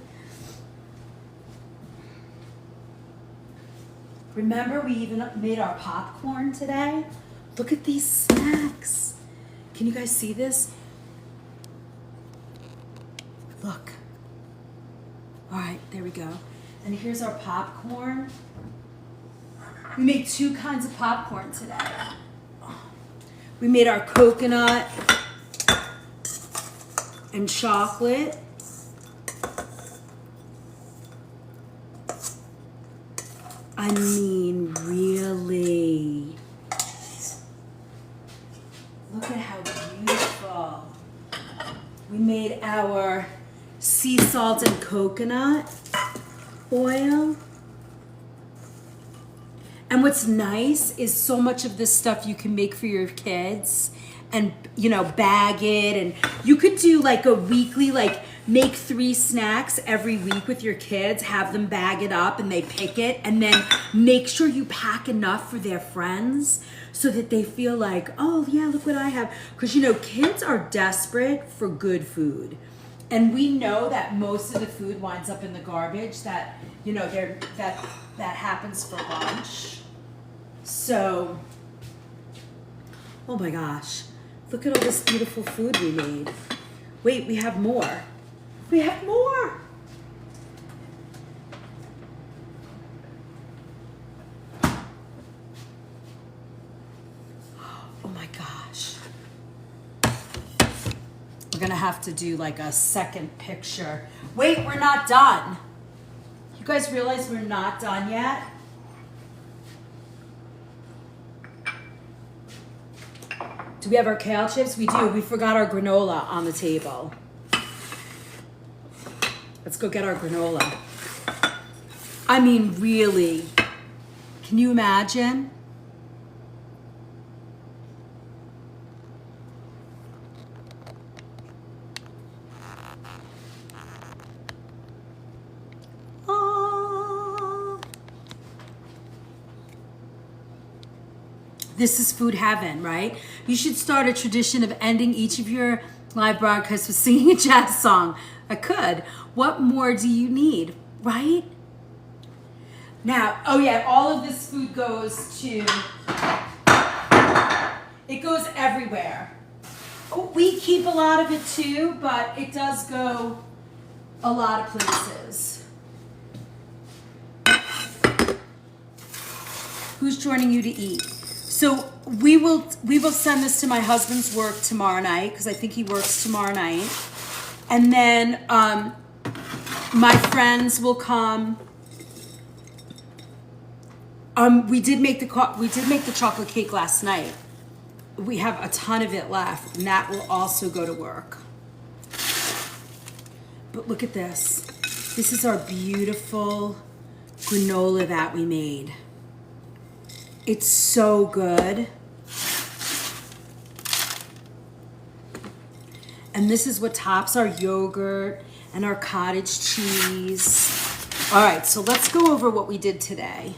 Remember, we even made our popcorn today. Look at these snacks. Can you guys see this? Look. All right, there we go. And here's our popcorn. We made 2 kinds of popcorn today. We made our coconut and chocolate. I mean, really. Look at how beautiful. We made our sea salt and coconut oil. And what's nice is so much of this stuff you can make for your kids and, you know, bag it. And you could do like a weekly, like make 3 snacks every week with your kids, have them bag it up and they pick it. And then make sure you pack enough for their friends so that they feel like, oh yeah, look what I have. Because, you know, kids are desperate for good food. And we know that most of the food winds up in the garbage that, you know, that happens for lunch. So, oh my gosh, look at all this beautiful food we made. Wait, we have more. We have more. Oh my gosh. We're gonna have to do like a second picture. Wait, we're not done. You guys realize we're not done yet? Do we have our kale chips? We do. We forgot our granola on the table. Let's go get our granola. I mean, really. Can you imagine? This is food heaven, right? You should start a tradition of ending each of your live broadcasts with singing a jazz song. I could. What more do you need, right? Now, oh yeah, all of this food goes to, it goes everywhere. We keep a lot of it too, but it does go a lot of places. Who's joining you to eat? So we will send this to my husband's work tomorrow night because I think he works tomorrow night, and then my friends will come. We did make the chocolate cake last night. We have a ton of it left, and that will also go to work. But look at this. This is our beautiful granola that we made. It's so good. And this is what tops our yogurt and our cottage cheese. All right, so let's go over what we did today.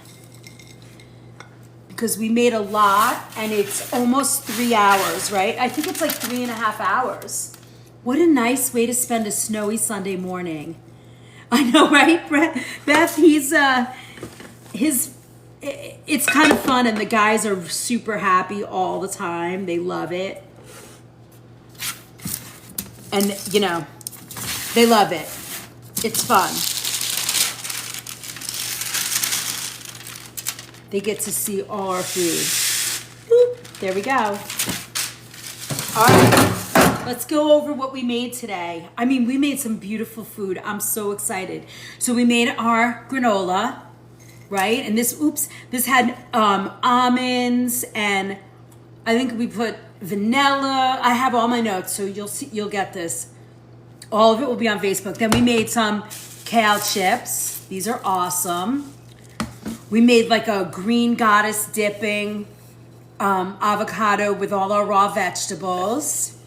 Because we made a lot and it's almost 3 hours, right? I think it's like 3.5 hours. What a nice way to spend a snowy Sunday morning. I know, right? Beth, it's kind of fun and the guys are super happy all the time. They love it. And, you know, they love it. It's fun. They get to see all our food. Boop, there we go. All right, let's go over what we made today. I mean, we made some beautiful food. I'm so excited. So we made our granola. Right? And this had almonds and I think we put vanilla. I have all my notes, so you'll get this. All of it will be on Facebook. Then we made some kale chips. These are awesome. We made like a green goddess dipping avocado with all our raw vegetables.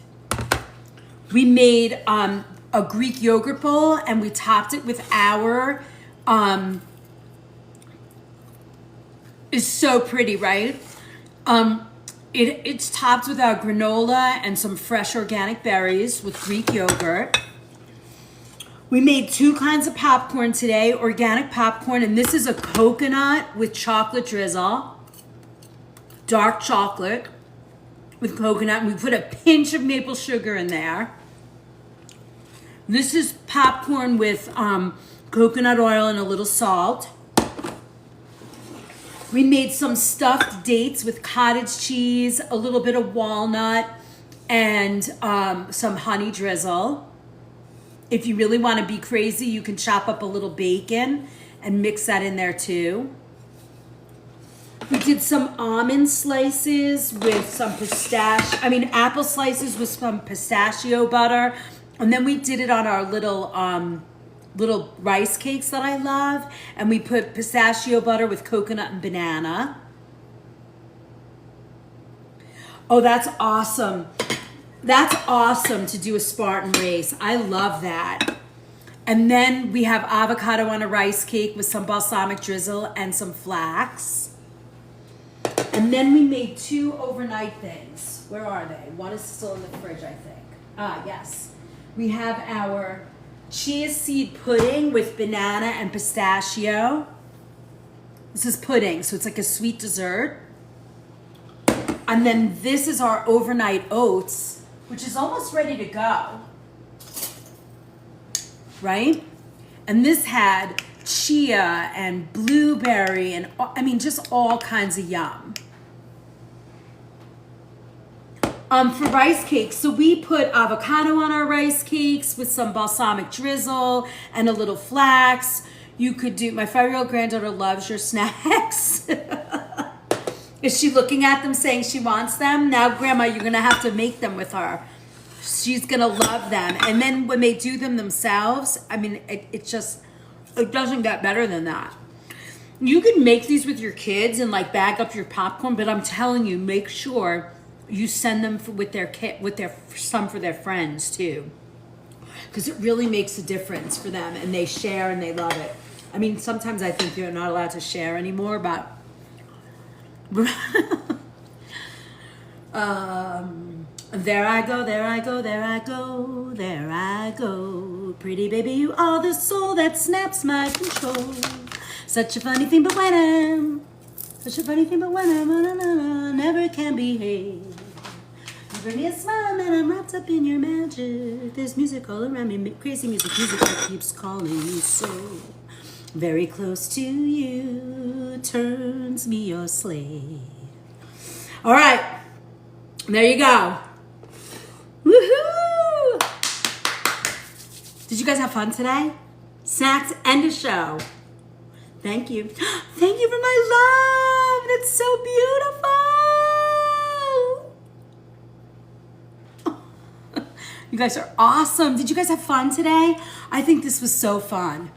We made a Greek yogurt bowl and we topped it with our is so pretty, right? It's topped with our granola and some fresh organic berries with Greek yogurt. We made 2 kinds of popcorn today, organic popcorn, and this is a coconut with chocolate drizzle, dark chocolate with coconut, and we put a pinch of maple sugar in there. This is popcorn with coconut oil and a little salt. We made some stuffed dates with cottage cheese, a little bit of walnut, and some honey drizzle. If you really want to be crazy, you can chop up a little bacon and mix that in there too. We did some almond slices with some apple slices with some pistachio butter. And then we did it on our little rice cakes that I love. And we put pistachio butter with coconut and banana. Oh, that's awesome. That's awesome to do a Spartan race. I love that. And then we have avocado on a rice cake with some balsamic drizzle and some flax. And then we made 2 overnight things. Where are they? One is still in the fridge, I think. Ah, yes. We have our chia seed pudding with banana and pistachio. This is pudding, so it's like a sweet dessert. And then this is our overnight oats, which is almost ready to go. Right? And this had chia and blueberry and just all kinds of yum. For rice cakes, so we put avocado on our rice cakes with some balsamic drizzle and a little flax. You could do, my 5-year-old granddaughter loves your snacks. Is she looking at them saying she wants them? Now, Grandma, you're gonna have to make them with her. She's gonna love them. And then when they do them themselves, it doesn't get better than that. You can make these with your kids and like bag up your popcorn, but I'm telling you, make sure you send them with some for their friends too, because it really makes a difference for them, and they share and they love it. I mean, sometimes I think you're not allowed to share anymore, but there I go, there I go, there I go, there I go. Pretty baby, you are the soul that snaps my control. Such a funny thing, but when I'm never can behave. You bring me a smile and I'm wrapped up in your magic. There's music all around me, crazy music that keeps calling me so. Very close to you, turns me your slave. All right, there you go. Woohoo! Did you guys have fun today? Snacks and a show. Thank you. Thank you for my love. That's so beautiful. You guys are awesome. Did you guys have fun today? I think this was so fun.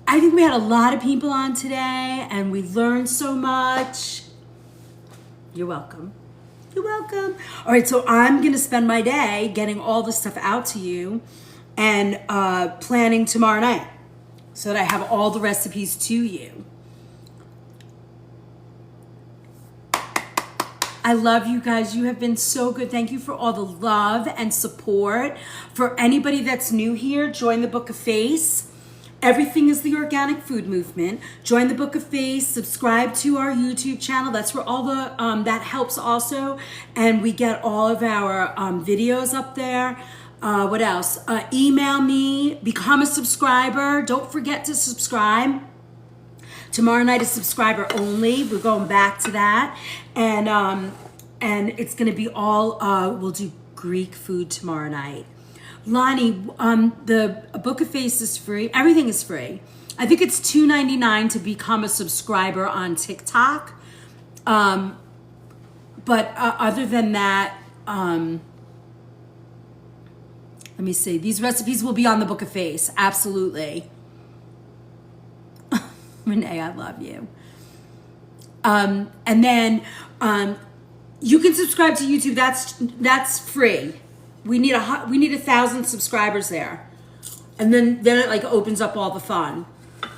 I think we had a lot of people on today and we learned so much. You're welcome. You're welcome. All right, so I'm going to spend my day getting all this stuff out to you and planning tomorrow night so that I have all the recipes to you. I love you guys. You have been so good. Thank you for all the love and support. For anybody that's new here, join the Book of Face. Everything is the Organic Food Movement. Join the Book of Face. Subscribe to our YouTube channel. That's where all the, that helps also. And we get all of our videos up there. What else? Email me. Become a subscriber. Don't forget to subscribe. Tomorrow night is subscriber only. We're going back to that. And it's going to be all, we'll do Greek food tomorrow night. Lonnie, the Book of Face is free. Everything is free. I think it's $2.99 to become a subscriber on TikTok. But other than that, let me see. These recipes will be on the Book of Face. Absolutely. Renee, I love you. And then you can subscribe to YouTube. That's free. We need 1,000 subscribers there, and then it like opens up all the fun.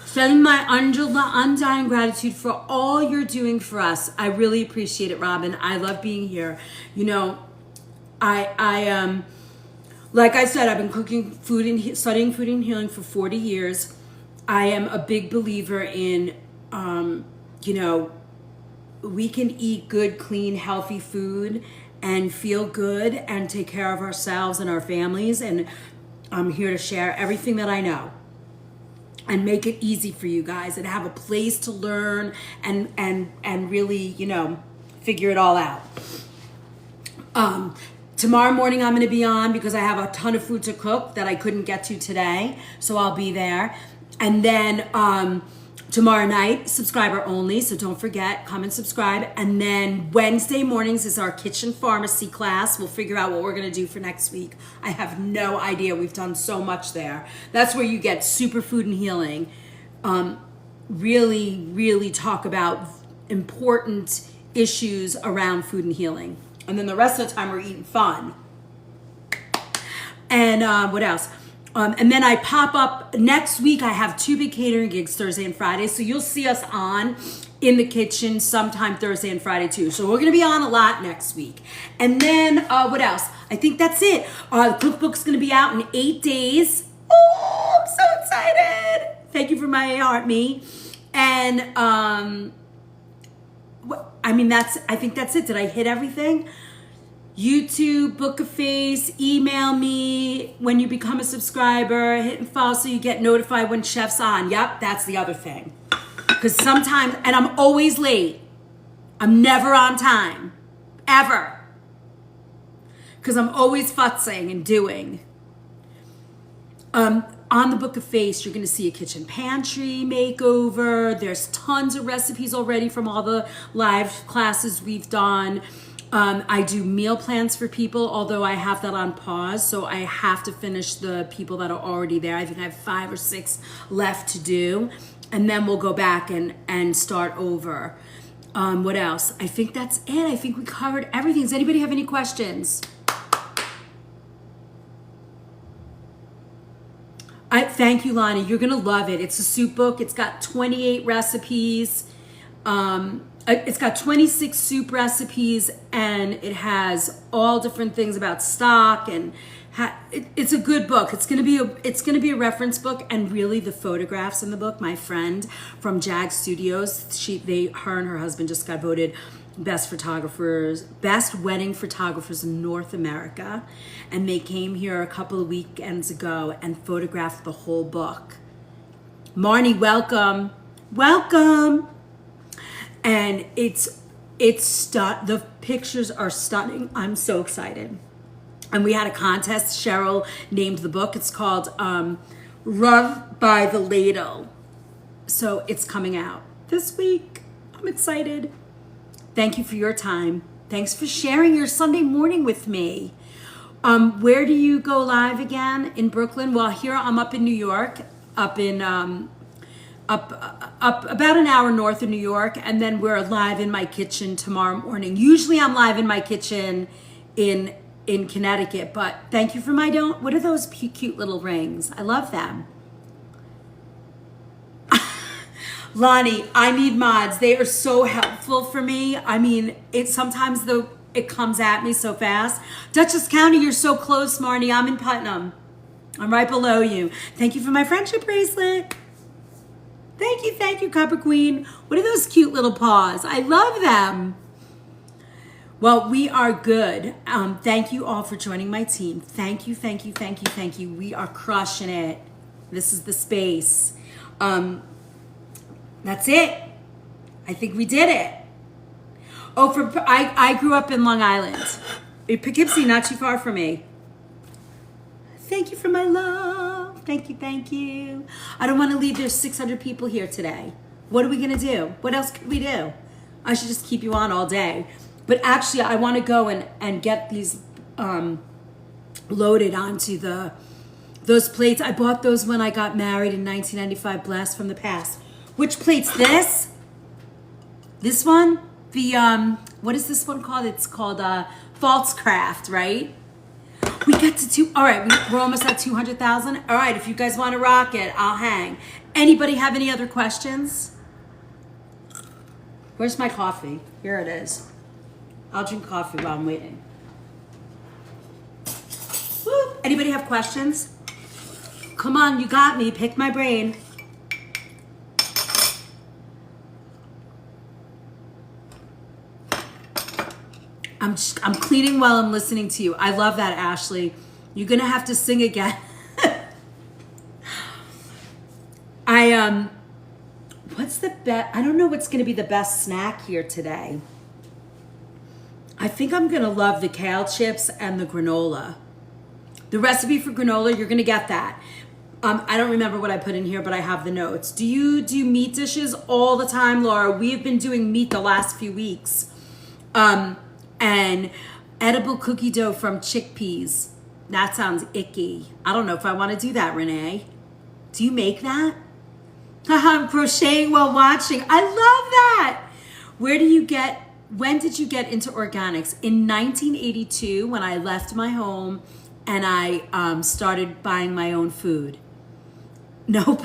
Send my undying gratitude for all you're doing for us. I really appreciate it, Robin. I love being here. You know, I like I said, I've been cooking food and studying food and healing for 40 years. I am a big believer in, you know, we can eat good, clean, healthy food and feel good and take care of ourselves and our families. And I'm here to share everything that I know and make it easy for you guys and have a place to learn and really, you know, figure it all out. Tomorrow morning I'm going to be on because I have a ton of food to cook that I couldn't get to today. So I'll be there. And then Tomorrow night, subscriber only, so don't forget, come and subscribe. And then Wednesday mornings is our kitchen pharmacy class. We'll figure out what we're gonna do for next week. I have no idea. We've done so much there. That's where you get superfood and healing. Really, really talk about important issues around food and healing. And then the rest of the time we're eating fun. And what else? And then I pop up next week. I have 2 big catering gigs, Thursday and Friday. So you'll see us on in the kitchen sometime Thursday and Friday too. So we're gonna be on a lot next week. And then what else? I think that's it. The cookbook's gonna be out in 8 days. Oh, I'm so excited. Thank you for my heart, me. And I think that's it. Did I hit everything? YouTube, book a face, email me when you become a subscriber, hit and follow so you get notified when Chef's on. Yep, that's the other thing. Because sometimes, and I'm always late. I'm never on time, ever. Because I'm always futzing and doing. On the Book of Face, you're going to see a kitchen pantry makeover. There's tons of recipes already from all the live classes we've done. I do meal plans for people, although I have that on pause, so I have to finish the people that are already there. I think I have 5 or 6 left to do, and then we'll go back and start over. What else? I think that's it. I think we covered everything. Does anybody have any questions? Thank you, Lonnie. You're going to love it. It's a soup book. It's got 28 recipes. It's got 26 soup recipes, and it has all different things about stock, and it's a good book. It's gonna be a reference book, and really the photographs in the book. My friend from Jag Studios, her and her husband just got voted best wedding photographers in North America, and they came here a couple of weekends ago and photographed the whole book. Marnie, welcome. And the pictures are stunning. I'm so excited. And we had a contest. Cheryl named the book. It's called Love by the Ladle. So it's coming out this week. I'm excited. Thank you for your time. Thanks for sharing your Sunday morning with me. Where do you go live again? In Brooklyn? Well, here I'm up in New York, up about an hour north of New York, and then we're live in my kitchen tomorrow morning. Usually I'm live in my kitchen in Connecticut, but thank you for what are those cute little rings? I love them. Lonnie, I need mods. They are so helpful for me. I mean, sometimes it comes at me so fast. Dutchess County, you're so close, Marnie. I'm in Putnam. I'm right below you. Thank you for my friendship bracelet. Thank you, Copper Queen. What are those cute little paws? I love them. Well, we are good. Thank you all for joining my team. Thank you. We are crushing it. This is the space. That's it. I think we did it. Oh, I grew up in Long Island. In Poughkeepsie, not too far from me. Thank you for my love. Thank you. I don't want to leave. There's 600 people here today. What are we going to do? What else could we do? I should just keep you on all day. But actually, I want to go and get these loaded onto those plates. I bought those when I got married in 1995, blast from the past. Which plate's this? This one? What is this one called? It's called False Craft, right? We get to all right, we're almost at 200,000. All right, if you guys want to rock it, I'll hang. Anybody have any other questions? Where's my coffee? Here it is. I'll drink coffee while I'm waiting. Woo. Anybody have questions? Come on, you got me. Pick my brain. I'm cleaning while I'm listening to you. I love that, Ashley. You're gonna have to sing again. What's the best? I don't know what's gonna be the best snack here today. I think I'm gonna love the kale chips and the granola. The recipe for granola, you're gonna get that. I don't remember what I put in here, but I have the notes. Do you do meat dishes all the time, Laura? We've been doing meat the last few weeks. And edible cookie dough from chickpeas. That sounds icky. I don't know if I want to do that, Renee. Do you make that? I'm crocheting while watching. I love that. When did you get into organics? In 1982, when I left my home and I started buying my own food. Nope.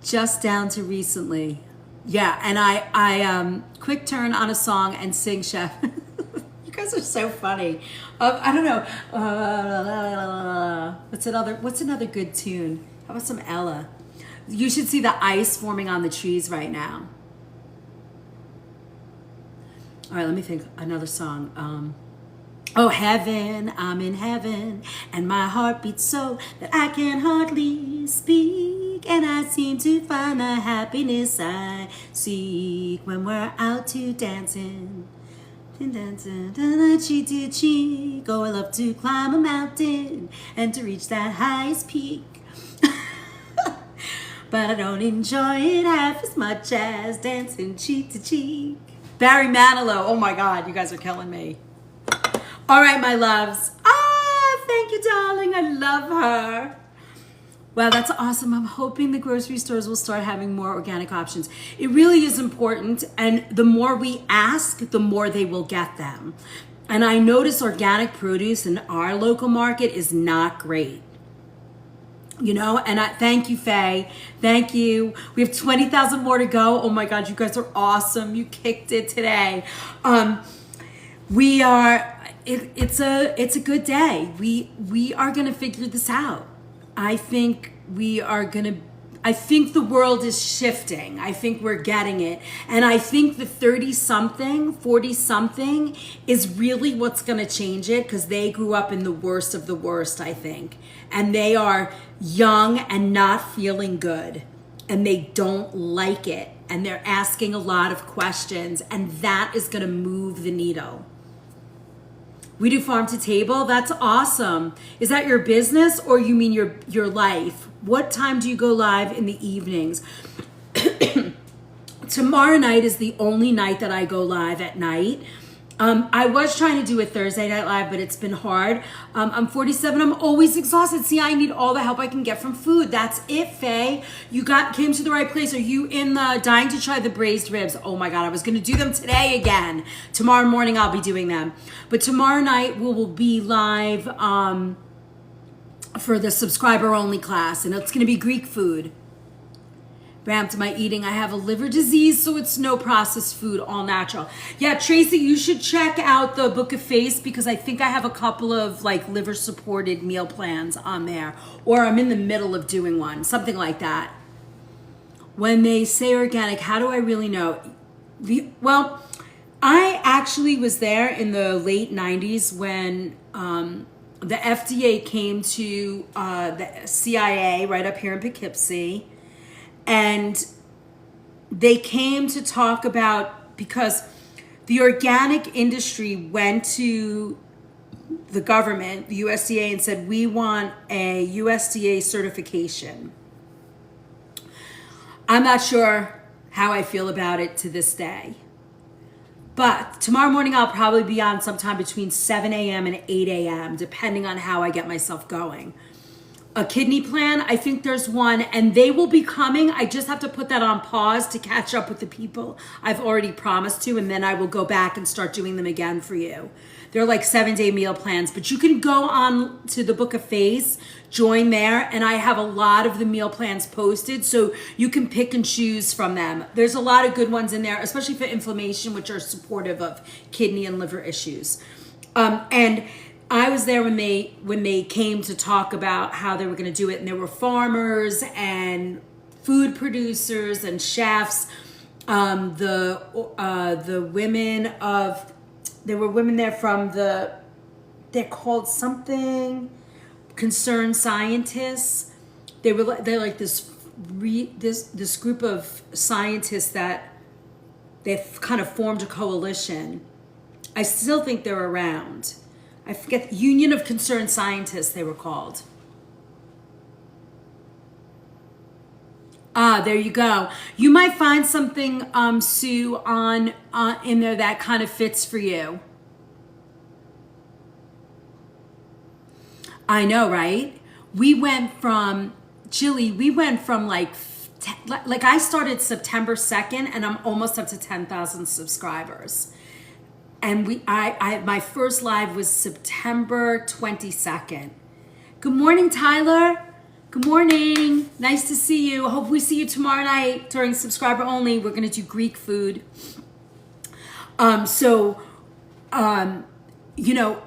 Just down to recently. Yeah, and I quick turn on a song and sing Chef. You guys are so funny. I don't know. What's another good tune? How about some Ella? You should see the ice forming on the trees right now. All right, let me think. Another song. Oh, heaven, I'm in heaven, and my heart beats so that I can hardly speak, and I seem to find the happiness I seek when we're out to dancing. Dancing, cheek to cheek. Oh, I love to climb a mountain and to reach that highest peak. But I don't enjoy it half as much as dancing cheek to cheek. Barry Manilow. Oh my God, you guys are killing me. All right, my loves. Thank you, darling. I love her. Wow, that's awesome. I'm hoping the grocery stores will start having more organic options. It really is important, and the more we ask, the more they will get them. And I notice organic produce in our local market is not great. You know, and thank you, Faye. Thank you. We have 20,000 more to go. Oh my God, you guys are awesome. You kicked it today. It's a good day. We are gonna figure this out. I think the world is shifting. I think we're getting it. And I think the 30-something, 40-something is really what's going to change it, because they grew up in the worst of the worst, I think. And they are young and not feeling good. And they don't like it. And they're asking a lot of questions. And that is going to move the needle. We do farm to table. That's awesome. Is that your business, or you mean your life? What time do you go live in the evenings? Tomorrow night is the only night that I go live at night. I was trying to do a Thursday Night Live, but it's been hard. I'm 47. I'm always exhausted. See, I need all the help I can get from food. That's it, Faye. You came to the right place. Are you in the dying to try the braised ribs? Oh my God, I was going to do them today again. Tomorrow morning I'll be doing them. But tomorrow night we will be live for the subscriber only class, and it's going to be Greek food. Ramped my eating. I have a liver disease, so it's no processed food, all natural. Yeah, Tracy, you should check out the Book of Face, because I think I have a couple of like liver supported meal plans on there, or I'm in the middle of doing one, something like that. When they say organic, how do I really know? Well, I actually was there in the late 90s when the FDA came to the CIA right up here in Poughkeepsie. And they came to talk about, because the organic industry went to the government, the USDA, and said, we want a USDA certification. I'm not sure how I feel about it to this day. But tomorrow morning I'll probably be on sometime between 7 a.m. and 8 a.m., depending on how I get myself going. A kidney plan, I think there's one, and they will be coming. I just have to put that on pause to catch up with the people I've already promised to, and then I will go back and start doing them again for you. They're like 7-day meal plans, but you can go on to the Book of Face, join there, and I have a lot of the meal plans posted, so you can pick and choose from them. There's a lot of good ones in there, especially for inflammation, which are supportive of kidney and liver issues. And I was there when they came to talk about how they were going to do it, and there were farmers and food producers and chefs. There were women there from they're called something, concerned scientists. They're like this group of scientists that they've kind of formed a coalition. I still think they're around. I forget, Union of Concerned Scientists they were called. Ah, there you go. You might find something, Sue, on in there that kind of fits for you. I know, right? We went from like I started September 2nd and I'm almost up to 10,000 subscribers. And my first live was September 22nd. Good morning, Tyler. Good morning. Nice to see you. Hope we see you tomorrow night during subscriber only. We're going to do Greek food. You know,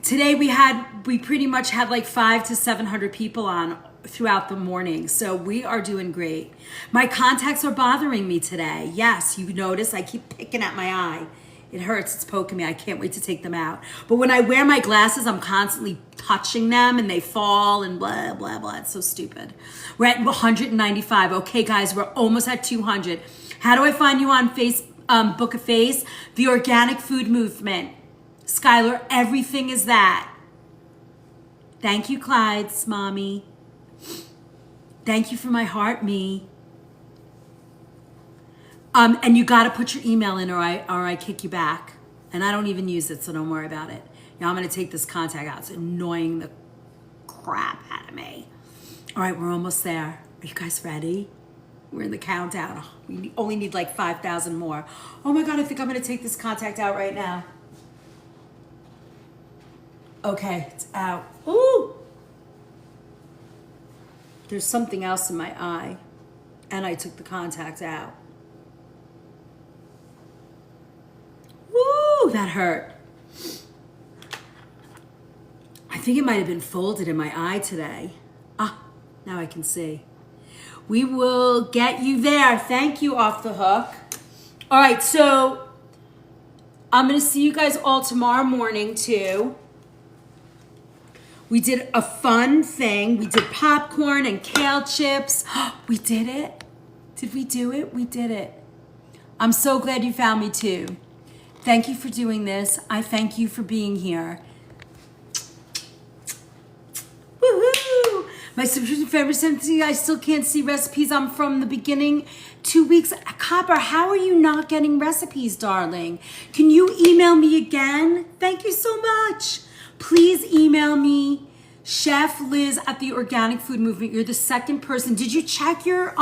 today we pretty much had like 500 to 700 people on throughout the morning. So we are doing great. My contacts are bothering me today. Yes, you notice I keep picking at my eye. It hurts, it's poking me. I can't wait to take them out. But when I wear my glasses, I'm constantly touching them and they fall and blah, blah, blah. It's so stupid. We're at 195. Okay, guys, we're almost at 200. How do I find you on Book a Face? The Organic Food Movement. Skylar, everything is that. Thank you, Clyde's mommy. Thank you for my heart, me. And you got to put your email in or I kick you back. And I don't even use it, so don't worry about it. Now I'm going to take this contact out. It's annoying the crap out of me. All right, we're almost there. Are you guys ready? We're in the countdown. We only need like 5,000 more. Oh my God, I think I'm going to take this contact out right now. Okay, it's out. Ooh! There's something else in my eye. And I took the contact out. Woo, that hurt. I think it might have been folded in my eye today. Ah, now I can see. We will get you there. Thank you, Off the Hook. All right, so I'm going to see you guys all tomorrow morning too. We did a fun thing. We did popcorn and kale chips. We did it. Did we do it? We did it. I'm so glad you found me too. Thank you for doing this. I thank you for being here. Woohoo! My subscription favorite sentence, I still can't see recipes. I'm from the beginning. 2 weeks. Copper, how are you not getting recipes, darling? Can you email me again? Thank you so much. Please email me, Chef Liz at the Organic Food Movement. You're the second person. Did you check your,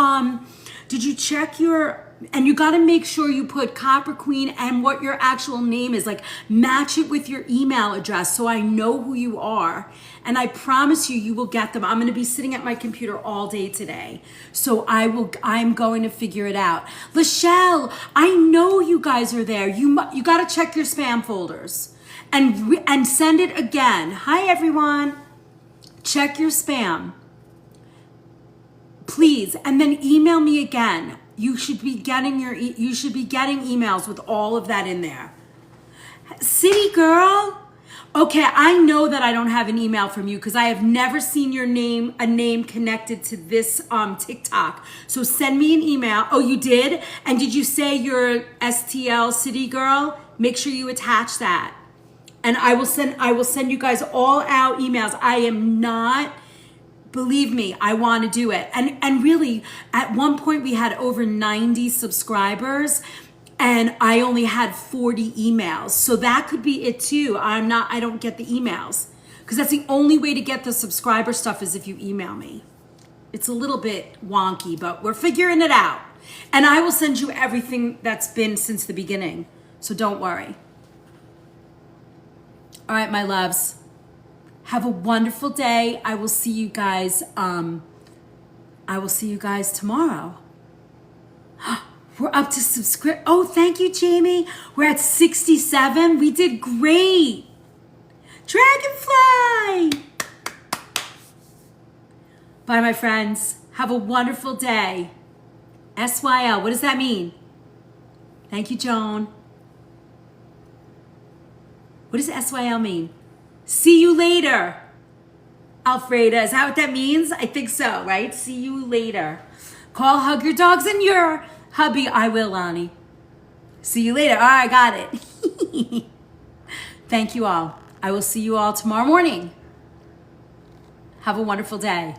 and you got to make sure you put Copper Queen and what your actual name is. Like, match it with your email address so I know who you are. And I promise you, you will get them. I'm going to be sitting at my computer all day today. So I'm going to figure it out. Lachelle, I know you guys are there. You got to check your spam folders and send it again. Hi, everyone. Check your spam, please. And then email me again. You should be getting emails with all of that in there. City girl. Okay, I know that I don't have an email from you because I have never seen a name connected to this TikTok. So send me an email. Oh, you did? And did you say you're STL City girl? Make sure you attach that. And I will send you guys all out emails. I am not. Believe me, I want to do it. And really, at one point we had over 90 subscribers and I only had 40 emails. So that could be it too. I don't get the emails because that's the only way to get the subscriber stuff is if you email me. It's a little bit wonky, but we're figuring it out. And I will send you everything that's been since the beginning. So don't worry. All right, my loves. Have a wonderful day. I will see you guys. Tomorrow. We're up to subscribe. Oh, thank you, Jamie. We're at 67. We did great. Dragonfly. Bye, my friends. Have a wonderful day. SYL. What does that mean? Thank you, Joan. What does SYL mean? See you later, Alfreda. Is that what that means? I think so, right? See you later. Call, hug your dogs and your hubby. I will, Lonnie. See you later. All right, got it. Thank you all. I will see you all tomorrow morning. Have a wonderful day.